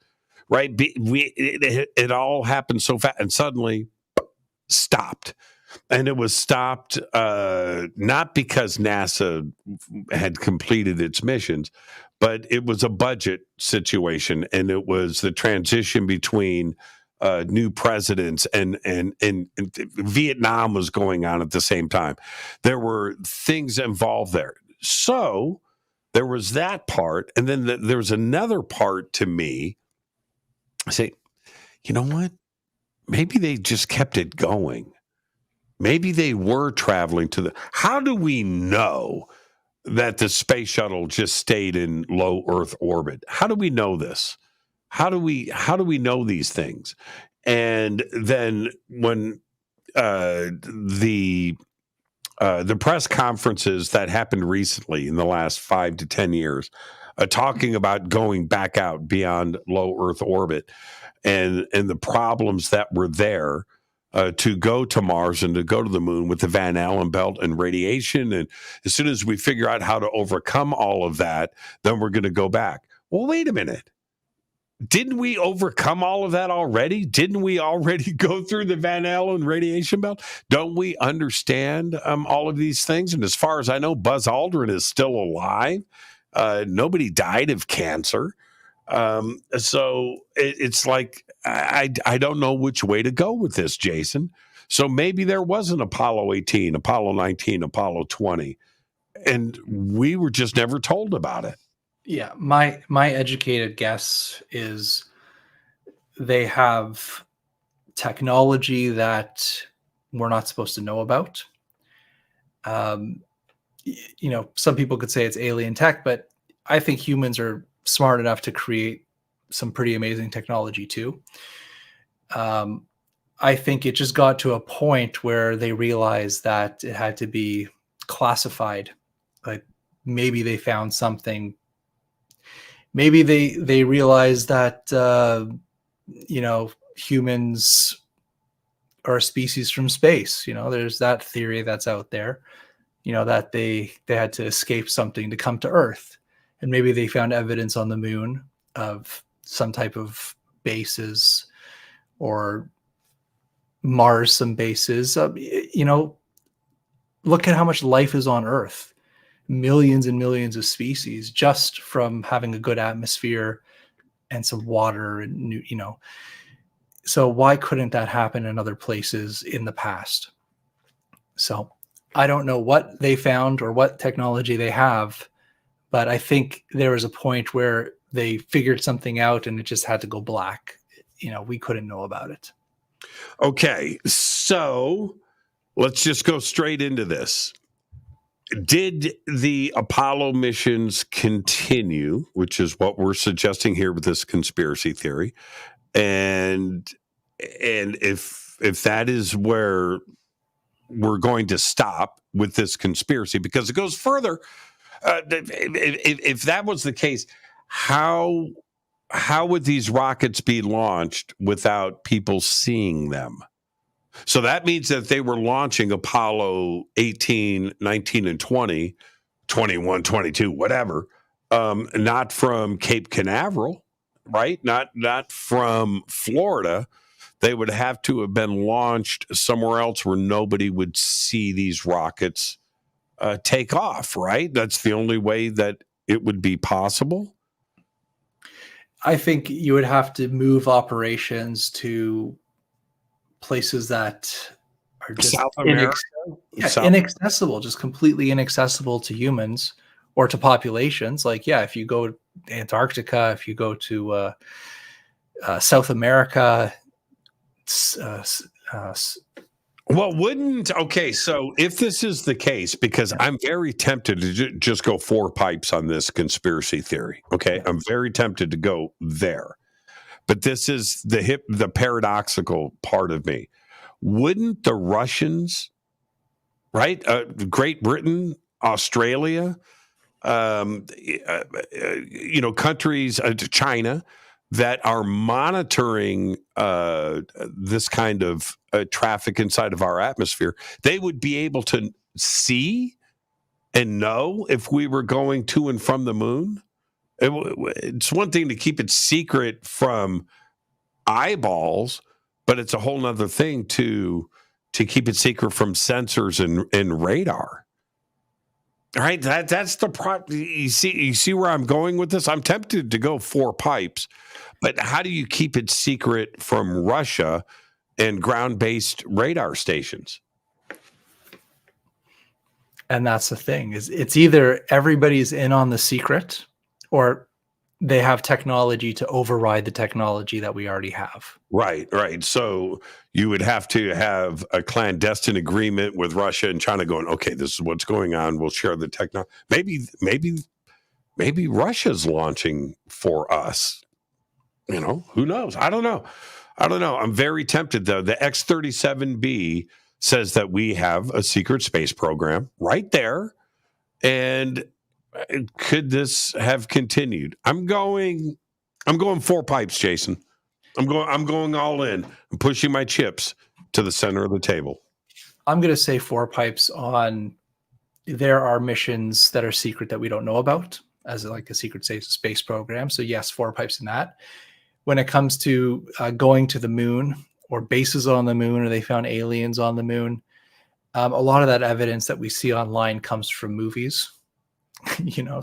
right? It all happened so fast and suddenly stopped. And it was stopped not because NASA had completed its missions, but it was a budget situation, and it was the transition between new presidents, and Vietnam was going on at the same time. There were things involved there. So there was that part, and then there was another part to me. I say, you know what? Maybe they just kept it going. Maybe they were traveling to how do we know that the space shuttle just stayed in low Earth orbit? How do we know this? How do we know these things? And then when the press conferences that happened recently in the last 5 to 10 years, talking about going back out beyond low Earth orbit and the problems that were there to go to Mars and to go to the moon with the Van Allen belt and radiation. And as soon as we figure out how to overcome all of that, then we're going to go back. Well, wait a minute. Didn't we overcome all of that already? Didn't we already go through the Van Allen radiation belt? Don't we understand all of these things? And as far as I know, Buzz Aldrin is still alive. Nobody died of cancer. So it's like, I don't know which way to go with this, Jason. So maybe there was an Apollo 18, Apollo 19, Apollo 20, and we were just never told about it. Yeah, my educated guess is they have technology that we're not supposed to know about. Some people could say it's alien tech, but I think humans are smart enough to create some pretty amazing technology too. I think it just got to a point where they realized that it had to be classified. Like maybe they found something. Maybe they realized that humans are a species from space. There's that theory that's out there. That they had to escape something to come to Earth. And maybe they found evidence on the moon of some type of bases, or Mars, some bases. Look at how much life is on Earth. Millions and millions of species just from having a good atmosphere and some water. And, so why couldn't that happen in other places in the past? So I don't know what they found or what technology they have, but I think there was a point where they figured something out and it just had to go black. We couldn't know about it. Okay, so let's just go straight into this. Did the Apollo missions continue, which is what we're suggesting here with this conspiracy theory? And if if that is where we're going to stop with this conspiracy, because it goes further. If that was the case, how would these rockets be launched without people seeing them? So that means that they were launching Apollo 18, 19, and 20, 21, 22, whatever, not from Cape Canaveral, right? Not from Florida. They would have to have been launched somewhere else where nobody would see these rockets take off, right? That's the only way that it would be possible. I think you would have to move operations to places that are just South America? inaccessible, just completely inaccessible to humans or to populations. Like, if you go to Antarctica, if you go to South America, okay, so if this is the case, because I'm very tempted to just go 4 pipes on this conspiracy theory, okay? I'm very tempted to go there. But this is the paradoxical part of me. Wouldn't the Russians, right? Great Britain, Australia, countries, China, that are monitoring this kind of traffic inside of our atmosphere, they would be able to see and know if we were going to and from the moon? It's one thing to keep it secret from eyeballs, but it's a whole nother thing to keep it secret from sensors and radar. All right, that's the problem. You see where I'm going with this? I'm tempted to go 4 pipes, but how do you keep it secret from Russia and ground-based radar stations? And that's the thing, is it's either everybody's in on the secret, or they have technology to override the technology that we already have. Right. So you would have to have a clandestine agreement with Russia and China going, okay, this is what's going on. We'll share the technology. Maybe Russia's launching for us. Who knows? I don't know. I'm very tempted, though. The X-37B says that we have a secret space program right there. And could this have continued? I'm going 4 pipes, Jason. I'm going all in. I'm pushing my chips to the center of the table. I'm going to say 4 pipes on there are missions that are secret that we don't know about, as like a secret space program. So yes, 4 pipes in that. When it comes to going to the moon or bases on the moon, or they found aliens on the moon, a lot of that evidence that we see online comes from movies. And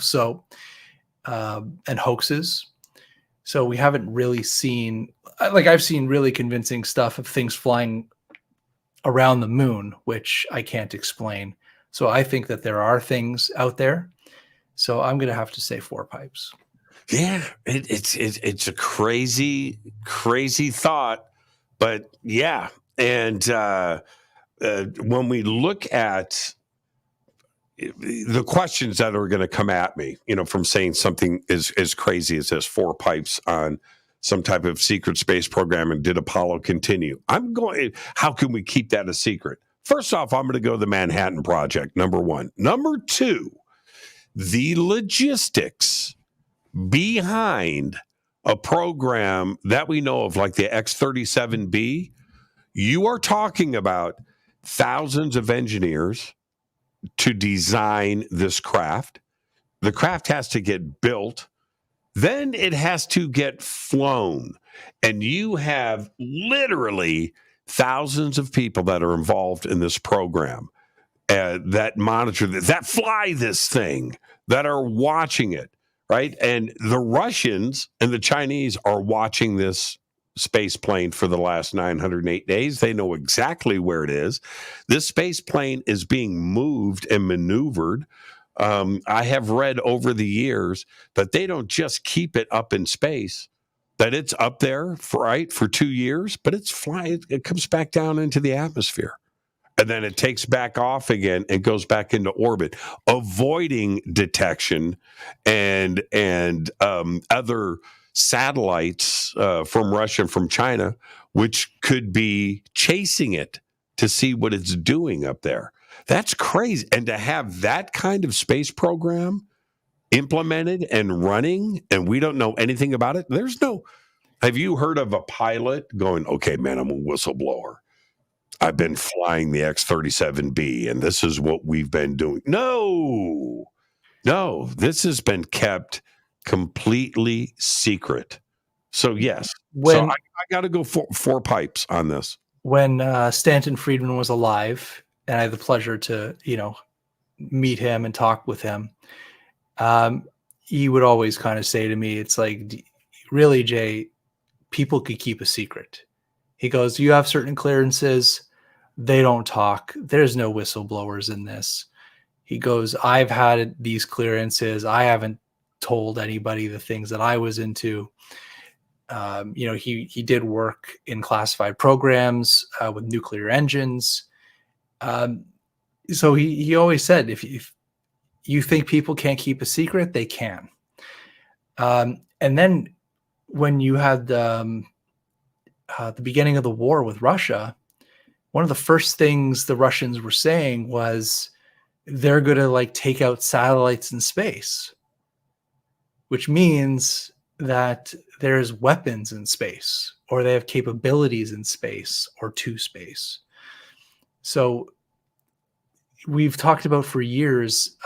hoaxes. So we haven't really seen, I've seen really convincing stuff of things flying around the moon, which I can't explain. So I think that there are things out there. So I'm going to have to say 4 pipes. Yeah, it's a crazy thought, but yeah. And when we look at the questions that are going to come at me, from saying something as crazy as this, 4 pipes on some type of secret space program, and did Apollo continue? How can we keep that a secret? First off, I'm going to go the Manhattan Project, number 1. Number 2, the logistics behind a program that we know of, like the X-37B. You are talking about thousands of engineers to design this craft. The craft has to get built. Then it has to get flown. And you have literally thousands of people that are involved in this program that monitor this, that fly this thing, that are watching it, right? And the Russians and the Chinese are watching this space plane for the last 908 days. They know exactly where it is. This space plane is being moved and maneuvered. I have read over the years that they don't just keep it up in space, that it's up there for 2 years, but it's flying. It comes back down into the atmosphere. And then it takes back off again and goes back into orbit, avoiding detection and other satellites from Russia and from China which could be chasing it to see what it's doing up there. That's crazy. And to have that kind of space program implemented and running, and we don't know anything about it. Have you heard of a pilot going, okay, man, I'm a whistleblower. I've been flying the X-37B, and this is what we've been doing. No, this has been kept completely secret. So, yes. I got to go four pipes on this. When Stanton Friedman was alive, and I had the pleasure to, meet him and talk with him, he would always kind of say to me, it's like, really, Jay, people could keep a secret. He goes, you have certain clearances. They don't talk. There's no whistleblowers in this. He goes, I've had these clearances. I haven't told anybody the things that I was into. He did work in classified programs with nuclear engines. So he always said, if you think people can't keep a secret, they can. And then when you had the beginning of the war with Russia, one of the first things the Russians were saying was they're going to take out satellites in space, which means that there's weapons in space, or they have capabilities in space or to space. So we've talked about for years,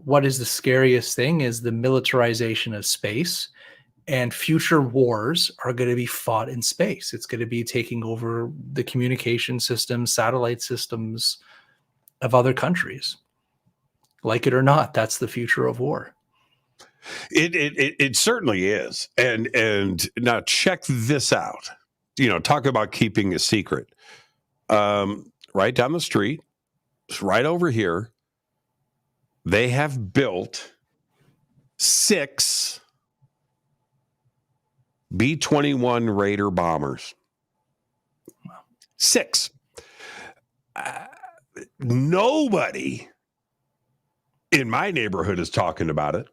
what is the scariest thing is the militarization of space, and future wars are going to be fought in space. It's going to be taking over the communication systems, satellite systems of other countries. Like it or not, that's the future of war. It certainly is. And now check this out. Talk about keeping a secret. Right down the street, right over here, they have built 6 B-21 Raider bombers. 6. Nobody in my neighborhood is talking about it.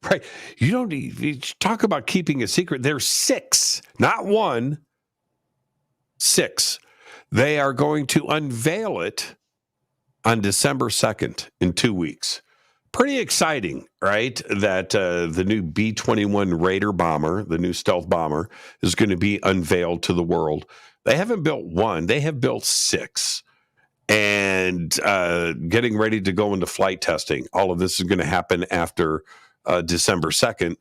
Right. You talk about keeping a secret. There's 6, not 1, 6. They are going to unveil it on December 2nd in 2 weeks. Pretty exciting, right? That the new B-21 Raider bomber, the new stealth bomber, is going to be unveiled to the world. They haven't built 1. They have built 6. And getting ready to go into flight testing. All of this is going to happen after December 2nd.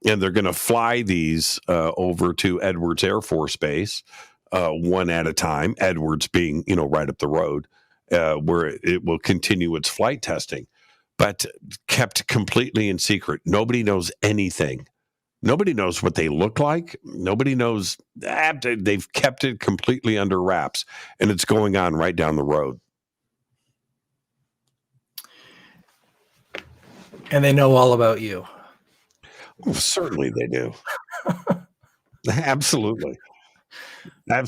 And they're going to fly these over to Edwards Air Force Base, one at a time, Edwards being, right up the road, where it will continue its flight testing, but kept completely in secret. Nobody knows anything. Nobody knows what they look like. Nobody knows. They've kept it completely under wraps, and it's going on right down the road. And they know all about you. Oh, certainly they do. Absolutely. Yeah.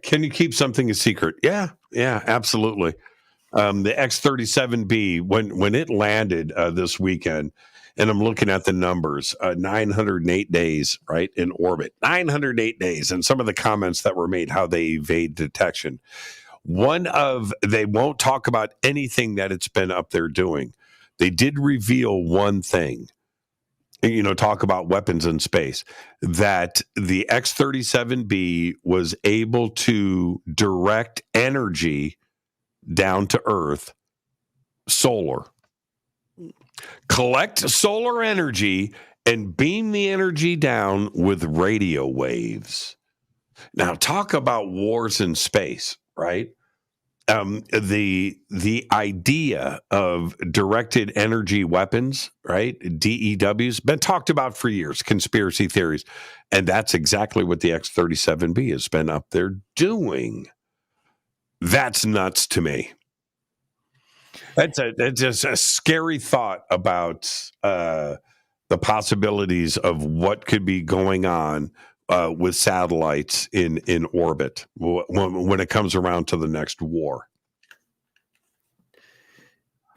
Can you keep something a secret? Yeah, absolutely. The X-37B, when it landed this weekend, and I'm looking at the numbers, 908 days, right, in orbit. 908 days, and some of the comments that were made, how they evade detection. They won't talk about anything that it's been up there doing. They did reveal one thing, talk about weapons in space, that the X-37B was able to direct energy down to Earth, solar, collect solar energy and beam the energy down with radio waves. Now, talk about wars in space, right? The idea of directed energy weapons, right? DEWs, been talked about for years, conspiracy theories. And that's exactly what the X-37B has been up there doing. That's nuts to me. That's just a scary thought about the possibilities of what could be going on with satellites in orbit when it comes around to the next war.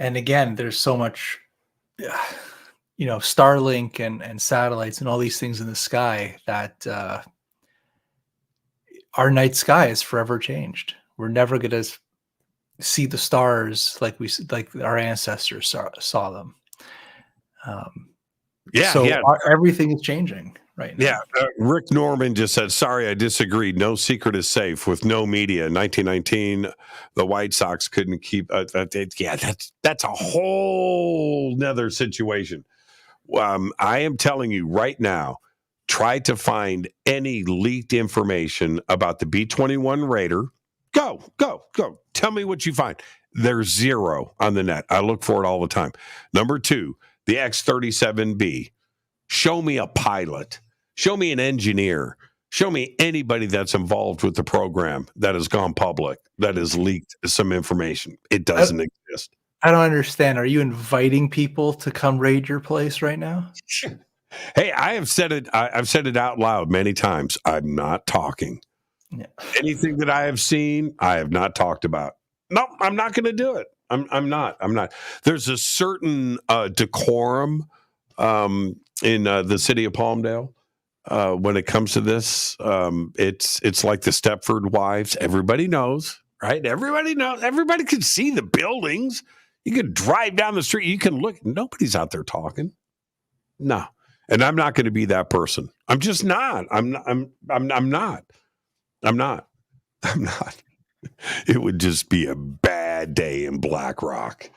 And again, there's so much. Starlink and satellites and all these things in the sky, that our night sky is forever changed. We're never going to see the stars like our ancestors saw them. Everything is changing right now. Yeah, Rick Norman just said, "Sorry, I disagree. No secret is safe with no media." In 1919, the White Sox couldn't keep. That's a whole nother situation. I am telling you right now, try to find any leaked information about the B-21 Raider. Go. Tell me what you find. There's zero on the net. I look for it all the time. Number 2, the X-37B. Show me a pilot. Show me an engineer. Show me anybody that's involved with the program that has gone public, that has leaked some information. It doesn't exist. I don't understand. Are you inviting people to come raid your place right now? Hey, I have said it. I've said it out loud many times. I'm not talking. Yeah. Anything that I have seen, I have not talked about. No, I'm not going to do it. I'm not. There's a certain decorum in the city of Palmdale when it comes to this. It's like the Stepford Wives. Everybody knows, right? Everybody knows. Everybody can see the buildings. You can drive down the street. You can look. Nobody's out there talking. No. And I'm not going to be that person. I'm just not. I'm not. It would just be a bad day in Black Rock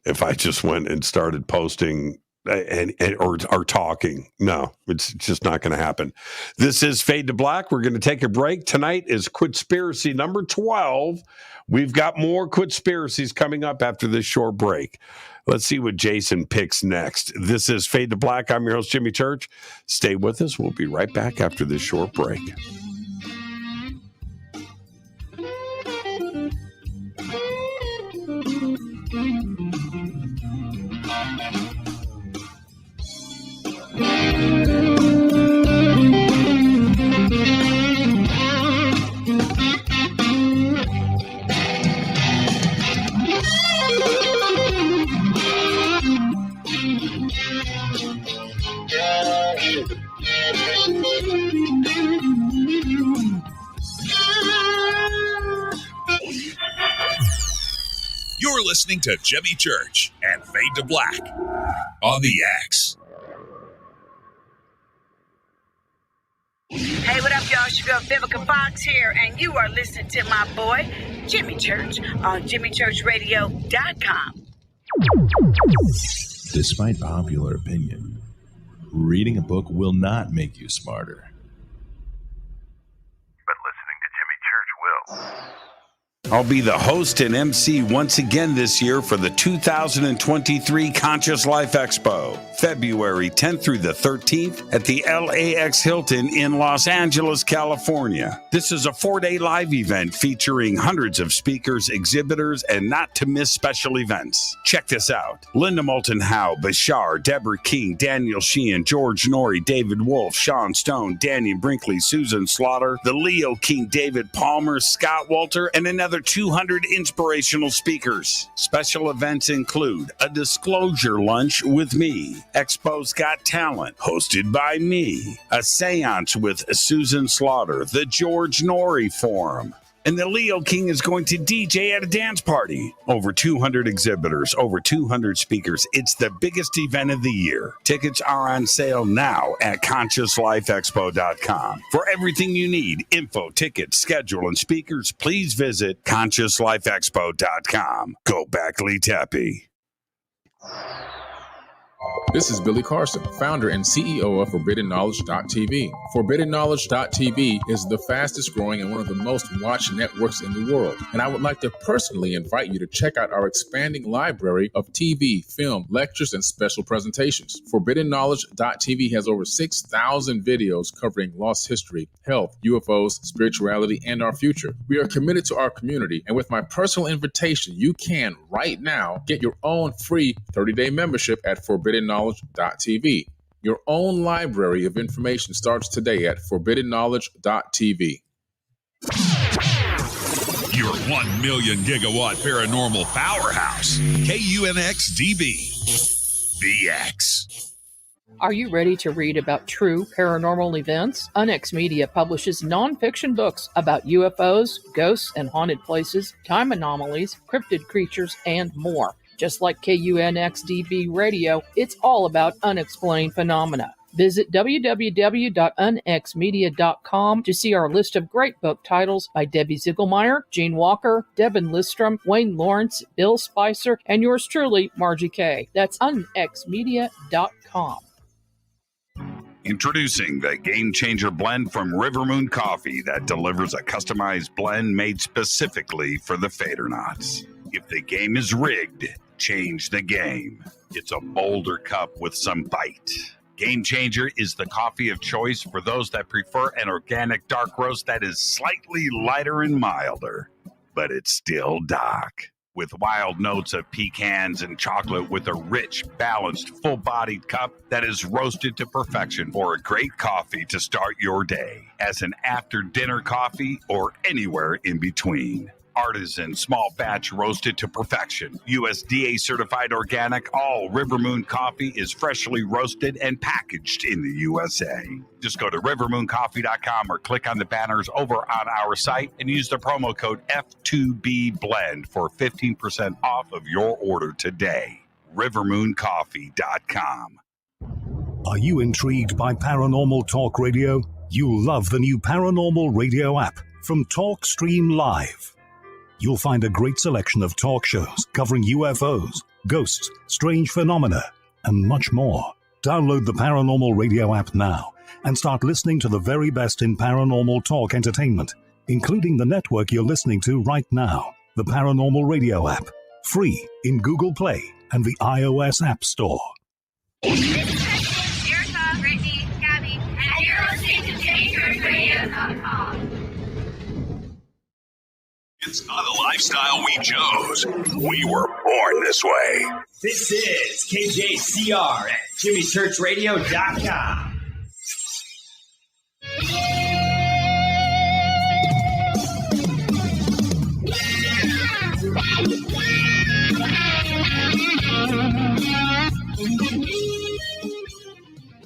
if I just went and started posting or talking. No, it's just not going to happen. This is Fade to Black. We're going to take a break. Tonight is Quittspiracy number 12. We've got more Quittspiracies coming up after this short break. Let's see what Jason picks next. This is Fade to Black. I'm your host, Jimmy Church. Stay with us. We'll be right back after this short break. You're listening to Jimmy Church and Fade to Black on the X. Hey, what up, y'all? It's your girl Vivica Fox here, and you are listening to my boy, Jimmy Church, on jimmychurchradio.com. Despite popular opinion, reading a book will not make you smarter. But listening to Jimmy Church will. I'll be the host and MC once again this year for the 2023 Conscious Life Expo, February 10th through the 13th at the LAX Hilton in Los Angeles, California. This is a 4-day live event featuring hundreds of speakers, exhibitors, and not-to-miss special events. Check this out. Linda Moulton Howe, Bashar, Deborah King, Daniel Sheehan, George Norrie, David Wolf, Sean Stone, Daniel Brinkley, Susan Slaughter, the Leo King, David Palmer, Scott Walter, and another 200 inspirational speakers. Special events include a disclosure lunch with me, Expo's Got Talent, hosted by me, a seance with Susan Slaughter, the George Norrie Forum, and the Leo King is going to DJ at a dance party. Over 200 exhibitors, over 200 speakers. It's the biggest event of the year. Tickets are on sale now at ConsciousLifeExpo.com. For everything you need, info, tickets, schedule, and speakers, please visit ConsciousLifeExpo.com. Go back, Lee Tappy. This is Billy Carson, founder and CEO of ForbiddenKnowledge.tv. ForbiddenKnowledge.tv is the fastest growing and one of the most watched networks in the world. And I would like to personally invite you to check out our expanding library of TV, film, lectures, and special presentations. ForbiddenKnowledge.tv has over 6,000 videos covering lost history, health, UFOs, spirituality, and our future. We are committed to our community, and with my personal invitation, you can, right now, get your own free 30-day membership at ForbiddenKnowledge.tv. Your own library of information starts today at ForbiddenKnowledge.tv. Your 1 million gigawatt paranormal powerhouse, KUNX-DB, the X. Are you ready to read about true paranormal events? Unex Media publishes nonfiction books about UFOs, ghosts and haunted places, time anomalies, cryptid creatures, and more. Just like KUNXDB Radio, it's all about unexplained phenomena. Visit www.unxmedia.com to see our list of great book titles by Debbie Ziegelmeyer, Gene Walker, Devin Listrom, Wayne Lawrence, Bill Spicer, and yours truly, Margie Kay. That's unxmedia.com. Introducing the Game Changer blend from River Moon Coffee that delivers a customized blend made specifically for the Fadernauts. If the game is rigged, change the game. It's a bolder cup with some bite. Game Changer is the coffee of choice for those that prefer an organic dark roast that is slightly lighter and milder, but it's still dark. With wild notes of pecans and chocolate with a rich, balanced, full-bodied cup that is roasted to perfection for a great coffee to start your day, as an after-dinner coffee or anywhere in between. Artisan, small batch roasted to perfection. USDA certified organic, all River Moon coffee is freshly roasted and packaged in the USA. Just go to rivermooncoffee.com or click on the banners over on our site and use the promo code F2BBLEND for 15% off of your order today. rivermooncoffee.com. Are you intrigued by Paranormal Talk Radio? You'll love the new Paranormal Radio app from TalkStream Live. You'll find a great selection of talk shows covering UFOs, ghosts, strange phenomena, and much more. Download the Paranormal Radio app now and start listening to the very best in paranormal talk entertainment, including the network you're listening to right now, the Paranormal Radio app, free in Google Play and the iOS App Store. Erica, Brittany, Gabby, and you're listening to JamieChurchRadio.com. It's not a lifestyle we chose. We were born this way. This is KJCR at JimmyChurchRadio.com.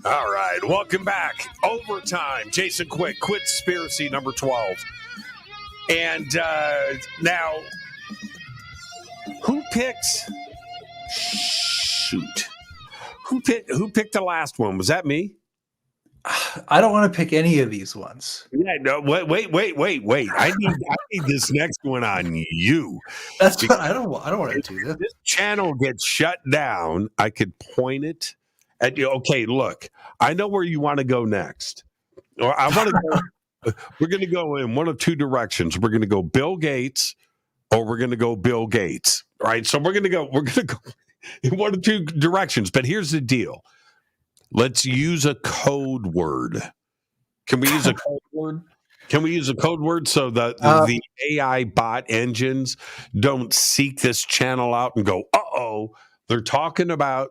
All right, welcome back. Overtime. Jason Quitt, Quittspiracy number 12. And now, who picks? Shoot, who picked the last one? Was that me? I don't want to pick any of these ones. Yeah, no. Wait. I need this next one on you. That's what I don't want to do this. This channel gets shut down. I could point it at you. Okay, look, I know where you want to go next. Or I want to go. We're going to go in one of two directions. We're going to go Bill Gates, or we're going to go Bill Gates. Right? So we're going to go in one of two directions. But here's the deal. Let's use a code word. Can we use a code word? Can we use a code word so that the AI bot engines don't seek this channel out and go, uh-oh, they're talking about.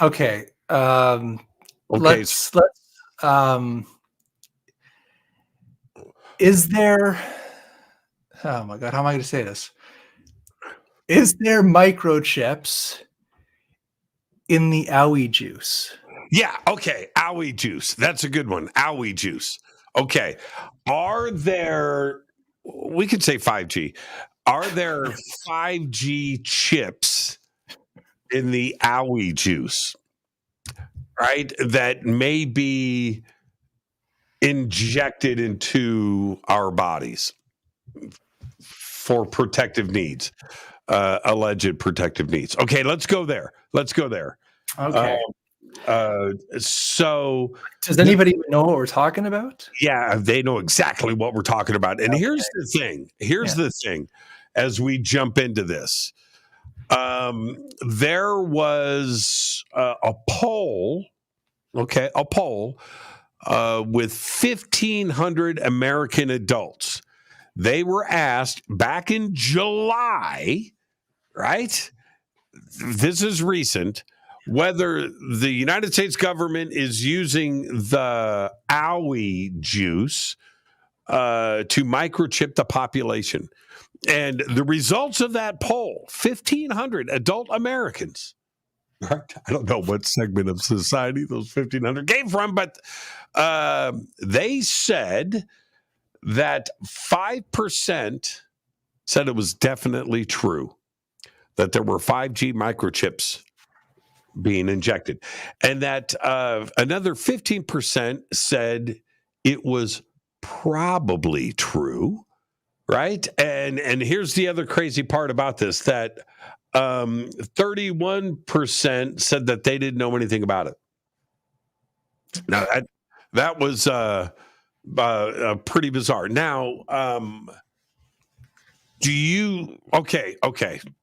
Okay. Let's is there, oh my God, how am I going to say this? Is there microchips in the Owie juice? Yeah, okay, Owie juice. That's a good one, Owie juice. Okay, are there, we could say 5G, are there 5G chips in the Owie juice, right, that may be injected into our bodies for protective needs, alleged protective needs? Okay, let's go there. Okay. So does anybody even know what we're talking about? Yeah, they know exactly what we're talking about. And here's the thing. The thing as we jump into this. There was a poll, with 1,500 American adults. They were asked back in July, right? This is recent, whether the United States government is using the Owie juice to microchip the population. And the results of that poll, 1,500 adult Americans, I don't know what segment of society those 1,500 came from, but they said that 5% said it was definitely true that there were 5G microchips being injected, and that another 15% said it was probably true, right? And here's the other crazy part about this, that 31% said that they didn't know anything about it. Now that was pretty bizarre. Now, do you okay?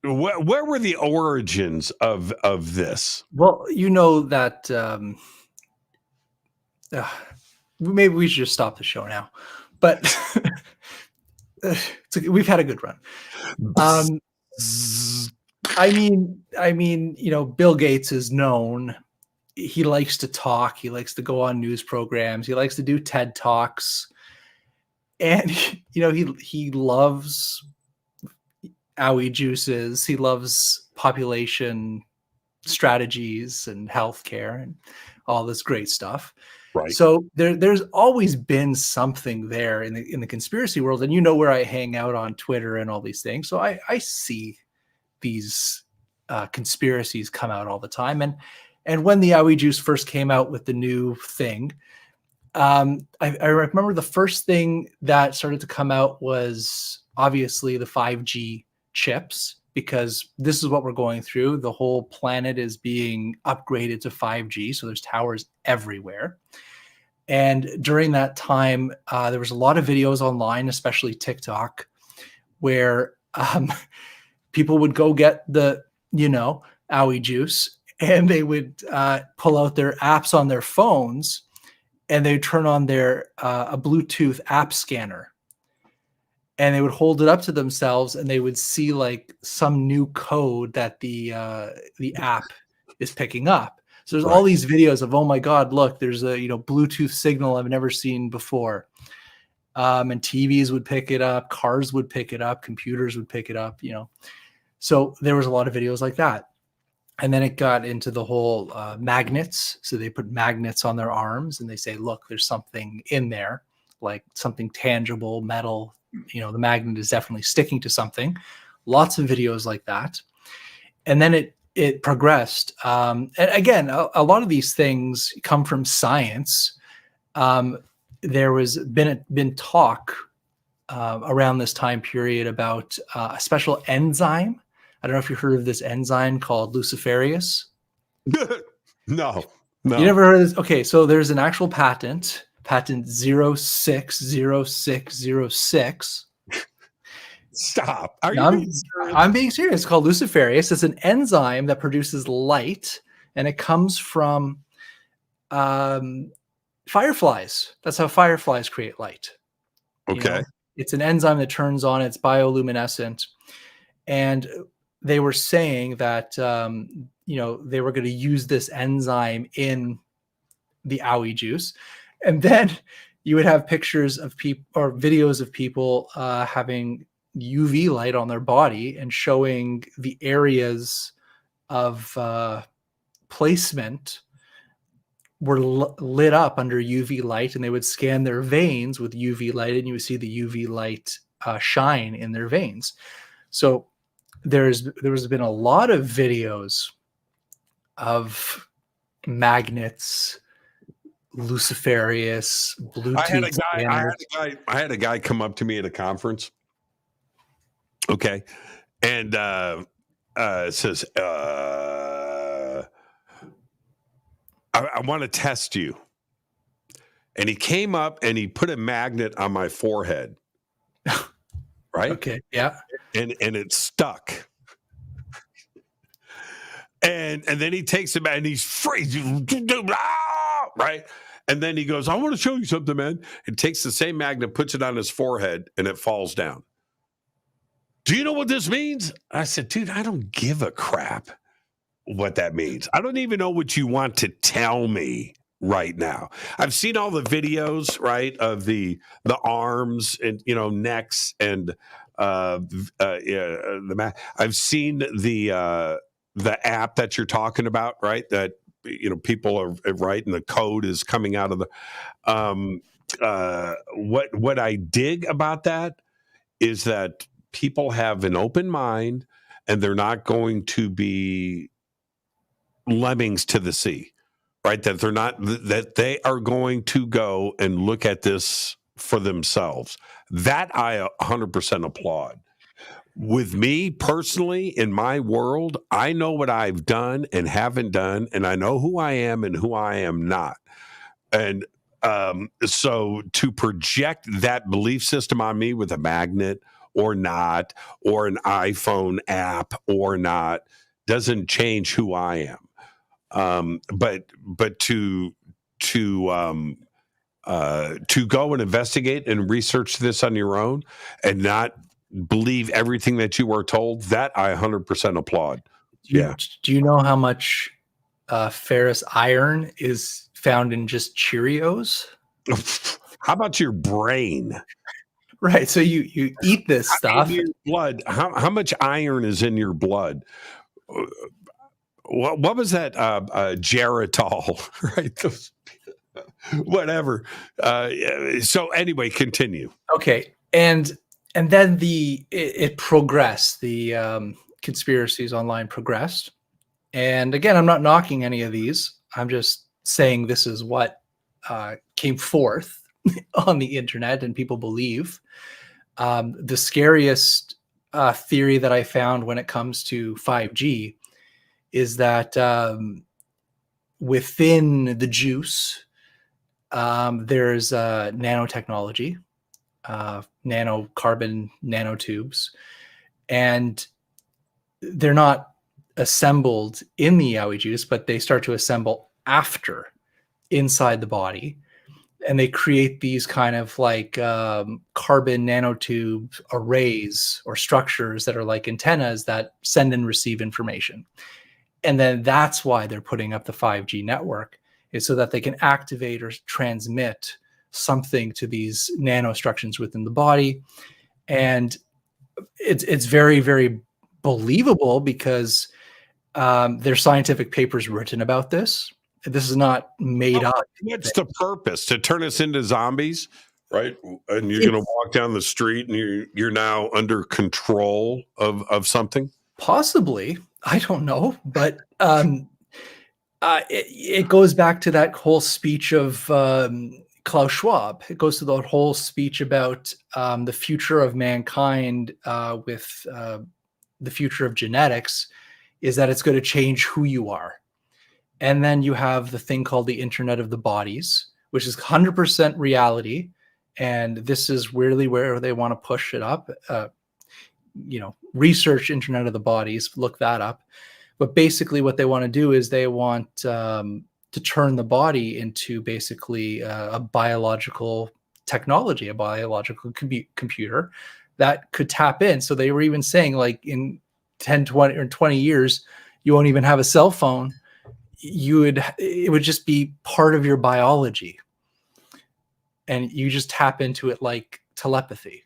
Where were the origins of this? Well, you know that maybe we should just stop the show now. But we've had a good run. I mean, you know, Bill Gates is known. He likes to talk. He likes to go on news programs. He likes to do TED Talks. And, you know, he loves Owie juices. He loves population strategies and healthcare and all this great stuff. Right. So there's always been something there in the conspiracy world. And you know where I hang out on Twitter and all these things. So I see these conspiracies come out all the time. And when the Owie juice first came out with the new thing, I remember the first thing that started to come out was obviously the 5G chips, because this is what we're going through. The whole planet is being upgraded to 5G. So there's towers everywhere. And during that time, there was a lot of videos online, especially TikTok, where people would go get the, you know, Owie juice, and they would pull out their apps on their phones, and they would turn on their a Bluetooth app scanner, and they would hold it up to themselves, and they would see like some new code that the app is picking up. So there's all these videos of, oh my God, look, there's a, you know, Bluetooth signal I've never seen before. And TVs would pick it up, cars would pick it up, computers would pick it up, you know. So there was a lot of videos like that. And then it got into the whole magnets. So they put magnets on their arms and they say, look, there's something in there, like something tangible, metal. You know, the magnet is definitely sticking to something. Lots of videos like that. And then it progressed. And again, a lot of these things come from science. There was been talk around this time period about a special enzyme. I don't know if you heard of this enzyme called luciferius. No. You never heard of this? Okay, so there's an actual patent 060606. Stop. I'm being serious. It's called luciferius. It's an enzyme that produces light, and it comes from fireflies. That's how fireflies create light. Okay. You know? It's an enzyme that turns on. It's bioluminescent. And they were saying that, you know, they were going to use this enzyme in the Owie juice. And then you would have pictures of people or videos of people having UV light on their body and showing the areas of placement were lit up under UV light, and they would scan their veins with UV light, and you would see the UV light shine in their veins. So there's been a lot of videos of magnets, luciferius, Bluetooth. I had a guy come up to me at a conference. Okay. And says, I want to test you. And he came up and he put a magnet on my forehead. Right? Okay. Yeah. And it stuck. And then he takes it and he's freezing. Right? And then he goes, I want to show you something, man. And takes the same magnet, puts it on his forehead, and it falls down. Do you know what this means? I said, dude, I don't give a crap what that means. I don't even know what you want to tell me right now. I've seen all the videos, right, of the arms and, you know, necks and I've seen the app that you're talking about, right? That people are right, and the code is coming out of the. What I dig about that is that people have an open mind, and they're not going to be lemmings to the sea, right? That they're not, that they are going to go and look at this for themselves. That I 100% applaud. With me personally, in my world, I know what I've done and haven't done, and I know who I am and who I am not. And so to project that belief system on me with a magnet or not, or an iPhone app or not, doesn't change who I am. But to go and investigate and research this on your own and not believe everything that you are told, that I 100% applaud. Do you know how much ferrous iron is found in just Cheerios? How about your brain? Right. So you eat this stuff. Your blood. How much iron is in your blood? What was that? Geritol, right? Whatever. So anyway, continue. Okay. And then it progressed. The conspiracies online progressed. And again, I'm not knocking any of these. I'm just saying this is what came forth on the internet and people believe. The scariest theory that I found when it comes to 5G is that within the juice, there's nanotechnology, carbon nanotubes, and they're not assembled in the Owie juice, but they start to assemble after inside the body. And they create these kind of like carbon nanotube arrays or structures that are like antennas that send and receive information. And then that's why they're putting up the 5G network, is so that they can activate or transmit something to these nanostructures within the body. And it's very, very believable because there's scientific papers written about this. This is not made up. What's the purpose? To turn us into zombies, right? And you're going to walk down the street and you're now under control of something? Possibly. I don't know. But it goes back to that whole speech of Klaus Schwab. It goes to the whole speech about the future of mankind with the future of genetics, is that it's going to change who you are. And then you have the thing called the Internet of the Bodies, which is 100% reality. And this is really where they want to push it up. Research Internet of the Bodies, look that up. But basically what they want to do is they want to turn the body into basically a biological technology, a biological computer that could tap in. So they were even saying, like, in 10, 20 or 20 years, you won't even have a cell phone. It would just be part of your biology. And you just tap into it like telepathy.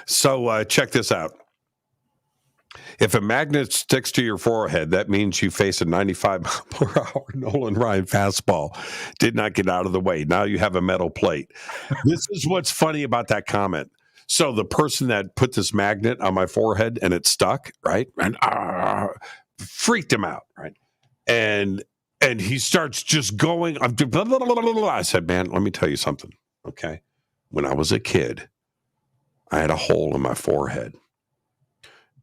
So check this out. If a magnet sticks to your forehead, that means you face a 95-mile-per-hour Nolan Ryan fastball. Did not get out of the way. Now you have a metal plate. This is what's funny about that comment. So the person that put this magnet on my forehead and it stuck, right? And freaked him out, right? And he starts just going. I said, man, let me tell you something, okay? When I was a kid, I had a hole in my forehead,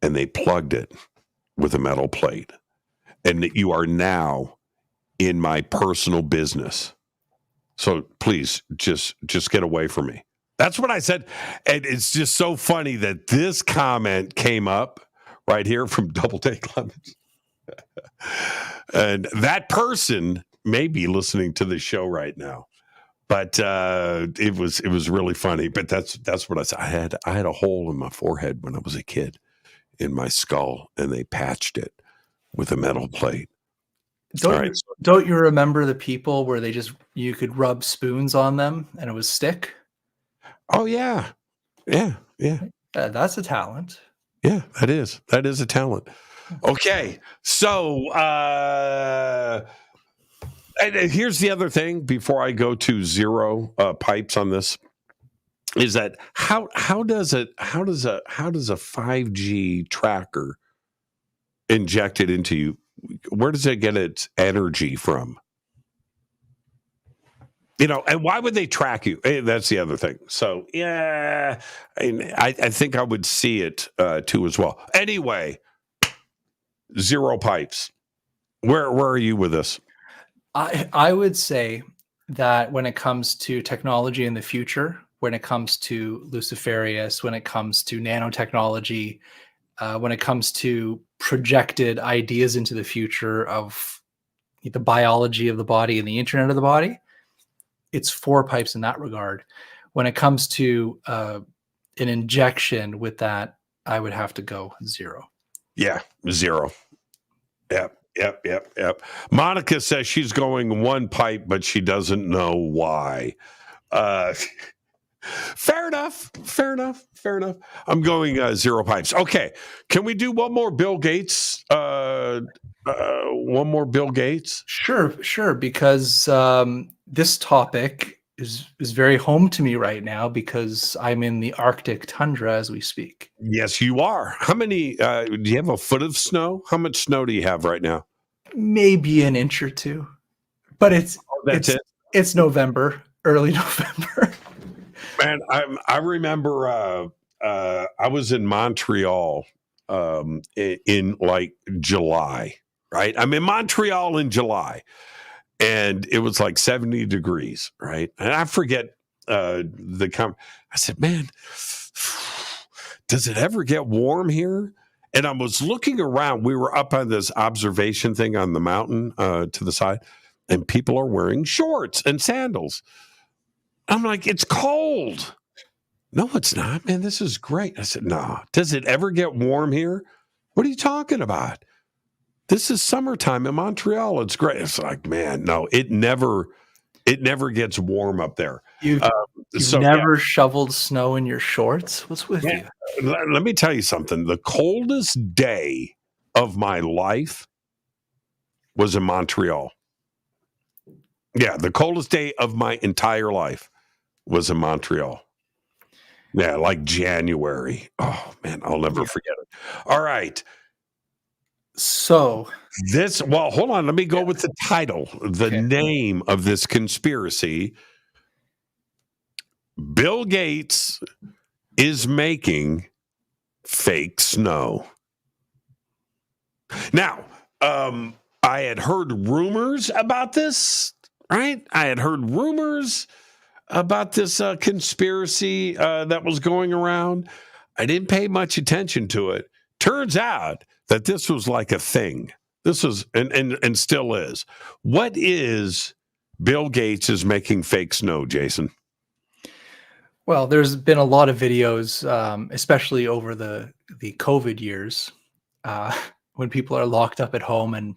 and they plugged it with a metal plate. And that you are now in my personal business. So please, just get away from me. That's what I said. And it's just so funny that this comment came up right here from Double Take Lemons. And that person may be listening to the show right now. But it was really funny. But that's what I said. I had a hole in my forehead when I was a kid, in my skull, and they patched it with a metal plate. Don't you remember the people where you could rub spoons on them and it would stick? Oh yeah. That's a talent. Yeah, that is a talent. Okay, so and here's the other thing before I go to zero pipes on this is that how does a 5G tracker injected into you? Where does it get its energy from? And why would they track you? That's the other thing. So yeah, I think I would see it too as well. Anyway, zero pipes. Where are you with this? I would say that when it comes to technology in the future, when it comes to Luciferius, when it comes to nanotechnology, when it comes to projected ideas into the future of the biology of the body and the internet of the body, it's 4 pipes in that regard. When it comes to an injection with that, I would have to go 0. Yeah, 0. Yep. Monica says she's going 1 pipe, but she doesn't know why. Fair enough. I'm going 0 pipes. Okay, can we do one more Bill Gates? One more Bill Gates? Sure. Because this topic is very home to me right now because I'm in the Arctic tundra as we speak. Yes, you are. How many? Do you have a foot of snow? How much snow do you have right now? Maybe an inch or 2, but it's November, early November. Man, I remember I was in Montreal in like July, right? I'm in Montreal in July, and it was like 70 degrees, right? And I forget I said, man, does it ever get warm here? And I was looking around. We were up on this observation thing on the mountain to the side, and people are wearing shorts and sandals. I'm like, it's cold. No, it's not, man. This is great. I said, no. Does it ever get warm here? What are you talking about? This is summertime in Montreal. It's great. It's like, man, no, it never gets warm up there. You've never shoveled snow in your shorts? What's with you? Let me tell you something. The coldest day of my life was in Montreal. Yeah, the coldest day of my entire life was in Montreal. Yeah, like January. Oh, man, I'll never forget it. All right. So hold on. Let me go with the title. The name of this conspiracy. Bill Gates is making fake snow. Now, I had heard rumors about this, right? I had heard rumors about this conspiracy that was going around. I didn't pay much attention to it. Turns out that this was like a thing. This was and still is. What is Bill Gates is making fake snow, Jason? Well, there's been a lot of videos, especially over the COVID years, when people are locked up at home and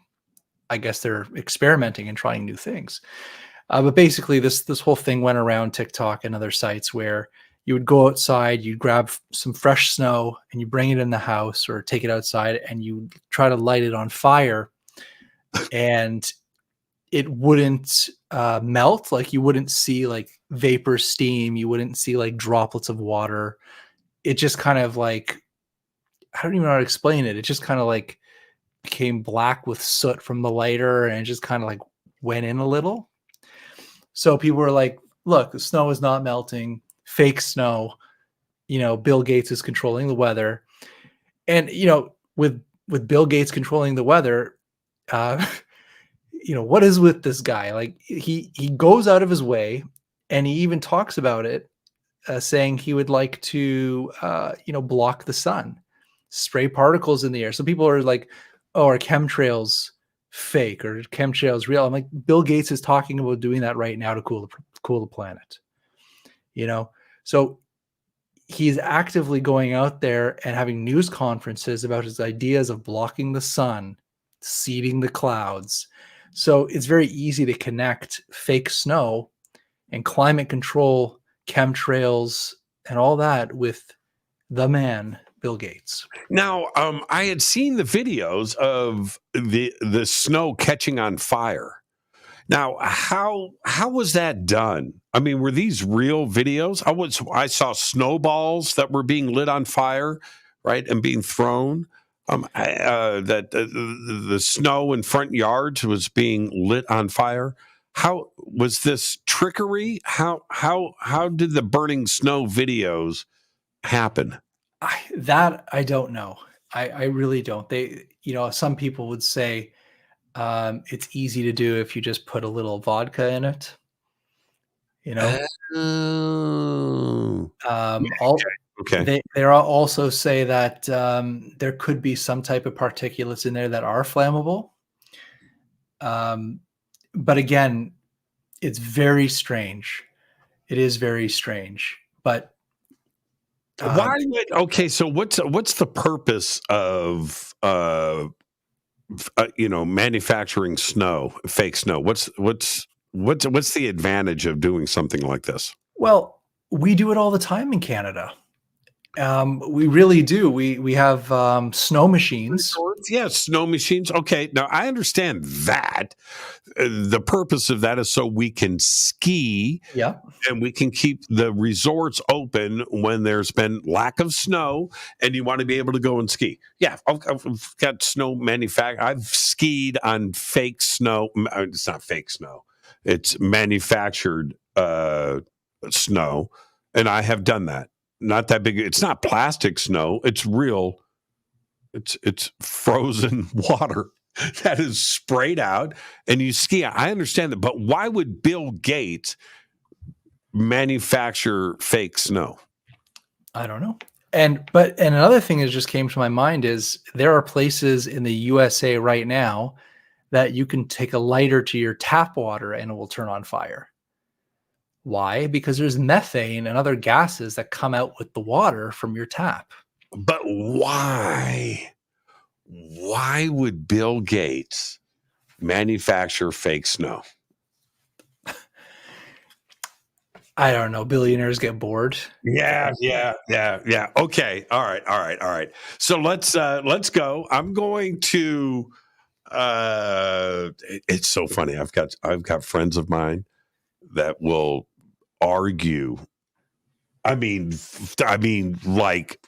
I guess they're experimenting and trying new things. But basically, this whole thing went around TikTok and other sites where you would go outside, you'd grab some fresh snow and you bring it in the house or take it outside and you try to light it on fire and it wouldn't melt. Like you wouldn't see like vapor steam. You wouldn't see like droplets of water. It just kind of like, I don't even know how to explain it. It just kind of like became black with soot from the lighter and it just kind of like went in a little. So people were like, look, the snow is not melting, fake snow. Bill Gates is controlling the weather. And, with Bill Gates controlling the weather, what is with this guy? Like he goes out of his way and he even talks about it, saying he would like to, block the sun, spray particles in the air. So people are like, oh, are chemtrails fake or chemtrails real? I'm like, Bill Gates is talking about doing that right now to cool the planet, so he's actively going out there and having news conferences about his ideas of blocking the sun, seeding the clouds. So it's very easy to connect fake snow and climate control, chemtrails, and all that with the man, Bill Gates. Now, I had seen the videos of the snow catching on fire. Now, how was that done? I mean, were these real videos? I saw snowballs that were being lit on fire, right, and being thrown. The snow in front yards was being lit on fire. How was this trickery? How did the burning snow videos happen? I don't know. I really don't. Some people would say it's easy to do if you just put a little vodka in it. Okay. They also say that there could be some type of particulates in there that are flammable. But again, it's very strange. It is very strange. But why? So what's the purpose of manufacturing fake snow? What's the advantage of doing something like this? Well, we do it all the time in Canada. We really do. We have snow machines. Yeah, snow machines. Okay, now I understand that. The purpose of that is so we can ski. Yeah. And we can keep the resorts open when there's been lack of snow and you want to be able to go and ski. Yeah, I've got snow manufactured. I've skied on fake snow. It's not fake snow. It's manufactured snow. And I have done that. Not that big. It's not plastic snow. It's real. It's frozen water that is sprayed out and you ski. I understand that, but why would Bill Gates manufacture fake snow? I don't know. And another thing that just came to my mind is there are places in the USA right now that you can take a lighter to your tap water and it will turn on fire. Why? Because there's methane and other gases that come out with the water from your tap. But why? Why would Bill Gates manufacture fake snow? I don't know. Billionaires get bored. Yeah. Okay. All right. So let's go. I'm going to. It's so funny. I've got friends of mine that will argue. I mean, like,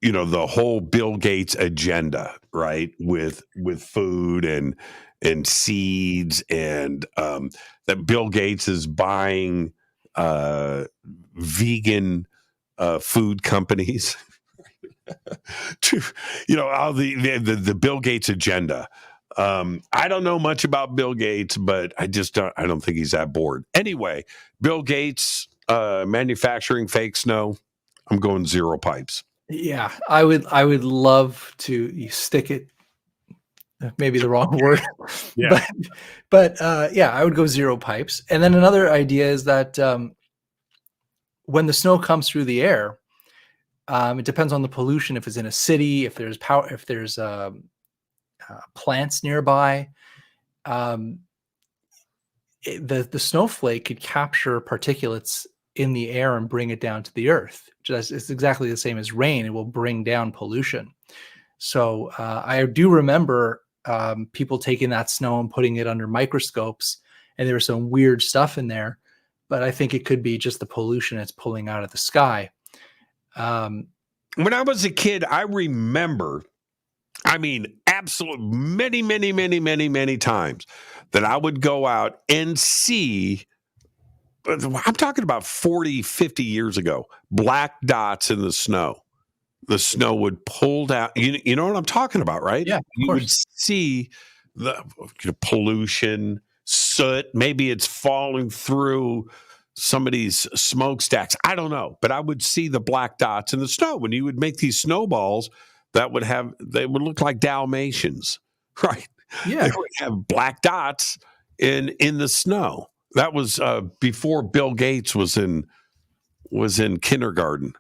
the whole Bill Gates agenda, right? With food and seeds, and that Bill Gates is buying vegan food companies to, all the Bill Gates agenda. I don't know much about Bill Gates, but I don't think he's that bored. Anyway, Bill Gates manufacturing fake snow. I'm going 0 pipes. Yeah, I would love to stick it. Maybe the wrong word. Yeah. But I would go 0 pipes. And then another idea is that when the snow comes through the air, it depends on the pollution. If it's in a city, if there's power, if there's plants nearby, the snowflake could capture particulates in the air and bring it down to the earth. It's exactly the same as rain. It will bring down pollution. So I do remember people taking that snow and putting it under microscopes, and there was some weird stuff in there, but I think it could be just the pollution it's pulling out of the sky. When I was a kid, I remember, absolutely many times that I would go out and see, I'm talking about 40, 50 years ago, black dots in the snow. The snow would pull down. You know what I'm talking about, right? Yeah, you would see the pollution, soot. Maybe it's falling through somebody's smokestacks. I don't know, but I would see the black dots in the snow. When you would make these snowballs, they would look like Dalmatians, right? Yeah, they would have black dots in the snow. That was before Bill Gates was in kindergarten.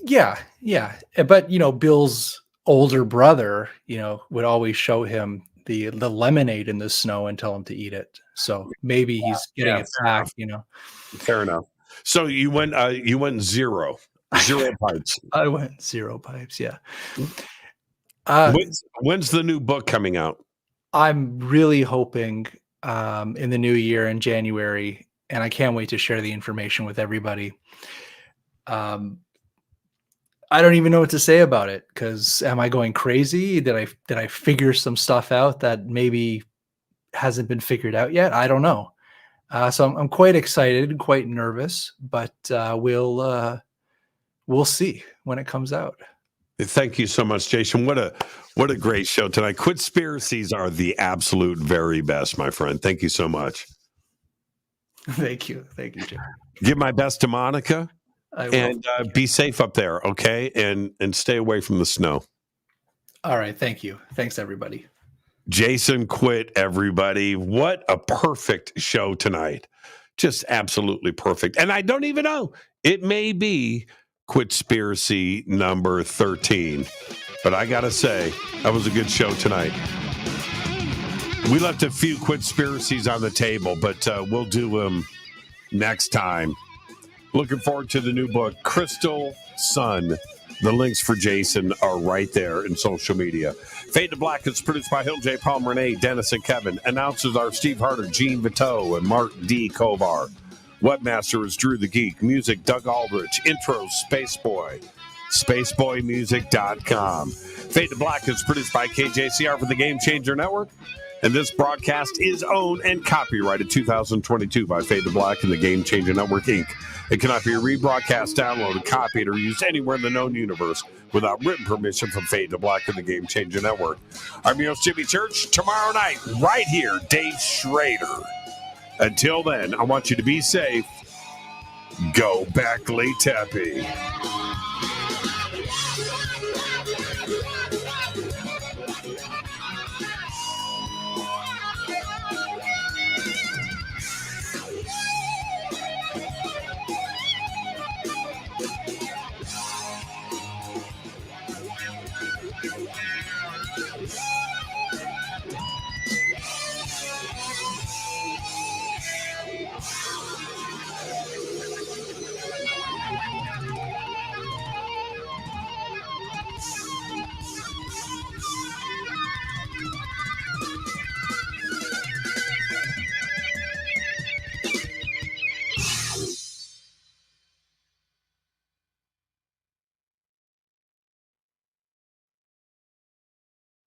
Yeah. But, Bill's older brother, would always show him the lemonade in the snow and tell him to eat it. So maybe he's getting it back, Fair enough. So you went 0. Zero pipes. I went 0 pipes. Yeah. When's the new book coming out? I'm really hoping in the new year in January, and I can't wait to share the information with everybody. I don't even know what to say about it, because am I going crazy? Did I figure some stuff out that maybe hasn't been figured out yet? I don't know. So I'm quite excited, quite nervous, but we'll see when it comes out. Thank you so much, Jason. What a great show tonight. Quittspiracies are the absolute very best, my friend. Thank you so much. Thank you, Jim. Give my best to Monica. I will. And be safe up there, okay? And stay away from the snow. All right, thank you. Thanks, everybody. Jason Quitt, everybody. What a perfect show tonight. Just absolutely perfect. And I don't even know. It may be Quittspiracy number 13. But I got to say, that was a good show tonight. We left a few Quittspiracies on the table, but we'll do them next time. Looking forward to the new book, Crystal Sun. The links for Jason are right there in social media. Fade to Black is produced by Hill J. Palm, Renee, Dennis, and Kevin. Announcers are Steve Harder, Gene Viteau, and Mark D. Kovar. Webmaster is Drew the Geek. Music, Doug Aldrich. Intro, Spaceboy. SpaceboyMusic.com. Fade to Black is produced by KJCR for the Game Changer Network. And this broadcast is owned and copyrighted 2022 by Fade to Black and the Game Changer Network, Inc. It cannot be rebroadcast, downloaded, copied, or used anywhere in the known universe without written permission from Fade to Black and the Game Changer Network. I'm your host, Jimmy Church. Tomorrow night, right here, Dave Schrader. Until then, I want you to be safe. Go back, Lee Tepe.